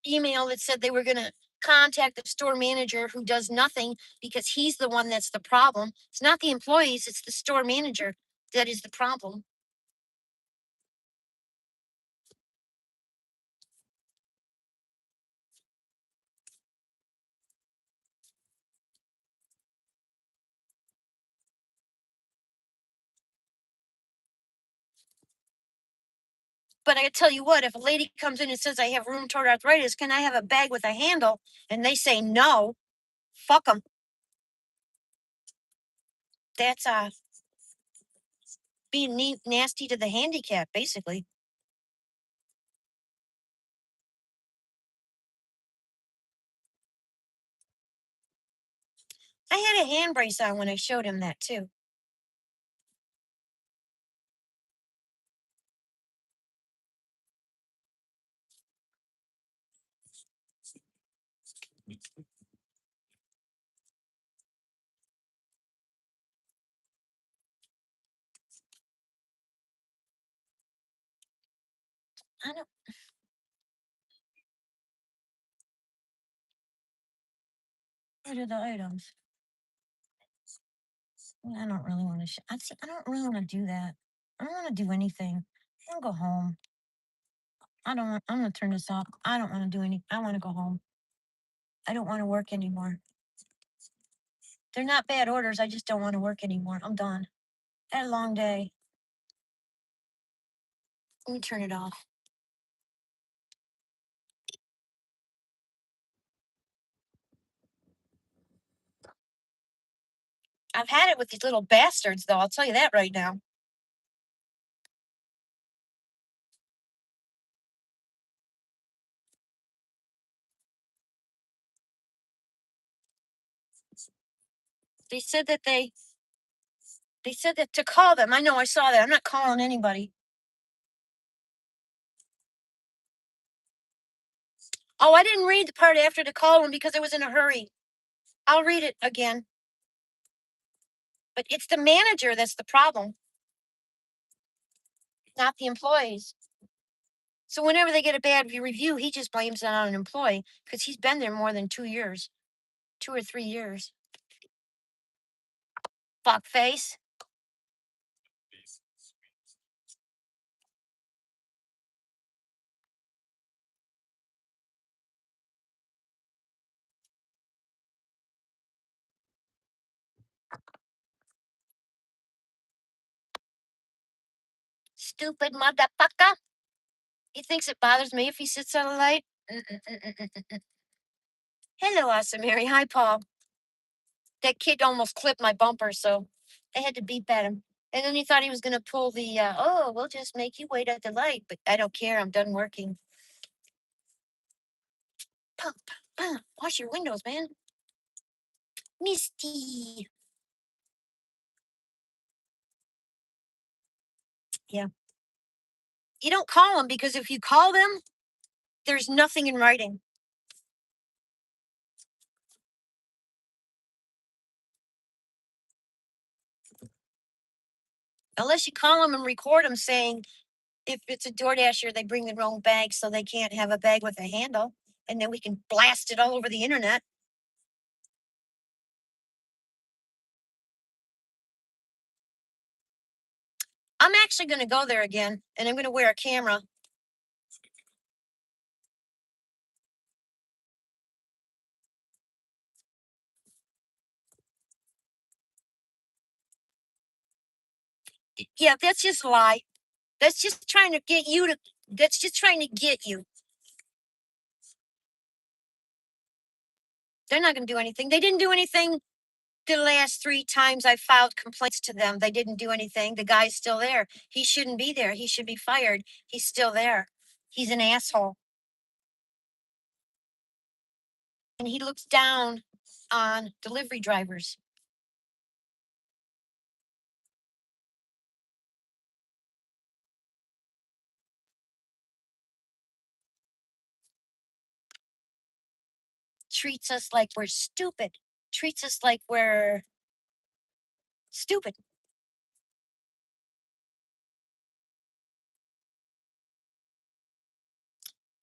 email that said they were gonna contact the store manager who does nothing because he's the one that's the problem. It's not the employees, it's the store manager that is the problem. But I tell you what, if a lady comes in and says I have rheumatoid arthritis, can I have a bag with a handle? And they say no, Fuck them. That's being nasty to the handicap, basically. I had a hand brace on when I showed him that too. I don't. What are the items? I don't really want to. I don't really want to do that. I don't want to do anything. I want to go home. I don't want. I'm gonna turn this off. I don't want to do any. I want to go home. I don't want to work anymore. They're not bad orders. I just don't want to work anymore. I'm done. I had a long day. Let me turn it off. I've had it with these little bastards, though. I'll tell you that right now. They said that they said that to call them. I know. I saw that. I'm not calling anybody. Oh, I didn't read the part after to call them because I was in a hurry. I'll read it again. But it's the manager that's the problem, not the employees. So whenever they get a bad review, he just blames it on an employee because he's been there more than 2 years, 2 or 3 years. Fuck face. Stupid motherfucker. He thinks it bothers me if he sits on a light. Hello, awesome Mary. Hi, Paul. That kid almost clipped my bumper, so I had to beep at him. And then he thought he was going to pull the, oh, we'll just make you wait at the light. But I don't care. I'm done working. Pump, pump. Wash your windows, man. Misty. Yeah. You don't call them because if you call them, there's nothing in writing. Unless you call them and record them saying, if it's a DoorDasher, they bring the wrong bag so they can't have a bag with a handle. And then we can blast it all over the internet. I'm actually going to go there again and I'm going to wear a camera. Yeah, that's just a lie. That's just trying to get you to, that's just trying to get you. They're not going to do anything. They didn't do anything the last 3 times I filed complaints to them. They didn't do anything. The guy's still there. He shouldn't be there. He should be fired. He's still there. He's an asshole. And he looks down on delivery drivers. Treats us like we're stupid. Treats us like we're stupid.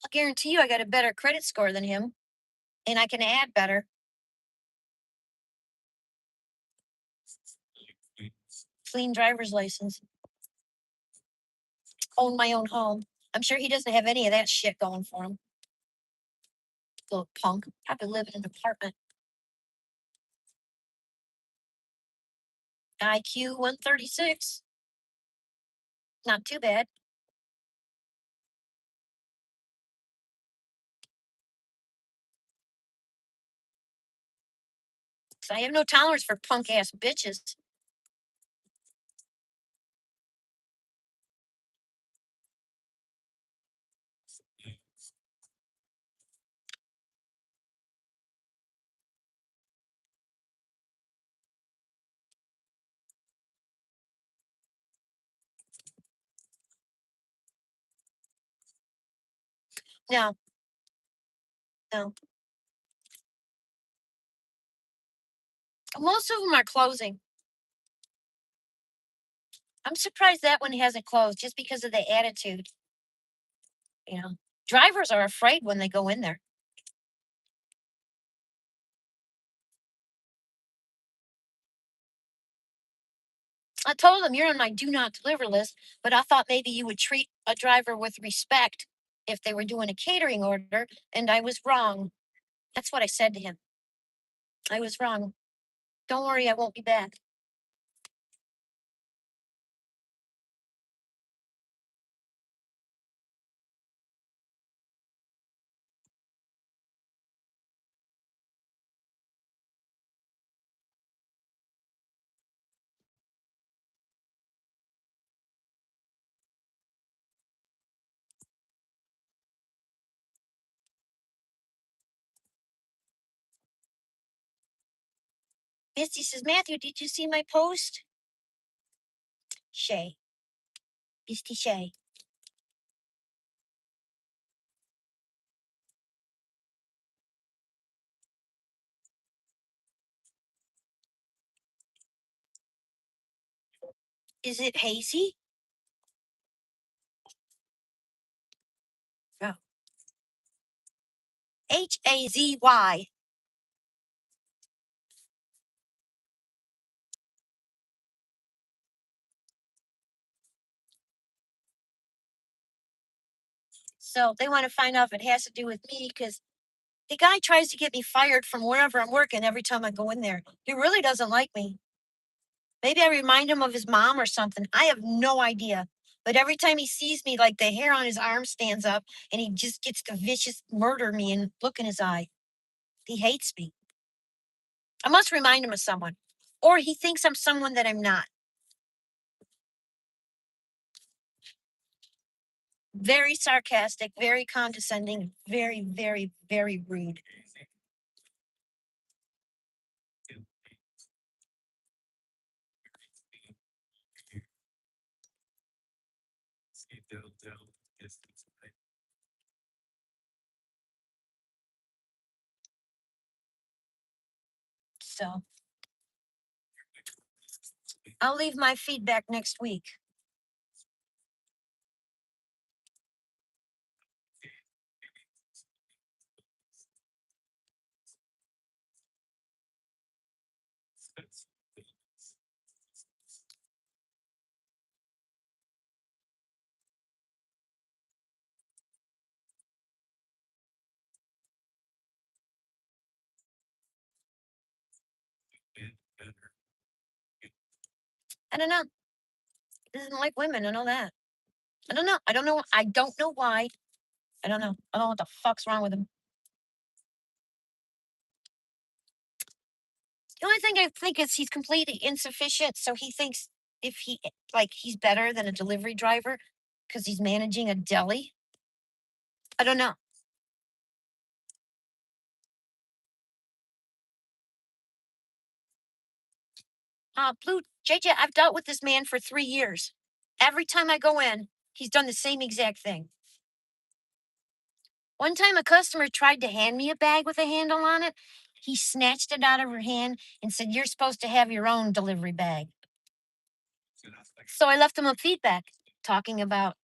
I'll guarantee you I got a better credit score than him. And I can add better. Clean driver's license. Own my own home. I'm sure he doesn't have any of that shit going for him. Little punk. Probably live in an apartment. IQ 136. Not too bad. So I have no tolerance for punk ass bitches. No, no. Most of them are closing. I'm surprised that one hasn't closed just because of the attitude. You know, drivers are afraid when they go in there. I told them you're on my do not deliver list, but I thought maybe you would treat a driver with respect if they were doing a catering order, and I was wrong. That's what I said to him. I was wrong. Don't worry, I won't be back. Misty says, Matthew, did you see my post? Shay. Misty Shay. Is it hazy? Oh. Hazy. So they want to find out if it has to do with me because the guy tries to get me fired from wherever I'm working every time I go in there. He really doesn't like me. Maybe I remind him of his mom or something. I have no idea. But every time he sees me, like the hair on his arm stands up and he just gets to vicious murder me and look in his eye. He hates me. I must remind him of someone. Or he thinks I'm someone that I'm not. Very sarcastic, very condescending, very, very, very rude. So I'll leave my feedback next week. I don't know. He doesn't like women. I know that. I don't know. I don't know. I don't know why. I don't know. I don't know what the fuck's wrong with him. The only thing I think is he's completely insufficient. So he thinks if he like he's better than a delivery driver because he's managing a deli. I don't know. Blue JJ, I've dealt with this man for 3 years. Every time I go in, he's done the same exact thing. One time, a customer tried to hand me a bag with a handle on it. He snatched it out of her hand and said, "You're supposed to have your own delivery bag." So I left him a feedback talking about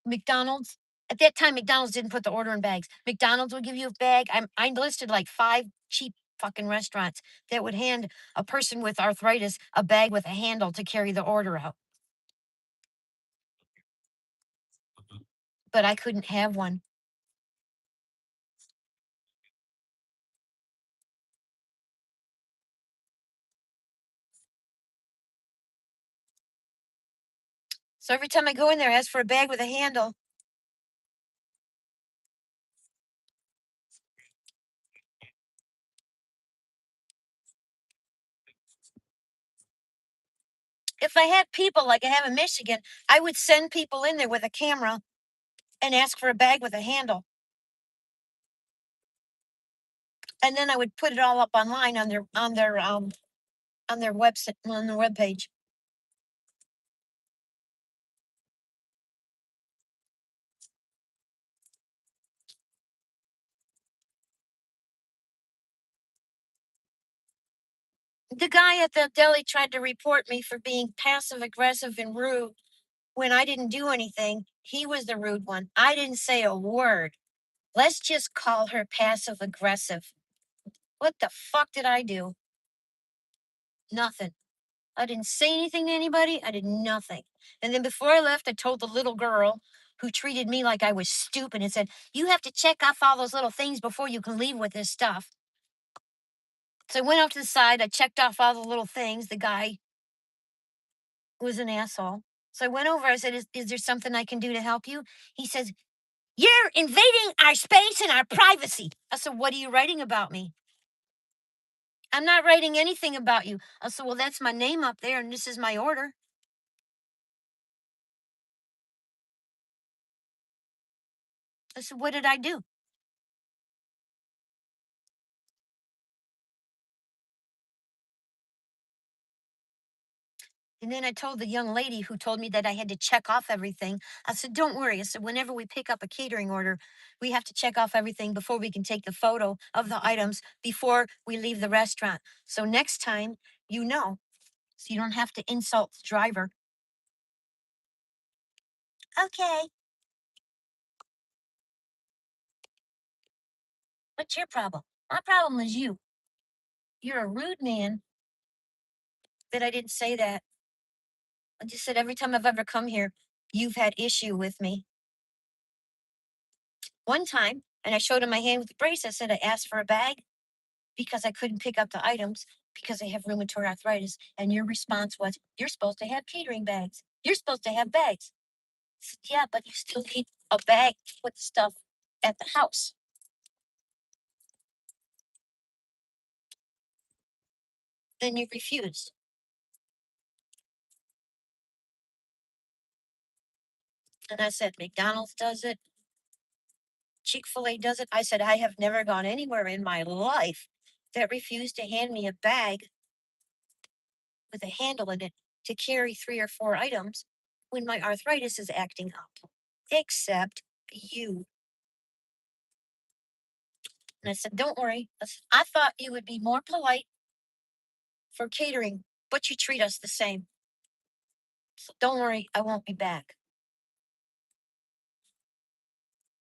McDonald's. At that time, McDonald's didn't put the order in bags. McDonald's would give you a bag. I listed like 5 cheap fucking restaurants that would hand a person with arthritis a bag with a handle to carry the order out. But I couldn't have one. So every time I go in there, I ask for a bag with a handle. If I had people like I have in Michigan, I would send people in there with a camera and ask for a bag with a handle. And then I would put it all up online on their website, on their webpage. The guy at the deli tried to report me for being passive aggressive and rude when I didn't do anything. He was the rude one. I didn't say a word. Let's just call her passive aggressive. What the fuck did I do? Nothing. I didn't say anything to anybody. I did nothing. And then before I left, I told the little girl who treated me like I was stupid and said, "You have to check off all those little things before you can leave with this stuff." So I went off to the side. I checked off all the little things. The guy was an asshole. So I went over. I said, is there something I can do to help you? He says, "You're invading our space and our privacy." I said, "What are you writing about me?" "I'm not writing anything about you." I said, "Well, that's my name up there and this is my order." I said, "What did I do?" And then I told the young lady who told me that I had to check off everything. I said, "Don't worry." I said, "Whenever we pick up a catering order, we have to check off everything before we can take the photo of the items before we leave the restaurant. So next time, you know, so you don't have to insult the driver." "Okay. What's your problem?" "My problem is you. You're a rude man." That I didn't say that. I just said every time I've ever come here, you've had issue with me. One time, and I showed him my hand with the brace, I said I asked for a bag because I couldn't pick up the items because I have rheumatoid arthritis. And your response was, "You're supposed to have catering bags. You're supposed to have bags." I said, "Yeah, but you still need a bag to put the stuff at the house." Then you refused. And I said, McDonald's does it, Chick-fil-A does it. I said, I have never gone anywhere in my life that refused to hand me a bag with a handle in it to carry 3 or 4 items when my arthritis is acting up, except you. And I said, "Don't worry." I said, "I thought you would be more polite for catering, but you treat us the same. So don't worry, I won't be back."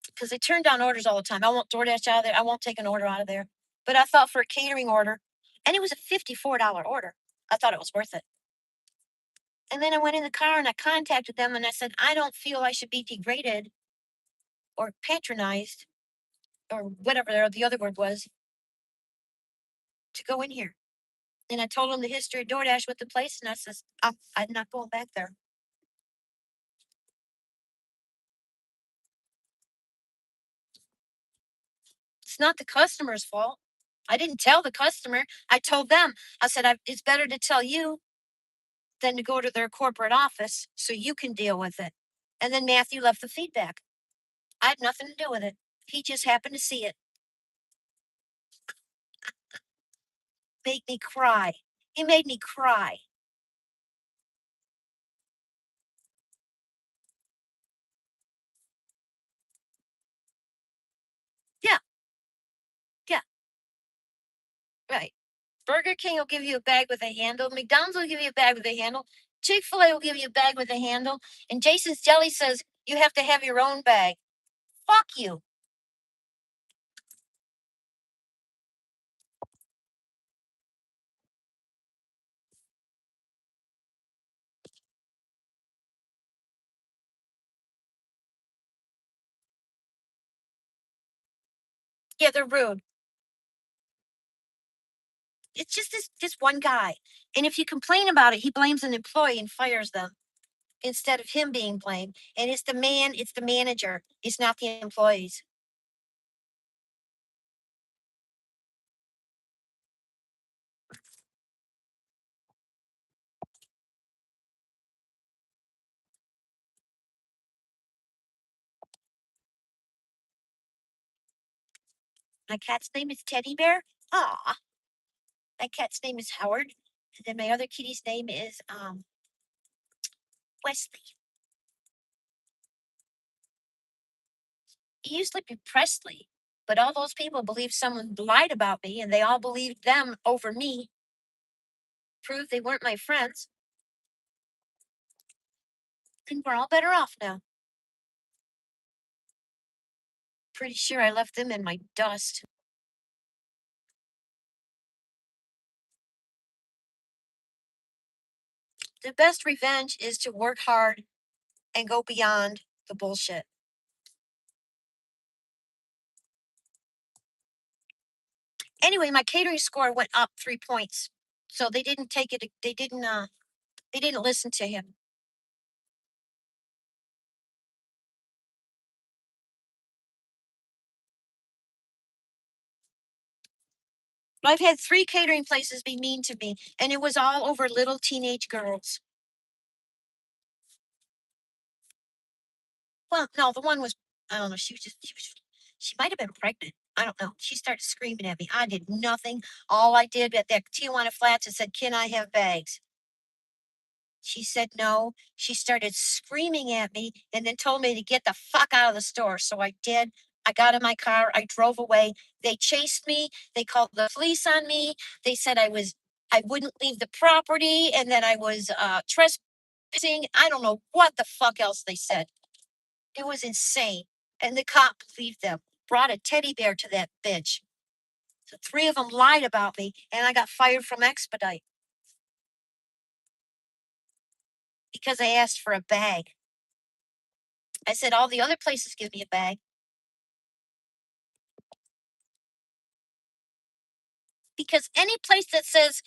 Because they turn down orders all the time. I won't DoorDash out of there. I won't take an order out of there. But I thought for a catering order, and it was a $54 order, I thought it was worth it. And then I went in the car and I contacted them and I said, "I don't feel I should be degraded or patronized or whatever the other word was to go in here." And I told them the history of DoorDash with the place, and I says, I'm not going back there. It's not the customer's fault. I didn't tell the customer. I told them. I said, it's better to tell you than to go to their corporate office so you can deal with it. And then Matthew left the feedback. I had nothing to do with it. He just happened to see it. Make me cry. He made me cry. Yeah, yeah, right. Burger King will give you a bag with a handle. McDonald's will give you a bag with a handle. Chick-fil-A will give you a bag with a handle. And Jason's Jelly says you have to have your own bag. Fuck you. Yeah, they're rude. It's just this one guy. And if you complain about it, he blames an employee and fires them instead of him being blamed. And it's the manager. It's not the employees. My cat's name is Teddy Bear. Ah, my cat's name is Howard. And then my other kitty's name is Wesley. It used to be Presley, but all those people believed someone lied about me, and they all believed them over me. Proved they weren't my friends. And we're all better off now. Pretty sure I left them in my dust. The best revenge is to work hard and go beyond the bullshit. Anyway, my catering score went up 3 points. So they didn't take it, they didn't listen to him. I've had 3 catering places be mean to me, and it was all over little teenage girls. Well, no, the one was, I don't know, she might have been pregnant. I don't know. She started screaming at me. I did nothing. All I did at that Tijuana Flats is said, "Can I have bags?" She said no. She started screaming at me and then told me to get the fuck out of the store. So I did. I got in my car. I drove away. They chased me. They called the police on me. They said I wouldn't leave the property and that I was trespassing. I don't know what the fuck else they said. It was insane. And the cop believed them, brought a teddy bear to that bitch. So 3 of them lied about me and I got fired from Expedite because I asked for a bag. I said, all the other places give me a bag. Because any place that says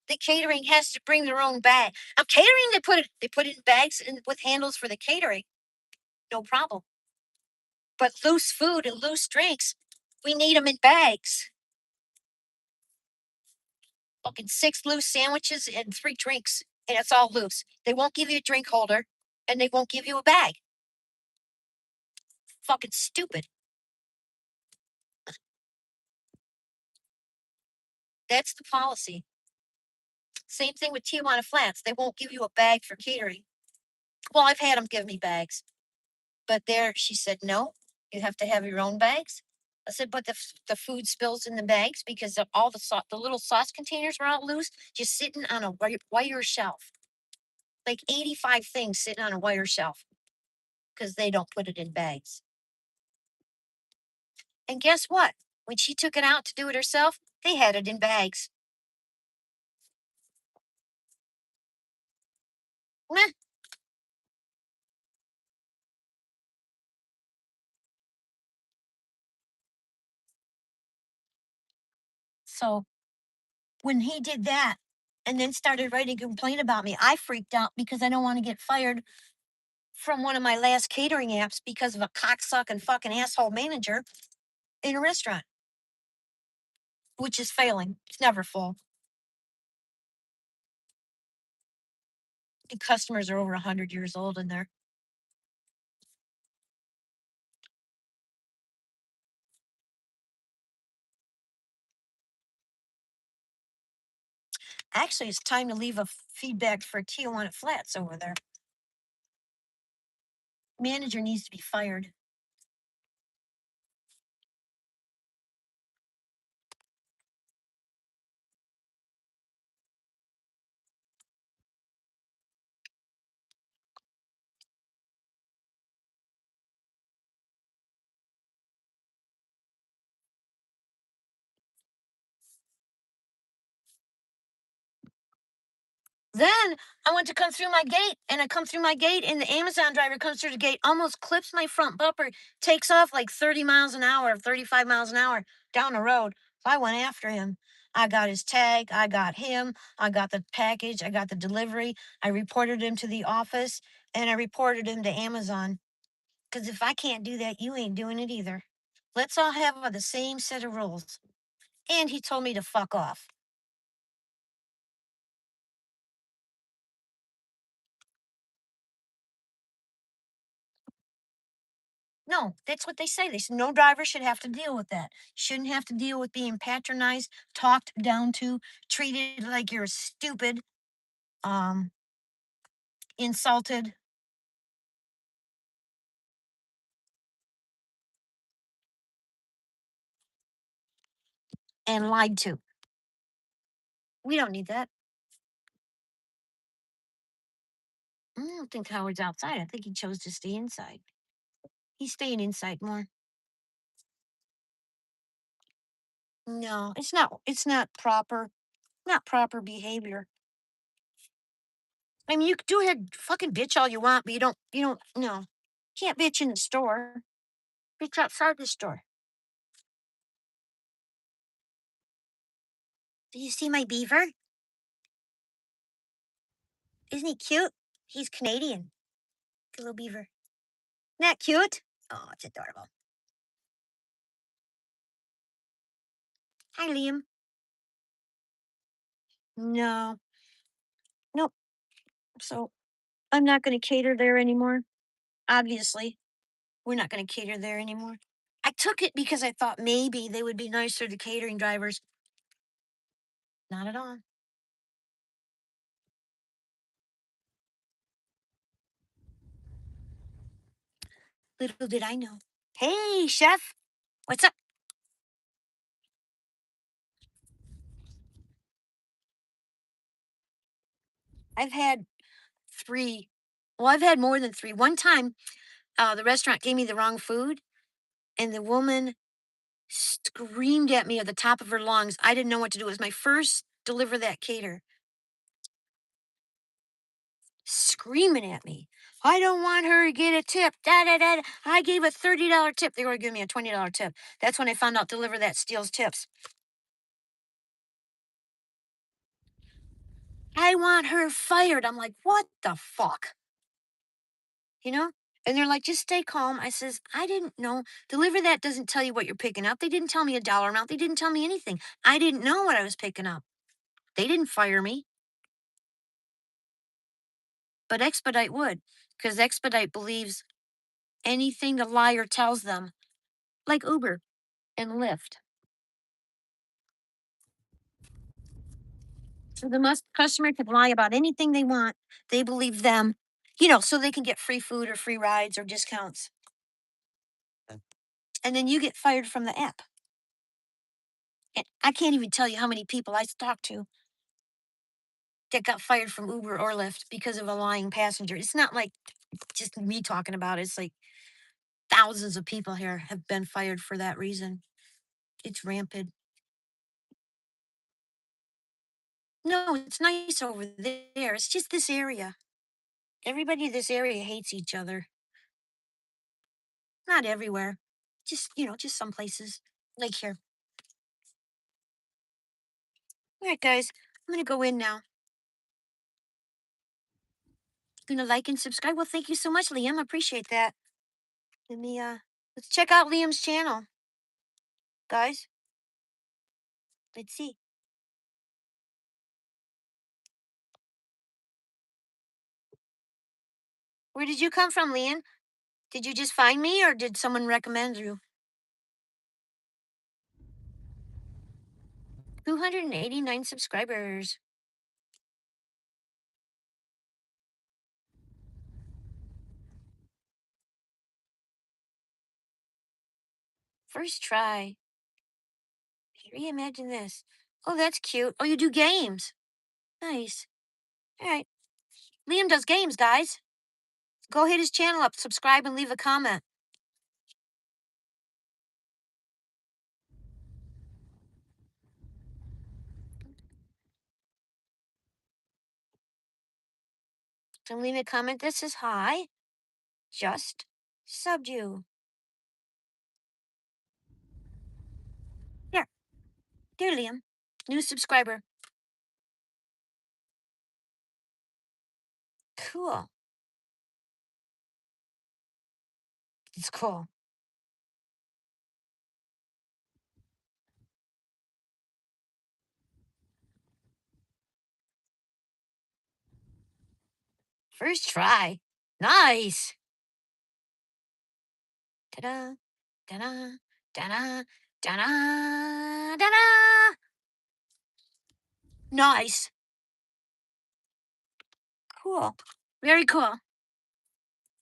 the catering has to bring their own bag. Now catering, they put it in bags and with handles for the catering. No problem. But loose food and loose drinks, we need them in bags. Fucking 6 loose sandwiches and 3 drinks, and it's all loose. They won't give you a drink holder, and they won't give you a bag. Fucking stupid. That's the policy. Same thing with Tijuana Flats. They won't give you a bag for catering. Well, I've had them give me bags. But there, she said, no, you have to have your own bags. I said, but the food spills in the bags because of all the little sauce containers were all loose, just sitting on a wire shelf. Like 85 things sitting on a wire shelf because they don't put it in bags. And guess what? When she took it out to do it herself, they had it in bags. Meh. So when he did that and then started writing a complaint about me, I freaked out because I don't want to get fired from one of my last catering apps because of a cocksucking fucking asshole manager in a restaurant, which is failing. It's never full. And customers are over 100 years old in there. Actually, it's time to leave a feedback for Tijuana Flats over there. Manager needs to be fired. Then I went to come through my gate, and I come through my gate, and the Amazon driver comes through the gate, almost clips my front bumper, takes off like 30 miles an hour, 35 miles an hour down the road. So I went after him. I got his tag. I got him. I got the package. I got the delivery. I reported him to the office, and I reported him to Amazon. Because if I can't do that, you ain't doing it either. Let's all have the same set of rules. And he told me to fuck off. No, that's what they say. They said no driver should have to deal with that. Shouldn't have to deal with being patronized, talked down to, treated like you're stupid, um, insulted. And lied to. We don't need that. I don't think Howard's outside. I think he chose to stay inside. He's staying inside more. No, it's not. It's not proper. Not proper behavior. I mean, you could do ahead, fucking bitch all you want, but you don't. You don't. No, can't bitch in the store. Bitch outside the store. Do you see my beaver? Isn't he cute? He's Canadian. The little beaver. Isn't that cute? Oh, it's adorable. Hi, Liam. No, nope. So I'm not going to cater there anymore. Obviously, we're not going to cater there anymore. I took it because I thought maybe they would be nicer to catering drivers. Not at all. Little did I know. Hey, chef. What's up? I've had three. Well, I've had more than three. One time, the restaurant gave me the wrong food, and the woman screamed at me at the top of her lungs. I didn't know what to do. It was my first deliver that cater. Screaming at me. I don't want her to get a tip. Da da da. I gave a $30 tip. They were giving me a $20 tip. That's when I found out deliver that steals tips. I want her fired. I'm like, what the fuck? You know? And they're like, just stay calm. I says, I didn't know. Deliver that doesn't tell you what you're picking up. They didn't tell me a dollar amount. They didn't tell me anything. I didn't know what I was picking up. They didn't fire me, but Expedite would, because Expedite believes anything the liar tells them, like Uber and Lyft. So the customer can lie about anything they want. They believe them, so they can get free food or free rides or discounts. And then you get fired from the app. And I can't even tell you how many people I talked to that got fired from Uber or Lyft because of a lying passenger. It's not like just me talking about it. It's like thousands of people here have been fired for that reason. It's rampant. No, it's nice over there. It's just this area. Everybody in this area hates each other. Not everywhere. Just some places. Like here. All right, guys. I'm gonna go in now. Gonna like and subscribe. Well, thank you so much, Liam. I appreciate that. Let me let's check out Liam's channel, guys. Let's see. Where did you come from, Liam? Did you just find me or did someone recommend you? 289 subscribers. First try. Reimagine this. Oh, that's cute. Oh, you do games. Nice. All right. Liam does games, guys. Go hit his channel up, subscribe, and leave a comment. So leave a comment that says hi. Just subbed you. Here, dear Liam, new subscriber. Cool. It's cool. First try. Nice. Ta-da, ta-da, ta-da, ta-da, ta-da. Nice. Cool. Very cool.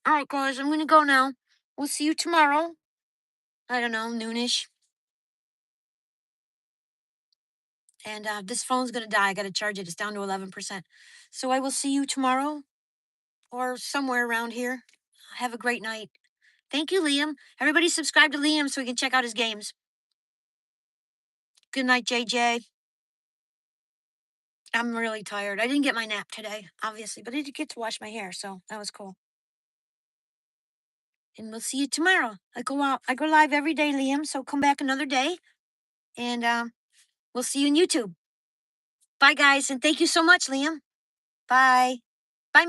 All right, guys, I'm gonna go now. We'll see you tomorrow. I don't know, noonish. And this phone's gonna die. I gotta charge it. It's down to 11%. So I will see you tomorrow or somewhere around here. Have a great night. Thank you, Liam. Everybody subscribe to Liam so we can check out his games. Good night, JJ. I'm really tired. I didn't get my nap today, obviously, but I did get to wash my hair, so that was cool. And we'll see you tomorrow. I go live every day, Liam, so come back another day. And we'll see you on YouTube. Bye, guys, and thank you so much, Liam. Bye.